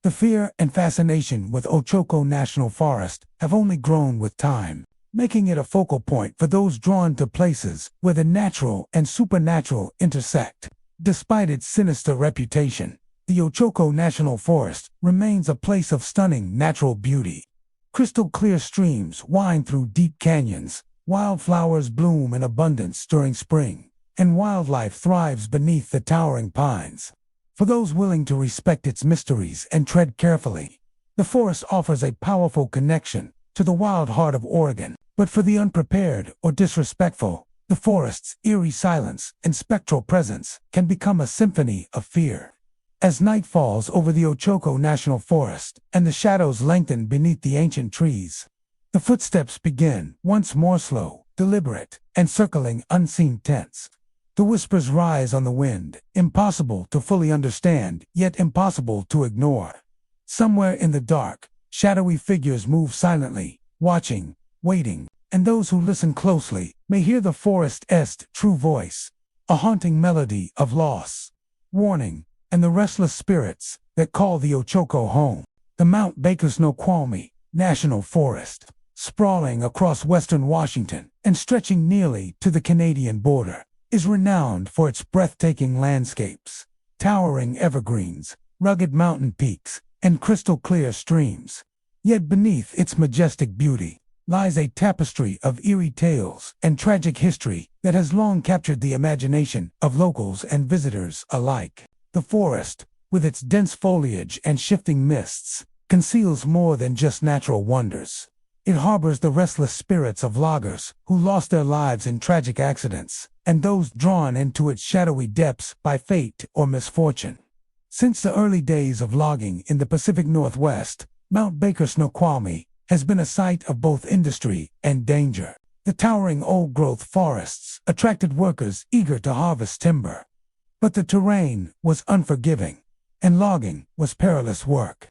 The fear and fascination with Ochoko National Forest have only grown with time, making it a focal point for those drawn to places where the natural and supernatural intersect. Despite its sinister reputation, the Ochoko National Forest remains a place of stunning natural beauty. Crystal clear streams wind through deep canyons, wildflowers bloom in abundance during spring, and wildlife thrives beneath the towering pines. For those willing to respect its mysteries and tread carefully, the forest offers a powerful connection to the wild heart of Oregon. But for the unprepared or disrespectful, the forest's eerie silence and spectral presence can become a symphony of fear. As night falls over the Ochoko National Forest and the shadows lengthen beneath the ancient trees, the footsteps begin, once more slow, deliberate, and circling unseen tents. The whispers rise on the wind, impossible to fully understand, yet impossible to ignore. Somewhere in the dark, shadowy figures move silently, watching, waiting, and those who listen closely may hear the forest's true voice, a haunting melody of loss, warning, and the restless spirits that call the Ochoko home. The Mount Bakersnoqualmie National Forest, sprawling across western Washington and stretching nearly to the Canadian border, is renowned for its breathtaking landscapes, towering evergreens, rugged mountain peaks, and crystal-clear streams. Yet beneath its majestic beauty, lies a tapestry of eerie tales and tragic history that has long captured the imagination of locals and visitors alike. The forest, with its dense foliage and shifting mists, conceals more than just natural wonders. It harbors the restless spirits of loggers who lost their lives in tragic accidents, and those drawn into its shadowy depths by fate or misfortune. Since the early days of logging in the Pacific Northwest, Mount Baker Snoqualmie has been a site of both industry and danger. The towering old-growth forests attracted workers eager to harvest timber. But the terrain was unforgiving, and logging was perilous work.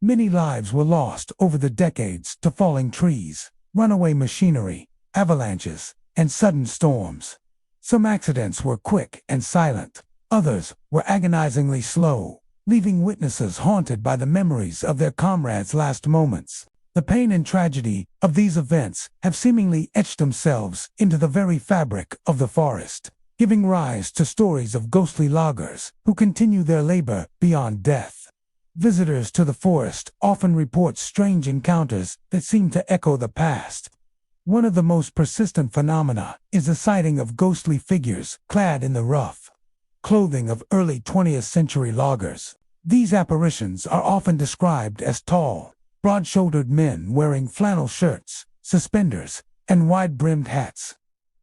Many lives were lost over the decades to falling trees, runaway machinery, avalanches, and sudden storms. Some accidents were quick and silent. Others were agonizingly slow, leaving witnesses haunted by the memories of their comrades' last moments. The pain and tragedy of these events have seemingly etched themselves into the very fabric of the forest, giving rise to stories of ghostly loggers who continue their labor beyond death. Visitors to the forest often report strange encounters that seem to echo the past. One of the most persistent phenomena is the sighting of ghostly figures clad in the rough clothing of early 20th century loggers. These apparitions are often described as tall, broad-shouldered men wearing flannel shirts, suspenders, and wide-brimmed hats.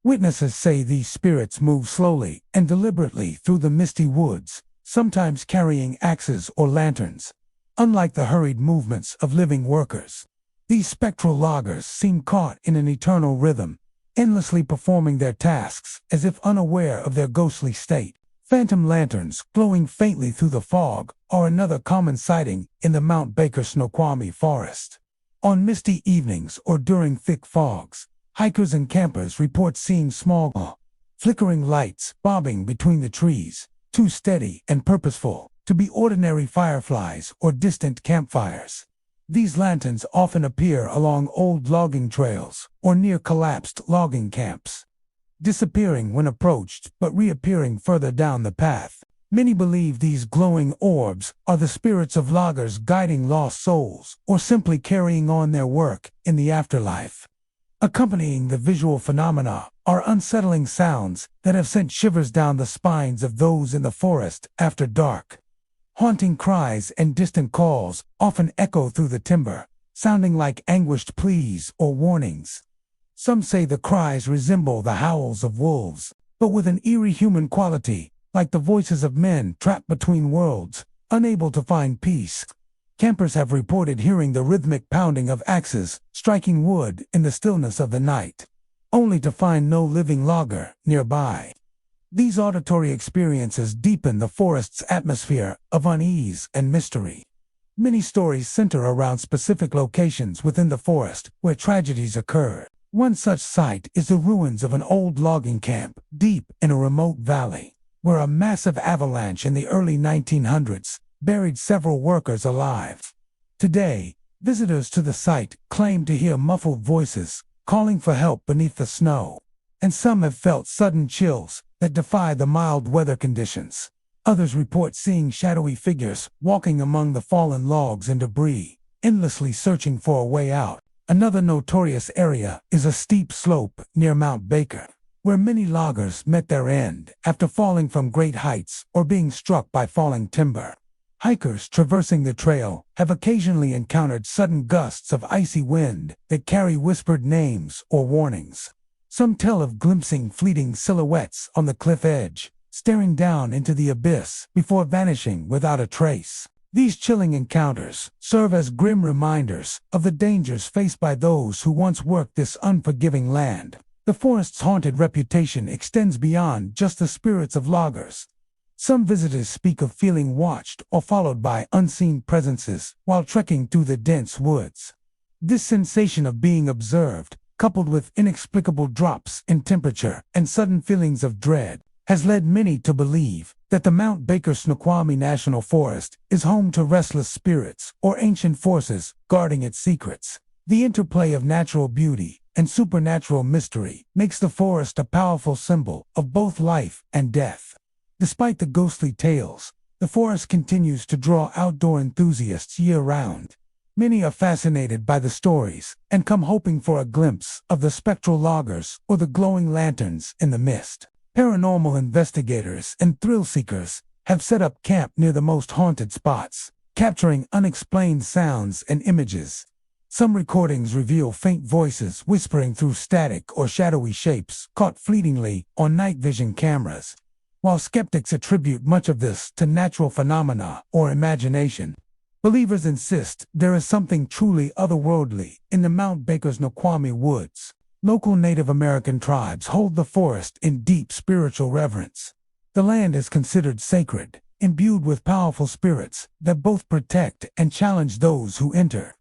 Witnesses say these spirits move slowly and deliberately through the misty woods, sometimes carrying axes or lanterns. Unlike the hurried movements of living workers, these spectral loggers seem caught in an eternal rhythm, endlessly performing their tasks as if unaware of their ghostly state. Phantom lanterns glowing faintly through the fog are another common sighting in the Mount Baker Snoqualmie forest. On misty evenings or during thick fogs, hikers and campers report seeing small, flickering lights bobbing between the trees, too steady and purposeful to be ordinary fireflies or distant campfires. These lanterns often appear along old logging trails or near collapsed logging camps, disappearing when approached but reappearing further down the path. Many believe these glowing orbs are the spirits of loggers guiding lost souls or simply carrying on their work in the afterlife. Accompanying the visual phenomena are unsettling sounds that have sent shivers down the spines of those in the forest after dark. Haunting cries and distant calls often echo through the timber, sounding like anguished pleas or warnings. Some say the cries resemble the howls of wolves, but with an eerie human quality, like the voices of men trapped between worlds, unable to find peace. Campers have reported hearing the rhythmic pounding of axes striking wood in the stillness of the night, only to find no living logger nearby. These auditory experiences deepen the forest's atmosphere of unease and mystery. Many stories center around specific locations within the forest where tragedies occurred. One such site is the ruins of an old logging camp deep in a remote valley, where a massive avalanche in the early 1900s buried several workers alive. Today, visitors to the site claim to hear muffled voices calling for help beneath the snow, and some have felt sudden chills that defy the mild weather conditions. Others report seeing shadowy figures walking among the fallen logs and debris, endlessly searching for a way out. Another notorious area is a steep slope near Mount Baker, where many loggers met their end after falling from great heights or being struck by falling timber. Hikers traversing the trail have occasionally encountered sudden gusts of icy wind that carry whispered names or warnings. Some tell of glimpsing fleeting silhouettes on the cliff edge, staring down into the abyss before vanishing without a trace. These chilling encounters serve as grim reminders of the dangers faced by those who once worked this unforgiving land. The forest's haunted reputation extends beyond just the spirits of loggers. Some visitors speak of feeling watched or followed by unseen presences while trekking through the dense woods. This sensation of being observed, coupled with inexplicable drops in temperature and sudden feelings of dread, has led many to believe that the Mount Baker Snoqualmie National Forest is home to restless spirits or ancient forces guarding its secrets. The interplay of natural beauty and supernatural mystery makes the forest a powerful symbol of both life and death. Despite the ghostly tales, the forest continues to draw outdoor enthusiasts year-round. Many are fascinated by the stories and come hoping for a glimpse of the spectral loggers or the glowing lanterns in the mist. Paranormal investigators and thrill seekers have set up camp near the most haunted spots, capturing unexplained sounds and images. Some recordings reveal faint voices whispering through static or shadowy shapes caught fleetingly on night vision cameras, while skeptics attribute much of this to natural phenomena or imagination. Believers insist there is something truly otherworldly in the Mount Baker's Snoqualmie woods. Local Native American tribes hold the forest in deep spiritual reverence. The land is considered sacred, imbued with powerful spirits that both protect and challenge those who enter.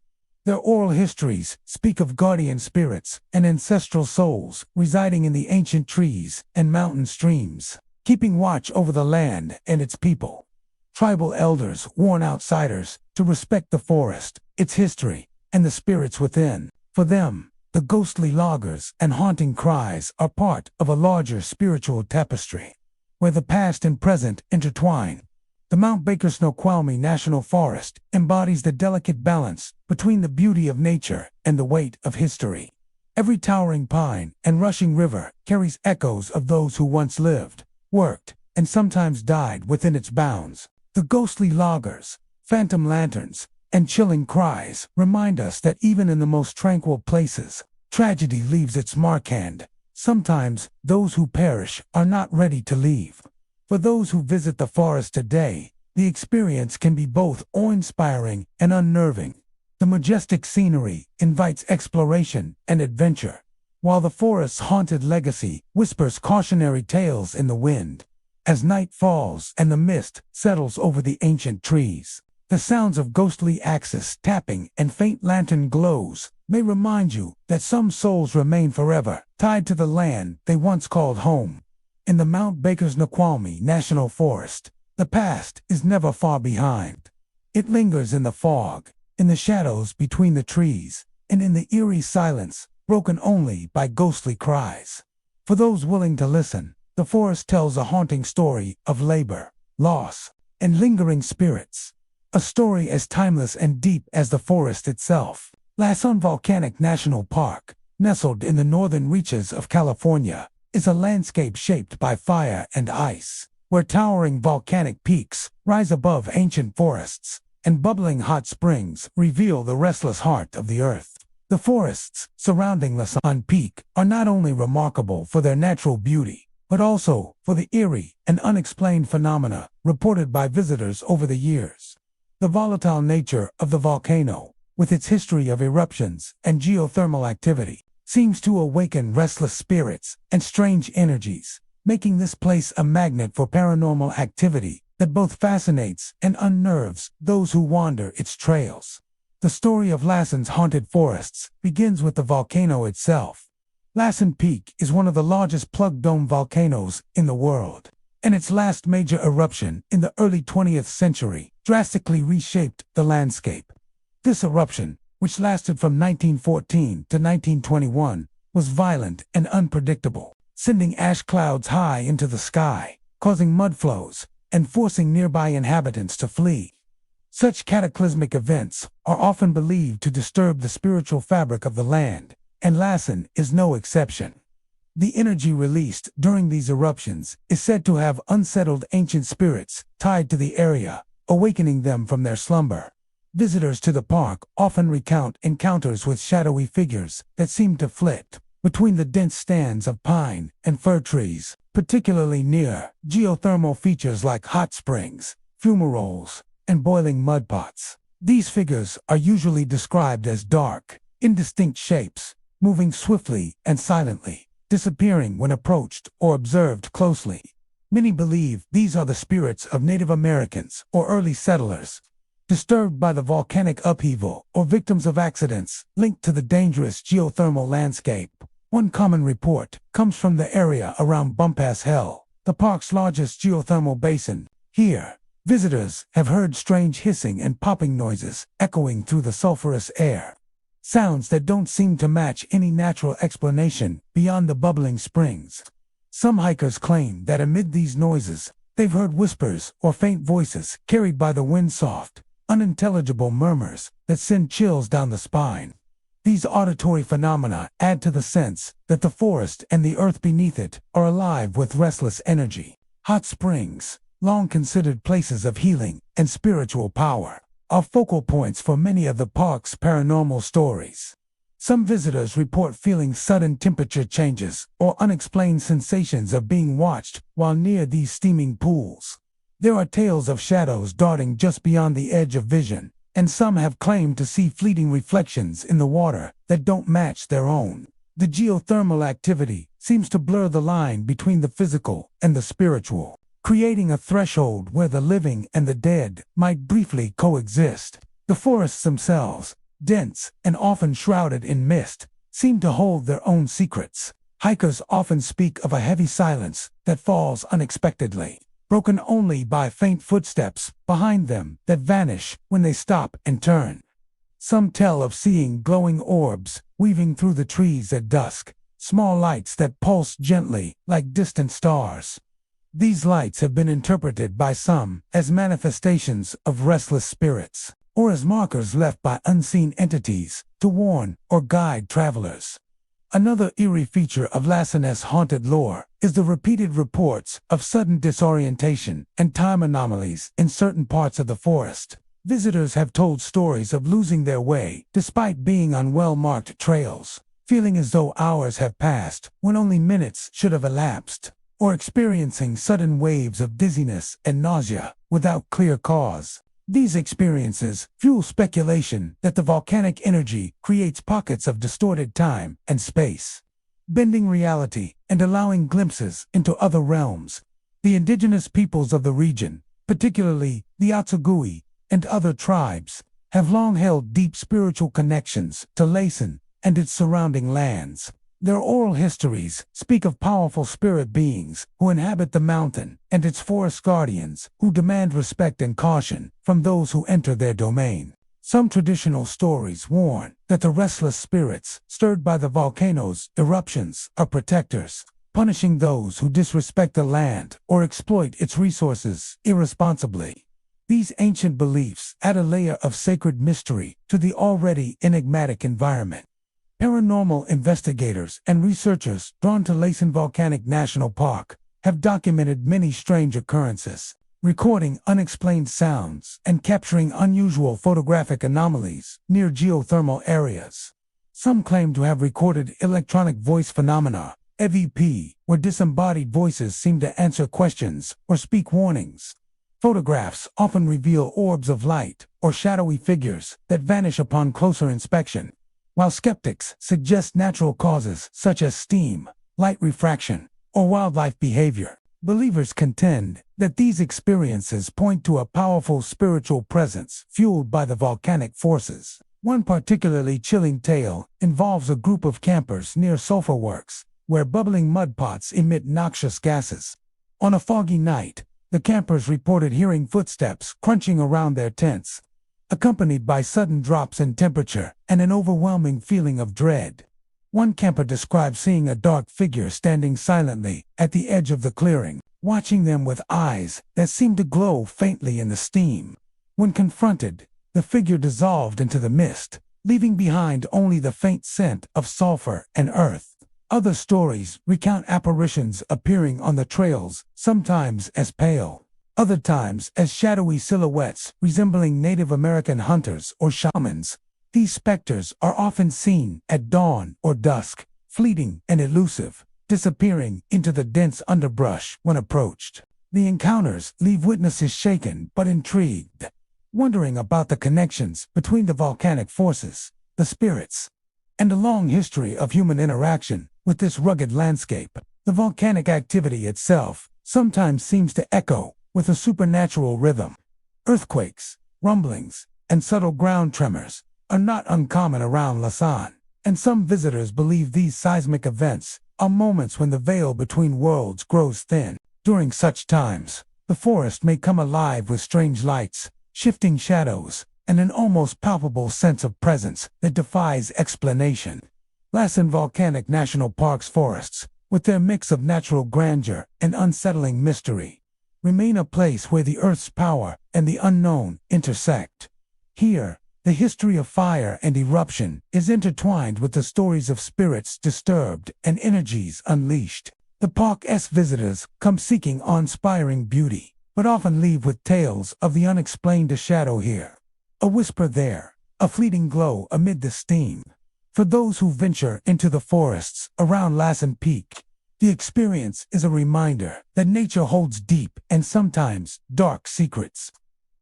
Their oral histories speak of guardian spirits and ancestral souls residing in the ancient trees and mountain streams, keeping watch over the land and its people. Tribal elders warn outsiders to respect the forest, its history, and the spirits within. For them, the ghostly loggers and haunting cries are part of a larger spiritual tapestry, where the past and present intertwine. The Mount Baker Snoqualmie National Forest embodies the delicate balance between the beauty of nature and the weight of history. Every towering pine and rushing river carries echoes of those who once lived, worked, and sometimes died within its bounds. The ghostly loggers, phantom lanterns, and chilling cries remind us that even in the most tranquil places, tragedy leaves its mark, and sometimes those who perish are not ready to leave. For those who visit the forest today, the experience can be both awe-inspiring and unnerving. The majestic scenery invites exploration and adventure, while the forest's haunted legacy whispers cautionary tales in the wind. As night falls and the mist settles over the ancient trees, the sounds of ghostly axes tapping and faint lantern glows may remind you that some souls remain forever tied to the land they once called home. In the Mount Baker Snoqualmie National Forest, the past is never far behind. It lingers in the fog, in the shadows between the trees, and in the eerie silence broken only by ghostly cries. For those willing to listen, the forest tells a haunting story of labor, loss, and lingering spirits. A story as timeless and deep as the forest itself. Lassen Volcanic National Park, nestled in the northern reaches of California, is a landscape shaped by fire and ice, where towering volcanic peaks rise above ancient forests, and bubbling hot springs reveal the restless heart of the earth. The forests surrounding Lassen Peak are not only remarkable for their natural beauty, but also for the eerie and unexplained phenomena reported by visitors over the years. The volatile nature of the volcano, with its history of eruptions and geothermal activity, seems to awaken restless spirits and strange energies, making this place a magnet for paranormal activity that both fascinates and unnerves those who wander its trails. The story of Lassen's haunted forests begins with the volcano itself. Lassen Peak is one of the largest plug dome volcanoes in the world, and its last major eruption in the early 20th century drastically reshaped the landscape. This eruption, which lasted from 1914 to 1921, was violent and unpredictable, sending ash clouds high into the sky, causing mud flows, and forcing nearby inhabitants to flee. Such cataclysmic events are often believed to disturb the spiritual fabric of the land, and Lassen is no exception. The energy released during these eruptions is said to have unsettled ancient spirits tied to the area, awakening them from their slumber. Visitors to the park often recount encounters with shadowy figures that seem to flit between the dense stands of pine and fir trees, particularly near geothermal features like hot springs, fumaroles, and boiling mud pots. These figures are usually described as dark, indistinct shapes, moving swiftly and silently, disappearing when approached or observed closely. Many believe these are the spirits of Native Americans or early settlers, disturbed by the volcanic upheaval or victims of accidents linked to the dangerous geothermal landscape. One common report comes from the area around Bumpass Hill, the park's largest geothermal basin. Here, visitors have heard strange hissing and popping noises echoing through the sulfurous air. Sounds that don't seem to match any natural explanation beyond the bubbling springs. Some hikers claim that amid these noises, they've heard whispers or faint voices carried by the wind soft, unintelligible murmurs that send chills down the spine. These auditory phenomena add to the sense that the forest and the earth beneath it are alive with restless energy. Hot springs, long considered places of healing and spiritual power, are focal points for many of the park's paranormal stories. Some visitors report feeling sudden temperature changes or unexplained sensations of being watched while near these steaming pools. There are tales of shadows darting just beyond the edge of vision, and some have claimed to see fleeting reflections in the water that don't match their own. The geothermal activity seems to blur the line between the physical and the spiritual, creating a threshold where the living and the dead might briefly coexist. The forests themselves, dense and often shrouded in mist, seem to hold their own secrets. Hikers often speak of a heavy silence that falls unexpectedly, broken only by faint footsteps behind them that vanish when they stop and turn. Some tell of seeing glowing orbs weaving through the trees at dusk, small lights that pulse gently like distant stars. These lights have been interpreted by some as manifestations of restless spirits, or as markers left by unseen entities to warn or guide travelers. Another eerie feature of Lassene's haunted lore is the repeated reports of sudden disorientation and time anomalies in certain parts of the forest. Visitors have told stories of losing their way despite being on well-marked trails, feeling as though hours have passed when only minutes should have elapsed, or experiencing sudden waves of dizziness and nausea without clear cause. These experiences fuel speculation that the volcanic energy creates pockets of distorted time and space, bending reality and allowing glimpses into other realms. The indigenous peoples of the region, particularly the Otsugui and other tribes, have long held deep spiritual connections to Laysan and its surrounding lands. Their oral histories speak of powerful spirit beings who inhabit the mountain and its forest guardians who demand respect and caution from those who enter their domain. Some traditional stories warn that the restless spirits stirred by the volcano's eruptions are protectors, punishing those who disrespect the land or exploit its resources irresponsibly. These ancient beliefs add a layer of sacred mystery to the already enigmatic environment. Paranormal investigators and researchers drawn to Laysan Volcanic National Park have documented many strange occurrences, recording unexplained sounds and capturing unusual photographic anomalies near geothermal areas. Some claim to have recorded electronic voice phenomena, EVP, where disembodied voices seem to answer questions or speak warnings. Photographs often reveal orbs of light or shadowy figures that vanish upon closer inspection. While skeptics suggest natural causes such as steam, light refraction, or wildlife behavior, believers contend that these experiences point to a powerful spiritual presence fueled by the volcanic forces. One particularly chilling tale involves a group of campers near sulfur works, where bubbling mud pots emit noxious gases. On a foggy night, the campers reported hearing footsteps crunching around their tents, accompanied by sudden drops in temperature and an overwhelming feeling of dread. One camper described seeing a dark figure standing silently at the edge of the clearing, watching them with eyes that seemed to glow faintly in the steam. When confronted, the figure dissolved into the mist, leaving behind only the faint scent of sulfur and earth. Other stories recount apparitions appearing on the trails, sometimes as pale, other times as shadowy silhouettes resembling Native American hunters or shamans. These specters are often seen at dawn or dusk, fleeting and elusive, disappearing into the dense underbrush when approached. The encounters leave witnesses shaken but intrigued, wondering about the connections between the volcanic forces, the spirits, and a long history of human interaction with this rugged landscape. The volcanic activity itself sometimes seems to echo with a supernatural rhythm. Earthquakes, rumblings, and subtle ground tremors are not uncommon around Laysan, and some visitors believe these seismic events are moments when the veil between worlds grows thin. During such times, the forest may come alive with strange lights, shifting shadows, and an almost palpable sense of presence that defies explanation. Laysan Volcanic National Park's forests, with their mix of natural grandeur and unsettling mystery, remain a place where the Earth's power and the unknown intersect. Here, the history of fire and eruption is intertwined with the stories of spirits disturbed and energies unleashed. The park's visitors come seeking awe-inspiring beauty, but often leave with tales of the unexplained. A shadow here, a whisper there, a fleeting glow amid the steam. For those who venture into the forests around Lassen Peak, the experience is a reminder that nature holds deep and sometimes dark secrets.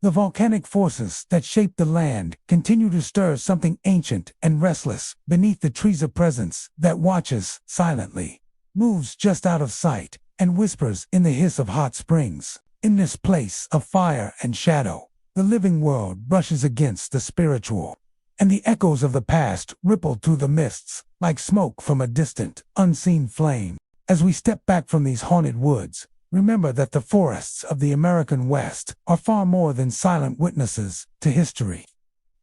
The volcanic forces that shape the land continue to stir something ancient and restless beneath the trees. A presence that watches silently, moves just out of sight, and whispers in the hiss of hot springs. In this place of fire and shadow, the living world brushes against the spiritual, and the echoes of the past ripple through the mists like smoke from a distant, unseen flame. As we step back from these haunted woods, remember that the forests of the American West are far more than silent witnesses to history.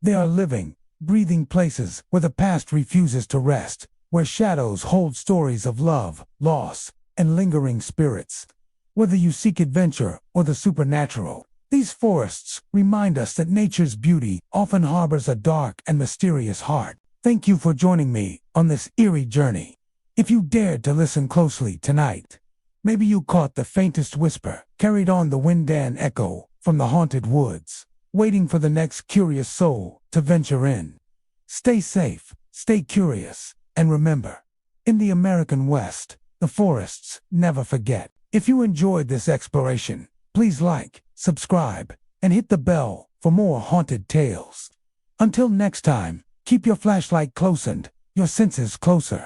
They are living, breathing places where the past refuses to rest, where shadows hold stories of love, loss, and lingering spirits. Whether you seek adventure or the supernatural, these forests remind us that nature's beauty often harbors a dark and mysterious heart. Thank you for joining me on this eerie journey. If you dared to listen closely tonight, maybe you caught the faintest whisper carried on the wind, and echo from the haunted woods, waiting for the next curious soul to venture in. Stay safe, stay curious, and remember, in the American West, the forests never forget. If you enjoyed this exploration, please like, subscribe, and hit the bell for more haunted tales. Until next time, keep your flashlight close and your senses closer.